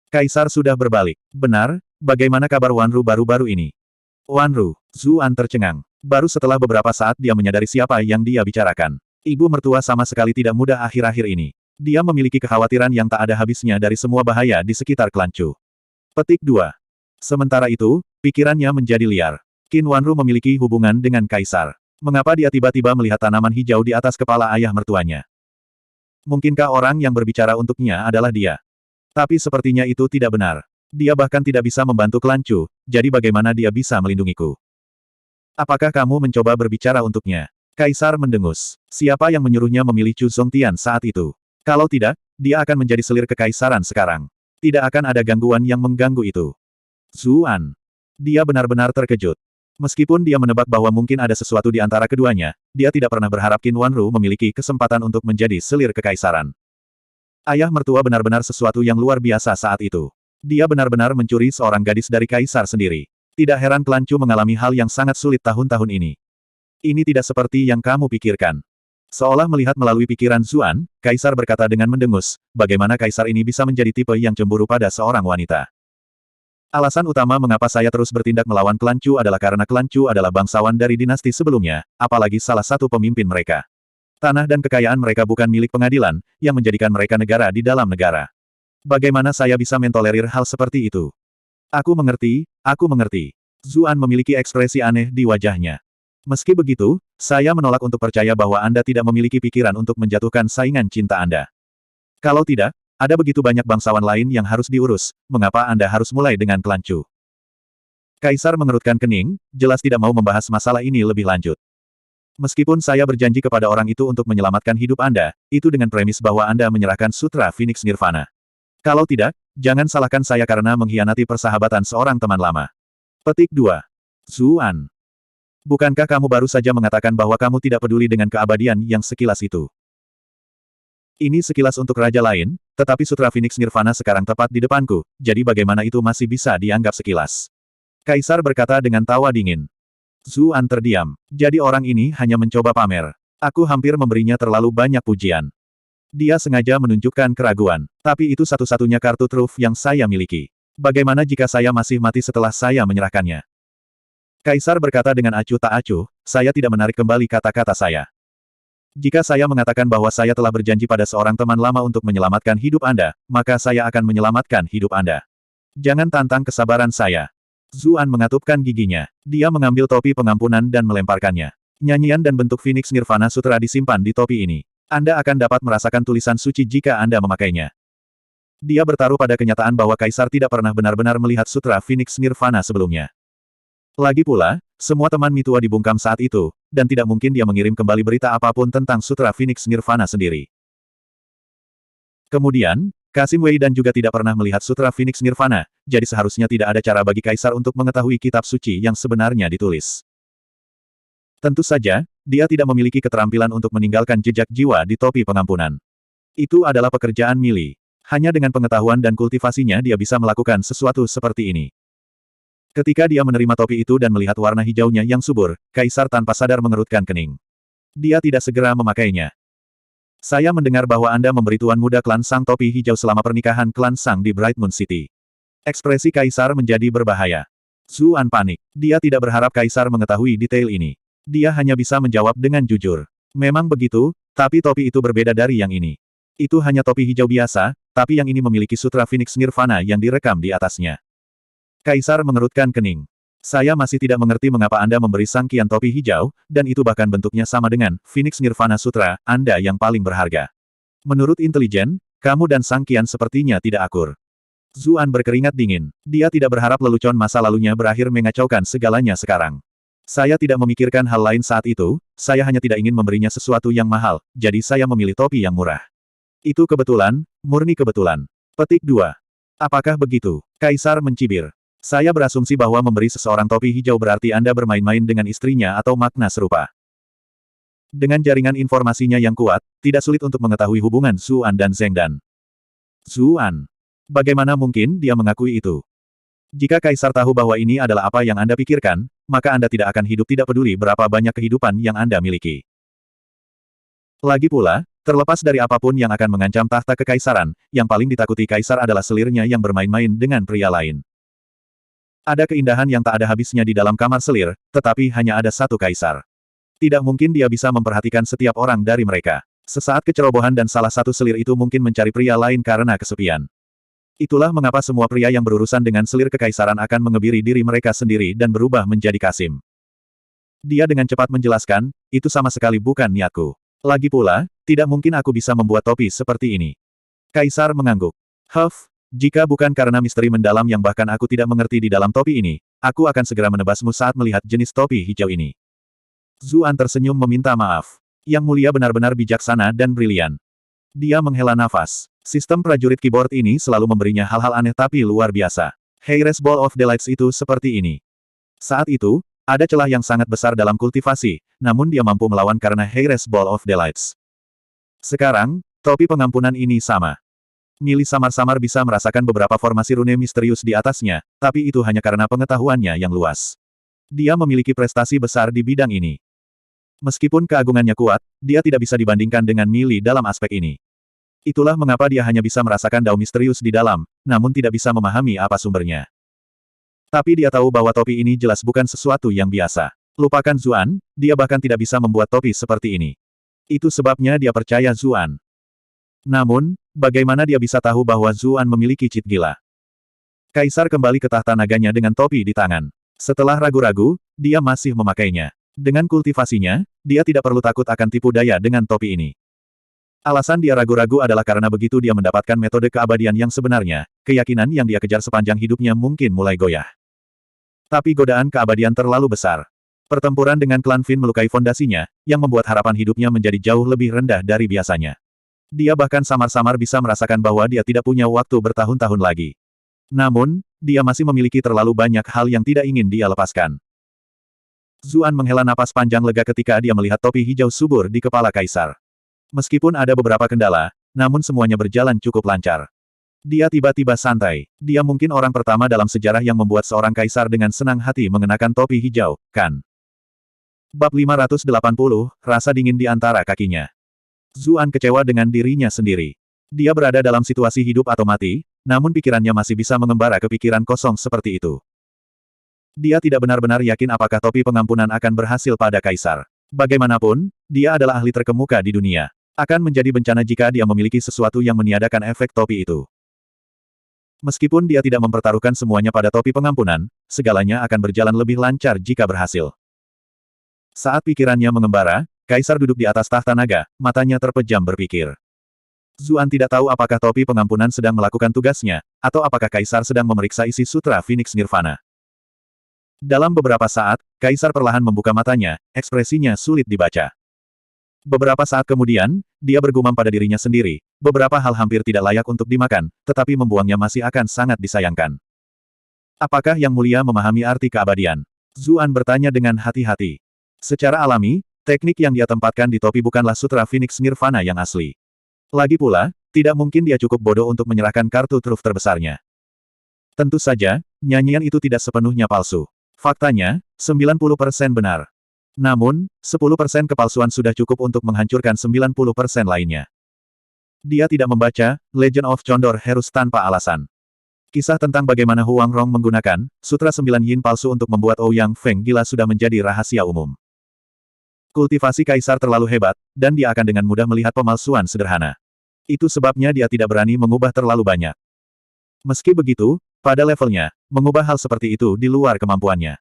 Kaisar sudah berbalik. Benar, bagaimana kabar Wanru baru-baru ini? Wanru, Zuan tercengang. Baru setelah beberapa saat dia menyadari siapa yang dia bicarakan. Ibu mertua sama sekali tidak mudah akhir-akhir ini. Dia memiliki kekhawatiran yang tak ada habisnya dari semua bahaya di sekitar klan Chu. Petik 2. Sementara itu, pikirannya menjadi liar. Qin Wanru memiliki hubungan dengan Kaisar. Mengapa dia tiba-tiba melihat tanaman hijau di atas kepala ayah mertuanya? Mungkinkah orang yang berbicara untuknya adalah dia? Tapi sepertinya itu tidak benar. Dia bahkan tidak bisa membantu klan Chu, jadi bagaimana dia bisa melindungiku? Apakah kamu mencoba berbicara untuknya? Kaisar mendengus. Siapa yang menyuruhnya memilih Chu Zongtian saat itu? Kalau tidak, dia akan menjadi selir kekaisaran sekarang. Tidak akan ada gangguan yang mengganggu itu. Zuan. Dia benar-benar terkejut. Meskipun dia menebak bahwa mungkin ada sesuatu di antara keduanya, dia tidak pernah berharap Qin Wanru memiliki kesempatan untuk menjadi selir kekaisaran. Ayah mertua benar-benar sesuatu yang luar biasa saat itu. Dia benar-benar mencuri seorang gadis dari kaisar sendiri. Tidak heran klan Chu mengalami hal yang sangat sulit tahun-tahun ini. Ini tidak seperti yang kamu pikirkan. Seolah melihat melalui pikiran Zuan, Kaisar berkata dengan mendengus, bagaimana Kaisar ini bisa menjadi tipe yang cemburu pada seorang wanita. Alasan utama mengapa saya terus bertindak melawan klan Chu adalah karena klan Chu adalah bangsawan dari dinasti sebelumnya, apalagi salah satu pemimpin mereka. Tanah dan kekayaan mereka bukan milik pengadilan, yang menjadikan mereka negara di dalam negara. Bagaimana saya bisa mentolerir hal seperti itu? Aku mengerti, aku mengerti. Zuan memiliki ekspresi aneh di wajahnya. Meski begitu, saya menolak untuk percaya bahwa Anda tidak memiliki pikiran untuk menjatuhkan saingan cinta Anda. Kalau tidak, ada begitu banyak bangsawan lain yang harus diurus, mengapa Anda harus mulai dengan klan Chu? Kaisar mengerutkan kening, jelas tidak mau membahas masalah ini lebih lanjut. Meskipun saya berjanji kepada orang itu untuk menyelamatkan hidup Anda, itu dengan premis bahwa Anda menyerahkan Sutra Phoenix Nirvana. Kalau tidak, jangan salahkan saya karena mengkhianati persahabatan seorang teman lama. Petik 2. Zuan. Bukankah kamu baru saja mengatakan bahwa kamu tidak peduli dengan keabadian yang sekilas itu? Ini sekilas untuk raja lain, tetapi Sutra Phoenix Nirvana sekarang tepat di depanku, jadi bagaimana itu masih bisa dianggap sekilas? Kaisar berkata dengan tawa dingin. Zuan terdiam. Jadi orang ini hanya mencoba pamer. Aku hampir memberinya terlalu banyak pujian. Dia sengaja menunjukkan keraguan. Tapi itu satu-satunya kartu truf yang saya miliki. Bagaimana jika saya masih mati setelah saya menyerahkannya? Kaisar berkata dengan acuh tak acuh, saya tidak menarik kembali kata-kata saya. Jika saya mengatakan bahwa saya telah berjanji pada seorang teman lama untuk menyelamatkan hidup Anda, maka saya akan menyelamatkan hidup Anda. Jangan tantang kesabaran saya. Zuan mengatupkan giginya. Dia mengambil topi pengampunan dan melemparkannya. Nyanyian dan bentuk Phoenix Nirvana Sutra disimpan di topi ini. Anda akan dapat merasakan tulisan suci jika Anda memakainya. Dia bertaruh pada kenyataan bahwa Kaisar tidak pernah benar-benar melihat Sutra Phoenix Nirvana sebelumnya. Lagi pula, semua teman Mitua dibungkam saat itu, dan tidak mungkin dia mengirim kembali berita apapun tentang Sutra Phoenix Nirvana sendiri. Kemudian, Kasim Wei dan juga tidak pernah melihat Sutra Phoenix Nirvana, jadi seharusnya tidak ada cara bagi Kaisar untuk mengetahui kitab suci yang sebenarnya ditulis. Tentu saja, dia tidak memiliki keterampilan untuk meninggalkan jejak jiwa di topi pengampunan. Itu adalah pekerjaan Mili. Hanya dengan pengetahuan dan kultivasinya dia bisa melakukan sesuatu seperti ini. Ketika dia menerima topi itu dan melihat warna hijaunya yang subur, Kaisar tanpa sadar mengerutkan kening. Dia tidak segera memakainya. Saya mendengar bahwa Anda memberi tuan muda klan Sang topi hijau selama pernikahan klan Sang di Bright Moon City. Ekspresi Kaisar menjadi berbahaya. Zuan panik. Dia tidak berharap Kaisar mengetahui detail ini. Dia hanya bisa menjawab dengan jujur. Memang begitu, tapi topi itu berbeda dari yang ini. Itu hanya topi hijau biasa, tapi yang ini memiliki sutra Phoenix Nirvana yang direkam di atasnya. Kaisar mengerutkan kening. Saya masih tidak mengerti mengapa Anda memberi Sang Qian topi hijau, dan itu bahkan bentuknya sama dengan Phoenix Nirvana Sutra, Anda yang paling berharga. Menurut intelijen, kamu dan Sang Qian sepertinya tidak akur. Zuan berkeringat dingin. Dia tidak berharap lelucon masa lalunya berakhir mengacaukan segalanya sekarang. Saya tidak memikirkan hal lain saat itu, saya hanya tidak ingin memberinya sesuatu yang mahal, jadi saya memilih topi yang murah. Itu kebetulan, murni kebetulan. Petik 2. Apakah begitu? Kaisar mencibir. Saya berasumsi bahwa memberi seseorang topi hijau berarti Anda bermain-main dengan istrinya atau makna serupa. Dengan jaringan informasinya yang kuat, tidak sulit untuk mengetahui hubungan Zuan dan Zhengdan. Zuan. Bagaimana mungkin dia mengakui itu? Jika Kaisar tahu bahwa ini adalah apa yang Anda pikirkan, maka Anda tidak akan hidup tidak peduli berapa banyak kehidupan yang Anda miliki. Lagi pula, terlepas dari apapun yang akan mengancam tahta kekaisaran, yang paling ditakuti Kaisar adalah selirnya yang bermain-main dengan pria lain. Ada keindahan yang tak ada habisnya di dalam kamar selir, tetapi hanya ada satu Kaisar. Tidak mungkin dia bisa memperhatikan setiap orang dari mereka. Sesaat kecerobohan dan salah satu selir itu mungkin mencari pria lain karena kesepian. Itulah mengapa semua pria yang berurusan dengan selir kekaisaran akan mengebiri diri mereka sendiri dan berubah menjadi Kasim. Dia dengan cepat menjelaskan, itu sama sekali bukan niatku. Lagi pula, tidak mungkin aku bisa membuat topi seperti ini. Kaisar mengangguk. Jika bukan karena misteri mendalam yang bahkan aku tidak mengerti di dalam topi ini, aku akan segera menebasmu saat melihat jenis topi hijau ini. Zuan tersenyum meminta maaf. Yang mulia benar-benar bijaksana dan brilian. Dia menghela nafas. Sistem prajurit keyboard ini selalu memberinya hal-hal aneh tapi luar biasa. Heires Ball of Delights itu seperti ini. Saat itu, ada celah yang sangat besar dalam kultivasi, namun dia mampu melawan karena Heires Ball of Delights. Sekarang, topi pengampunan ini sama. Mili samar-samar bisa merasakan beberapa formasi rune misterius di atasnya, tapi itu hanya karena pengetahuannya yang luas. Dia memiliki prestasi besar di bidang ini. Meskipun keagungannya kuat, dia tidak bisa dibandingkan dengan Mili dalam aspek ini. Itulah mengapa dia hanya bisa merasakan dao misterius di dalam, namun tidak bisa memahami apa sumbernya. Tapi dia tahu bahwa topi ini jelas bukan sesuatu yang biasa. Lupakan Zuan, dia bahkan tidak bisa membuat topi seperti ini. Itu sebabnya dia percaya Zuan. Namun, bagaimana dia bisa tahu bahwa Zuan memiliki cheat gila? Kaisar kembali ke tahta naganya dengan topi di tangan. Setelah ragu-ragu, dia masih memakainya. Dengan kultivasinya, dia tidak perlu takut akan tipu daya dengan topi ini. Alasan dia ragu-ragu adalah karena begitu dia mendapatkan metode keabadian yang sebenarnya, keyakinan yang dia kejar sepanjang hidupnya mungkin mulai goyah. Tapi godaan keabadian terlalu besar. Pertempuran dengan klan Fin melukai fondasinya, yang membuat harapan hidupnya menjadi jauh lebih rendah dari biasanya. Dia bahkan samar-samar bisa merasakan bahwa dia tidak punya waktu bertahun-tahun lagi. Namun, dia masih memiliki terlalu banyak hal yang tidak ingin dia lepaskan. Zuan menghela napas panjang lega ketika dia melihat topi hijau subur di kepala Kaisar. Meskipun ada beberapa kendala, namun semuanya berjalan cukup lancar. Dia tiba-tiba santai. Dia mungkin orang pertama dalam sejarah yang membuat seorang kaisar dengan senang hati mengenakan topi hijau, kan? Bab 580, rasa dingin di antara kakinya. Zuan kecewa dengan dirinya sendiri. Dia berada dalam situasi hidup atau mati, namun pikirannya masih bisa mengembara ke pikiran kosong seperti itu. Dia tidak benar-benar yakin apakah topi pengampunan akan berhasil pada kaisar. Bagaimanapun, dia adalah ahli terkemuka di dunia. Akan menjadi bencana jika dia memiliki sesuatu yang meniadakan efek topi itu. Meskipun dia tidak mempertaruhkan semuanya pada topi pengampunan, segalanya akan berjalan lebih lancar jika berhasil. Saat pikirannya mengembara, Kaisar duduk di atas tahta naga, matanya terpejam berpikir. Zuan tidak tahu apakah topi pengampunan sedang melakukan tugasnya, atau apakah Kaisar sedang memeriksa isi sutra Phoenix Nirvana. Dalam beberapa saat, Kaisar perlahan membuka matanya, ekspresinya sulit dibaca. Beberapa saat kemudian, dia bergumam pada dirinya sendiri, beberapa hal hampir tidak layak untuk dimakan, tetapi membuangnya masih akan sangat disayangkan. Apakah Yang Mulia memahami arti keabadian? Zuan bertanya dengan hati-hati. Secara alami, teknik yang dia tempatkan di topi bukanlah sutra Phoenix Nirvana yang asli. Lagi pula, tidak mungkin dia cukup bodoh untuk menyerahkan kartu truf terbesarnya. Tentu saja, nyanyian itu tidak sepenuhnya palsu. Faktanya, 90% benar. Namun, 10% kepalsuan sudah cukup untuk menghancurkan 90% lainnya. Dia tidak membaca Legend of Condor Heroes tanpa alasan. Kisah tentang bagaimana Huang Rong menggunakan Sutra 9 Yin palsu untuk membuat Ouyang Feng gila sudah menjadi rahasia umum. Kultivasi kaisar terlalu hebat, dan dia akan dengan mudah melihat pemalsuan sederhana. Itu sebabnya dia tidak berani mengubah terlalu banyak. Meski begitu, pada levelnya, mengubah hal seperti itu di luar kemampuannya.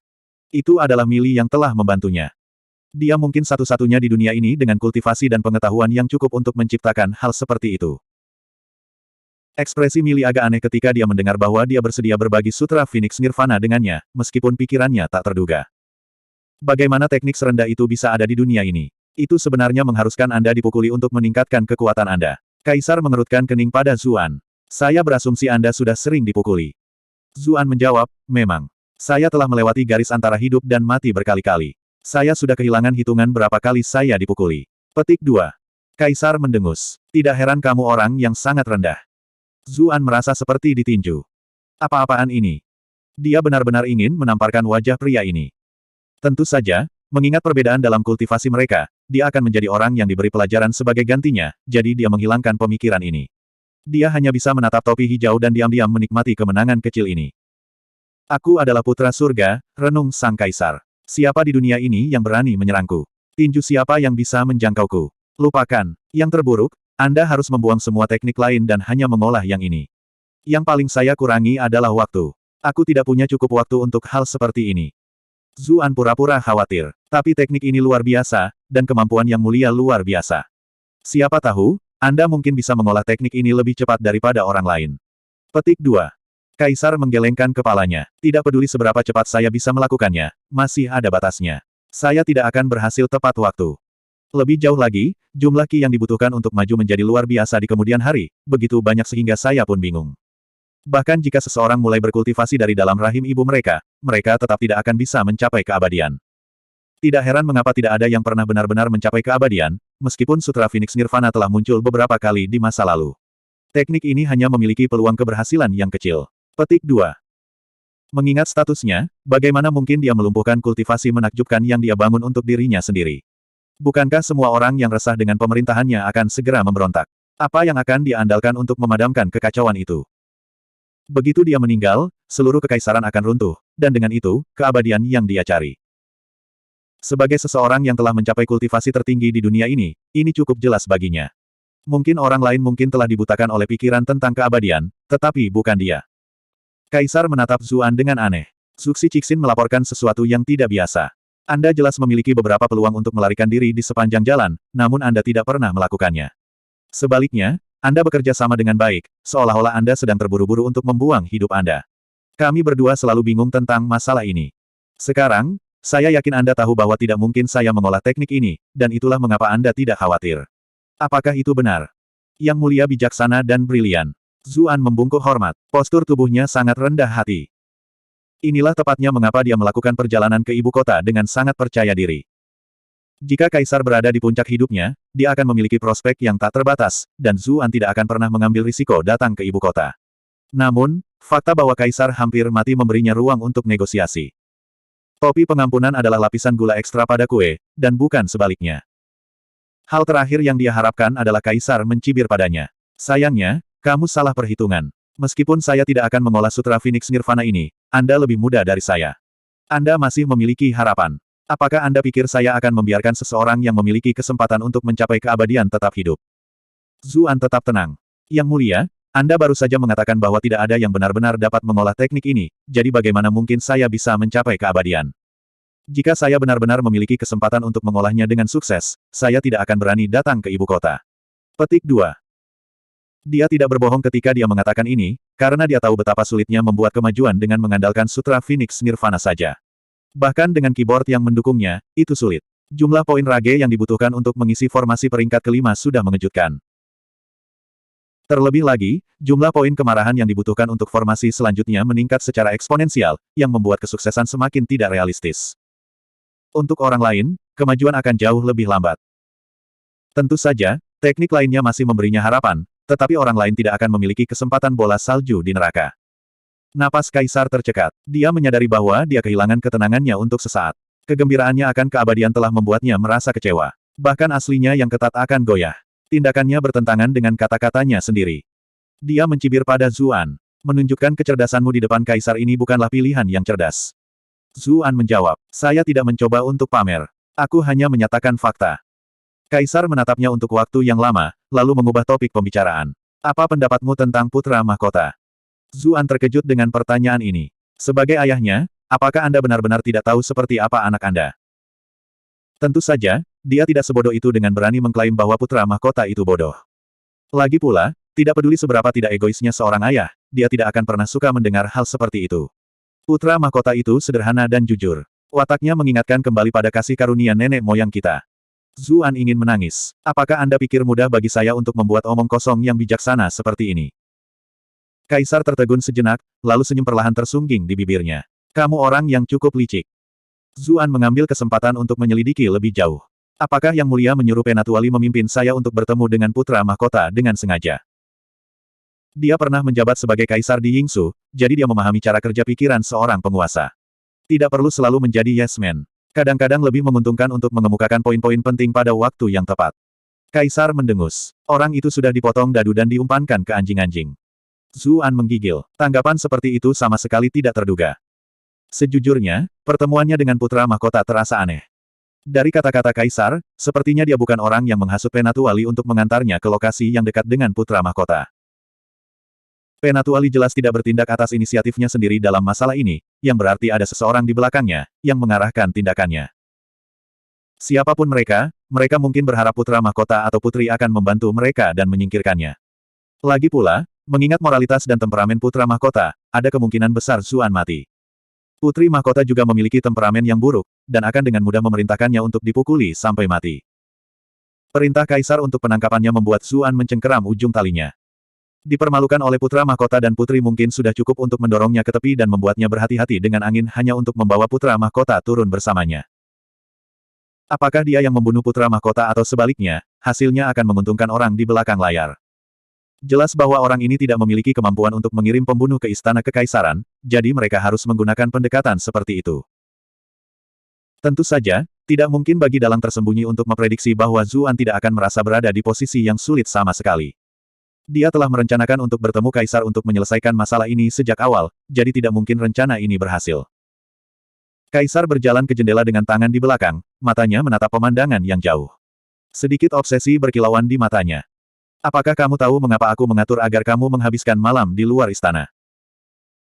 Itu adalah Millie yang telah membantunya. Dia mungkin satu-satunya di dunia ini dengan kultivasi dan pengetahuan yang cukup untuk menciptakan hal seperti itu. Ekspresi Millie agak aneh ketika dia mendengar bahwa dia bersedia berbagi Sutra Phoenix Nirvana dengannya, meskipun pikirannya tak terduga. Bagaimana teknik serendah itu bisa ada di dunia ini? Itu sebenarnya mengharuskan Anda dipukuli untuk meningkatkan kekuatan Anda. Kaisar mengerutkan kening pada Zuan. Saya berasumsi Anda sudah sering dipukuli. Zuan menjawab, memang. Saya telah melewati garis antara hidup dan mati berkali-kali. Saya sudah kehilangan hitungan berapa kali saya dipukuli. Petik 2. Kaisar mendengus. Tidak heran kamu orang yang sangat rendah. Zuan merasa seperti ditinju. Apa-apaan ini? Dia benar-benar ingin menamparkan wajah pria ini. Tentu saja, mengingat perbedaan dalam kultivasi mereka, dia akan menjadi orang yang diberi pelajaran sebagai gantinya, jadi dia menghilangkan pemikiran ini. Dia hanya bisa menatap topi hijau dan diam-diam menikmati kemenangan kecil ini. Aku adalah putra surga, renung sang kaisar. Siapa di dunia ini yang berani menyerangku? Tinju siapa yang bisa menjangkauku? Lupakan. Yang terburuk, Anda harus membuang semua teknik lain dan hanya mengolah yang ini. Yang paling saya kurangi adalah waktu. Aku tidak punya cukup waktu untuk hal seperti ini. Zuan pura-pura khawatir. Tapi teknik ini luar biasa, dan kemampuan yang mulia luar biasa. Siapa tahu, Anda mungkin bisa mengolah teknik ini lebih cepat daripada orang lain. Petik 2. Kaisar menggelengkan kepalanya. Tidak peduli seberapa cepat saya bisa melakukannya, masih ada batasnya. Saya tidak akan berhasil tepat waktu. Lebih jauh lagi, jumlah ki yang dibutuhkan untuk maju menjadi luar biasa di kemudian hari, begitu banyak sehingga saya pun bingung. Bahkan jika seseorang mulai berkultivasi dari dalam rahim ibu mereka, mereka tetap tidak akan bisa mencapai keabadian. Tidak heran mengapa tidak ada yang pernah benar-benar mencapai keabadian, meskipun Sutra Phoenix Nirvana telah muncul beberapa kali di masa lalu. Teknik ini hanya memiliki peluang keberhasilan yang kecil. Petik 2. Mengingat statusnya, bagaimana mungkin dia melumpuhkan kultivasi menakjubkan yang dia bangun untuk dirinya sendiri? Bukankah semua orang yang resah dengan pemerintahannya akan segera memberontak? Apa yang akan dia andalkan untuk memadamkan kekacauan itu? Begitu dia meninggal, seluruh kekaisaran akan runtuh, dan dengan itu, keabadian yang dia cari. Sebagai seseorang yang telah mencapai kultivasi tertinggi di dunia ini cukup jelas baginya. Mungkin orang lain mungkin telah dibutakan oleh pikiran tentang keabadian, tetapi bukan dia. Kaisar menatap Zuan dengan aneh. Zuxi Cixin melaporkan sesuatu yang tidak biasa. Anda jelas memiliki beberapa peluang untuk melarikan diri di sepanjang jalan, namun Anda tidak pernah melakukannya. Sebaliknya, Anda bekerja sama dengan baik, seolah-olah Anda sedang terburu-buru untuk membuang hidup Anda. Kami berdua selalu bingung tentang masalah ini. Sekarang, saya yakin Anda tahu bahwa tidak mungkin saya mengolah teknik ini, dan itulah mengapa Anda tidak khawatir. Apakah itu benar? Yang mulia bijaksana dan brilian. Zuan membungkuk hormat. Postur tubuhnya sangat rendah hati. Inilah tepatnya mengapa dia melakukan perjalanan ke ibu kota dengan sangat percaya diri. Jika kaisar berada di puncak hidupnya, dia akan memiliki prospek yang tak terbatas, dan Zuan tidak akan pernah mengambil risiko datang ke ibu kota. Namun, fakta bahwa kaisar hampir mati memberinya ruang untuk negosiasi. Topi pengampunan adalah lapisan gula ekstra pada kue, dan bukan sebaliknya. Hal terakhir yang dia harapkan adalah kaisar mencibir padanya. Sayangnya, kamu salah perhitungan. Meskipun saya tidak akan mengolah Sutra Phoenix Nirvana ini, Anda lebih muda dari saya. Anda masih memiliki harapan. Apakah Anda pikir saya akan membiarkan seseorang yang memiliki kesempatan untuk mencapai keabadian tetap hidup? Zuan tetap tenang. Yang mulia, Anda baru saja mengatakan bahwa tidak ada yang benar-benar dapat mengolah teknik ini, jadi bagaimana mungkin saya bisa mencapai keabadian? Jika saya benar-benar memiliki kesempatan untuk mengolahnya dengan sukses, saya tidak akan berani datang ke ibu kota. Petik 2. Dia tidak berbohong ketika dia mengatakan ini, karena dia tahu betapa sulitnya membuat kemajuan dengan mengandalkan Sutra Phoenix Nirvana saja. Bahkan dengan keyboard yang mendukungnya, itu sulit. Jumlah poin rage yang dibutuhkan untuk mengisi formasi peringkat kelima sudah mengejutkan. Terlebih lagi, jumlah poin kemarahan yang dibutuhkan untuk formasi selanjutnya meningkat secara eksponensial, yang membuat kesuksesan semakin tidak realistis. Untuk orang lain, kemajuan akan jauh lebih lambat. Tentu saja, teknik lainnya masih memberinya harapan, tetapi orang lain tidak akan memiliki kesempatan bola salju di neraka. Napas kaisar tercekat. Dia menyadari bahwa dia kehilangan ketenangannya untuk sesaat. Kegembiraannya akan keabadian telah membuatnya merasa kecewa. Bahkan aslinya yang ketat akan goyah. Tindakannya bertentangan dengan kata-katanya sendiri. Dia mencibir pada Zuan. Menunjukkan kecerdasanmu di depan kaisar ini bukanlah pilihan yang cerdas. Zuan menjawab, saya tidak mencoba untuk pamer. Aku hanya menyatakan fakta. Kaisar menatapnya untuk waktu yang lama, lalu mengubah topik pembicaraan. Apa pendapatmu tentang putra mahkota? Zuan terkejut dengan pertanyaan ini. Sebagai ayahnya, apakah Anda benar-benar tidak tahu seperti apa anak Anda? Tentu saja, dia tidak sebodoh itu dengan berani mengklaim bahwa putra mahkota itu bodoh. Lagi pula, tidak peduli seberapa tidak egoisnya seorang ayah, dia tidak akan pernah suka mendengar hal seperti itu. Putra mahkota itu sederhana dan jujur. Wataknya mengingatkan kembali pada kasih karunia nenek moyang kita. Zuan ingin menangis. Apakah Anda pikir mudah bagi saya untuk membuat omong kosong yang bijaksana seperti ini? Kaisar tertegun sejenak, lalu senyum perlahan tersungging di bibirnya. Kamu orang yang cukup licik. Zuan mengambil kesempatan untuk menyelidiki lebih jauh. Apakah Yang Mulia menyuruh Penatuali memimpin saya untuk bertemu dengan putra mahkota dengan sengaja? Dia pernah menjabat sebagai kaisar di Yingsu, jadi dia memahami cara kerja pikiran seorang penguasa. Tidak perlu selalu menjadi yes man. Kadang-kadang lebih menguntungkan untuk mengemukakan poin-poin penting pada waktu yang tepat. Kaisar mendengus. Orang itu sudah dipotong dadu dan diumpankan ke anjing-anjing. Zuan menggigil. Tanggapan seperti itu sama sekali tidak terduga. Sejujurnya, pertemuannya dengan putra mahkota terasa aneh. Dari kata-kata Kaisar, sepertinya dia bukan orang yang menghasut Penatuali untuk mengantarnya ke lokasi yang dekat dengan putra mahkota. Penatuali jelas tidak bertindak atas inisiatifnya sendiri dalam masalah ini, yang berarti ada seseorang di belakangnya, yang mengarahkan tindakannya. Siapapun mereka, mereka mungkin berharap putra mahkota atau putri akan membantu mereka dan menyingkirkannya. Lagi pula, mengingat moralitas dan temperamen putra mahkota, ada kemungkinan besar Zuan mati. Putri mahkota juga memiliki temperamen yang buruk, dan akan dengan mudah memerintahkannya untuk dipukuli sampai mati. Perintah Kaisar untuk penangkapannya membuat Zuan mencengkeram ujung talinya. Dipermalukan oleh putra mahkota dan putri mungkin sudah cukup untuk mendorongnya ke tepi dan membuatnya berhati-hati dengan angin hanya untuk membawa putra mahkota turun bersamanya. Apakah dia yang membunuh putra mahkota atau sebaliknya, hasilnya akan menguntungkan orang di belakang layar. Jelas bahwa orang ini tidak memiliki kemampuan untuk mengirim pembunuh ke istana kekaisaran, jadi mereka harus menggunakan pendekatan seperti itu. Tentu saja, tidak mungkin bagi dalang tersembunyi untuk memprediksi bahwa Zuan tidak akan merasa berada di posisi yang sulit sama sekali. Dia telah merencanakan untuk bertemu Kaisar untuk menyelesaikan masalah ini sejak awal, jadi tidak mungkin rencana ini berhasil. Kaisar berjalan ke jendela dengan tangan di belakang, matanya menatap pemandangan yang jauh. Sedikit obsesi berkilauan di matanya. Apakah kamu tahu mengapa aku mengatur agar kamu menghabiskan malam di luar istana?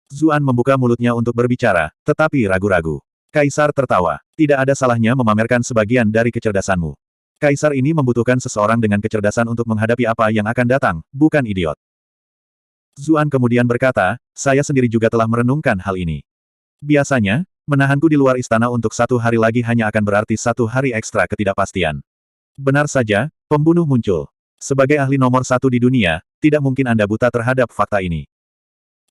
Zuan membuka mulutnya untuk berbicara, tetapi ragu-ragu. Kaisar tertawa. Tidak ada salahnya memamerkan sebagian dari kecerdasanmu. Kaisar ini membutuhkan seseorang dengan kecerdasan untuk menghadapi apa yang akan datang, bukan idiot. Zuan kemudian berkata, saya sendiri juga telah merenungkan hal ini. Biasanya, menahanku di luar istana untuk 1 hari lagi hanya akan berarti 1 hari ekstra ketidakpastian. Benar saja, pembunuh muncul. Sebagai ahli nomor 1 di dunia, tidak mungkin Anda buta terhadap fakta ini.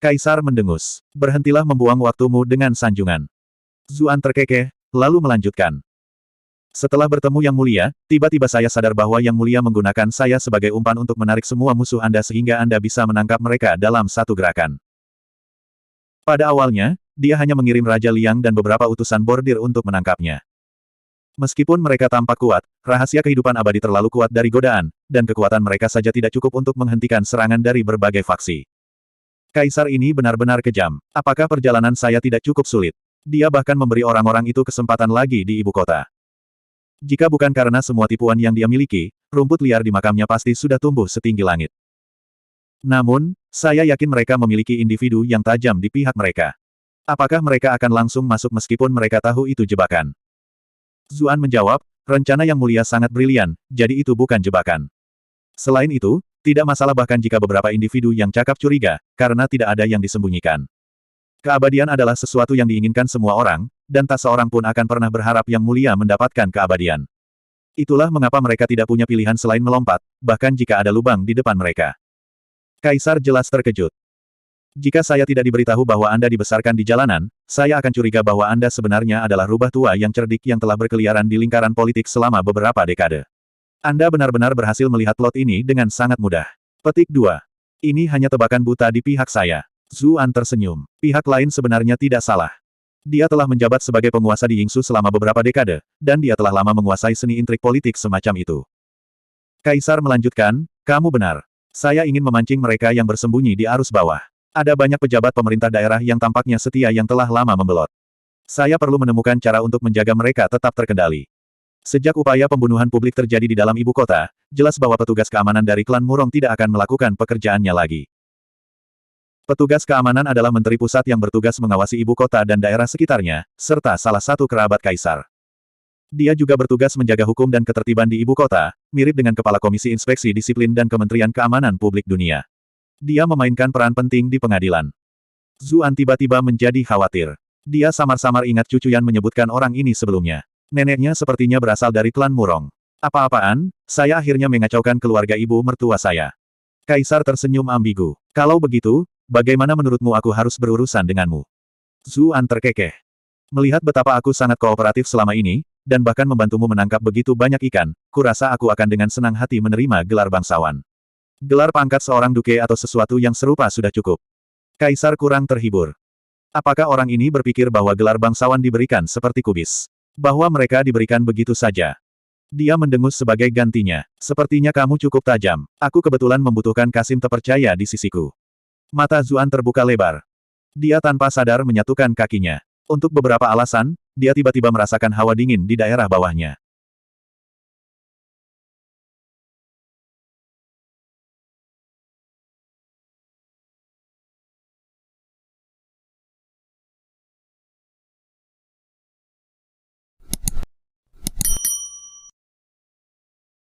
Kaisar mendengus. Berhentilah membuang waktumu dengan sanjungan. Zuan terkekeh, lalu melanjutkan. Setelah bertemu Yang Mulia, tiba-tiba saya sadar bahwa Yang Mulia menggunakan saya sebagai umpan untuk menarik semua musuh Anda sehingga Anda bisa menangkap mereka dalam satu gerakan. Pada awalnya, dia hanya mengirim Raja Liang dan beberapa utusan bordir untuk menangkapnya. Meskipun mereka tampak kuat, rahasia kehidupan abadi terlalu kuat dari godaan, dan kekuatan mereka saja tidak cukup untuk menghentikan serangan dari berbagai faksi. Kaisar ini benar-benar kejam. Apakah perjalanan saya tidak cukup sulit? Dia bahkan memberi orang-orang itu kesempatan lagi di ibu kota. Jika bukan karena semua tipuan yang dia miliki, rumput liar di makamnya pasti sudah tumbuh setinggi langit. Namun, saya yakin mereka memiliki individu yang tajam di pihak mereka. Apakah mereka akan langsung masuk meskipun mereka tahu itu jebakan? Zuan menjawab, rencana Yang Mulia sangat brilian, jadi itu bukan jebakan. Selain itu, tidak masalah bahkan jika beberapa individu yang cakap curiga, karena tidak ada yang disembunyikan. Keabadian adalah sesuatu yang diinginkan semua orang, dan tak seorang pun akan pernah berharap Yang Mulia mendapatkan keabadian. Itulah mengapa mereka tidak punya pilihan selain melompat, bahkan jika ada lubang di depan mereka. Kaisar jelas terkejut. Jika saya tidak diberitahu bahwa Anda dibesarkan di jalanan, saya akan curiga bahwa Anda sebenarnya adalah rubah tua yang cerdik yang telah berkeliaran di lingkaran politik selama beberapa dekade. Anda benar-benar berhasil melihat plot ini dengan sangat mudah. Petik 2. Ini hanya tebakan buta di pihak saya. Zuan tersenyum. Pihak lain sebenarnya tidak salah. Dia telah menjabat sebagai penguasa di Yingsu selama beberapa dekade, dan dia telah lama menguasai seni intrik politik semacam itu. Kaisar melanjutkan, kamu benar. Saya ingin memancing mereka yang bersembunyi di arus bawah. Ada banyak pejabat pemerintah daerah yang tampaknya setia yang telah lama membelot. Saya perlu menemukan cara untuk menjaga mereka tetap terkendali. Sejak upaya pembunuhan publik terjadi di dalam ibu kota, jelas bahwa petugas keamanan dari klan Murong tidak akan melakukan pekerjaannya lagi. Petugas keamanan adalah menteri pusat yang bertugas mengawasi ibu kota dan daerah sekitarnya, serta salah satu kerabat kaisar. Dia juga bertugas menjaga hukum dan ketertiban di ibu kota, mirip dengan Kepala Komisi Inspeksi Disiplin dan Kementerian Keamanan Publik Dunia. Dia memainkan peran penting di pengadilan. Zuan tiba-tiba menjadi khawatir. Dia samar-samar ingat Cu Cuyan menyebutkan orang ini sebelumnya. Neneknya sepertinya berasal dari klan Murong. Apa-apaan, saya akhirnya mengacaukan keluarga ibu mertua saya. Kaisar tersenyum ambigu. Kalau begitu, bagaimana menurutmu aku harus berurusan denganmu? Zuan terkekeh. Melihat betapa aku sangat kooperatif selama ini, dan bahkan membantumu menangkap begitu banyak ikan, kurasa aku akan dengan senang hati menerima gelar bangsawan. Gelar pangkat seorang duke atau sesuatu yang serupa sudah cukup. Kaisar kurang terhibur. Apakah orang ini berpikir bahwa gelar bangsawan diberikan seperti kubis? Bahwa mereka diberikan begitu saja? Dia mendengus sebagai gantinya. Sepertinya kamu cukup tajam. Aku kebetulan membutuhkan Kasim terpercaya di sisiku. Mata Zuan terbuka lebar. Dia tanpa sadar menyatukan kakinya. Untuk beberapa alasan, dia tiba-tiba merasakan hawa dingin di daerah bawahnya.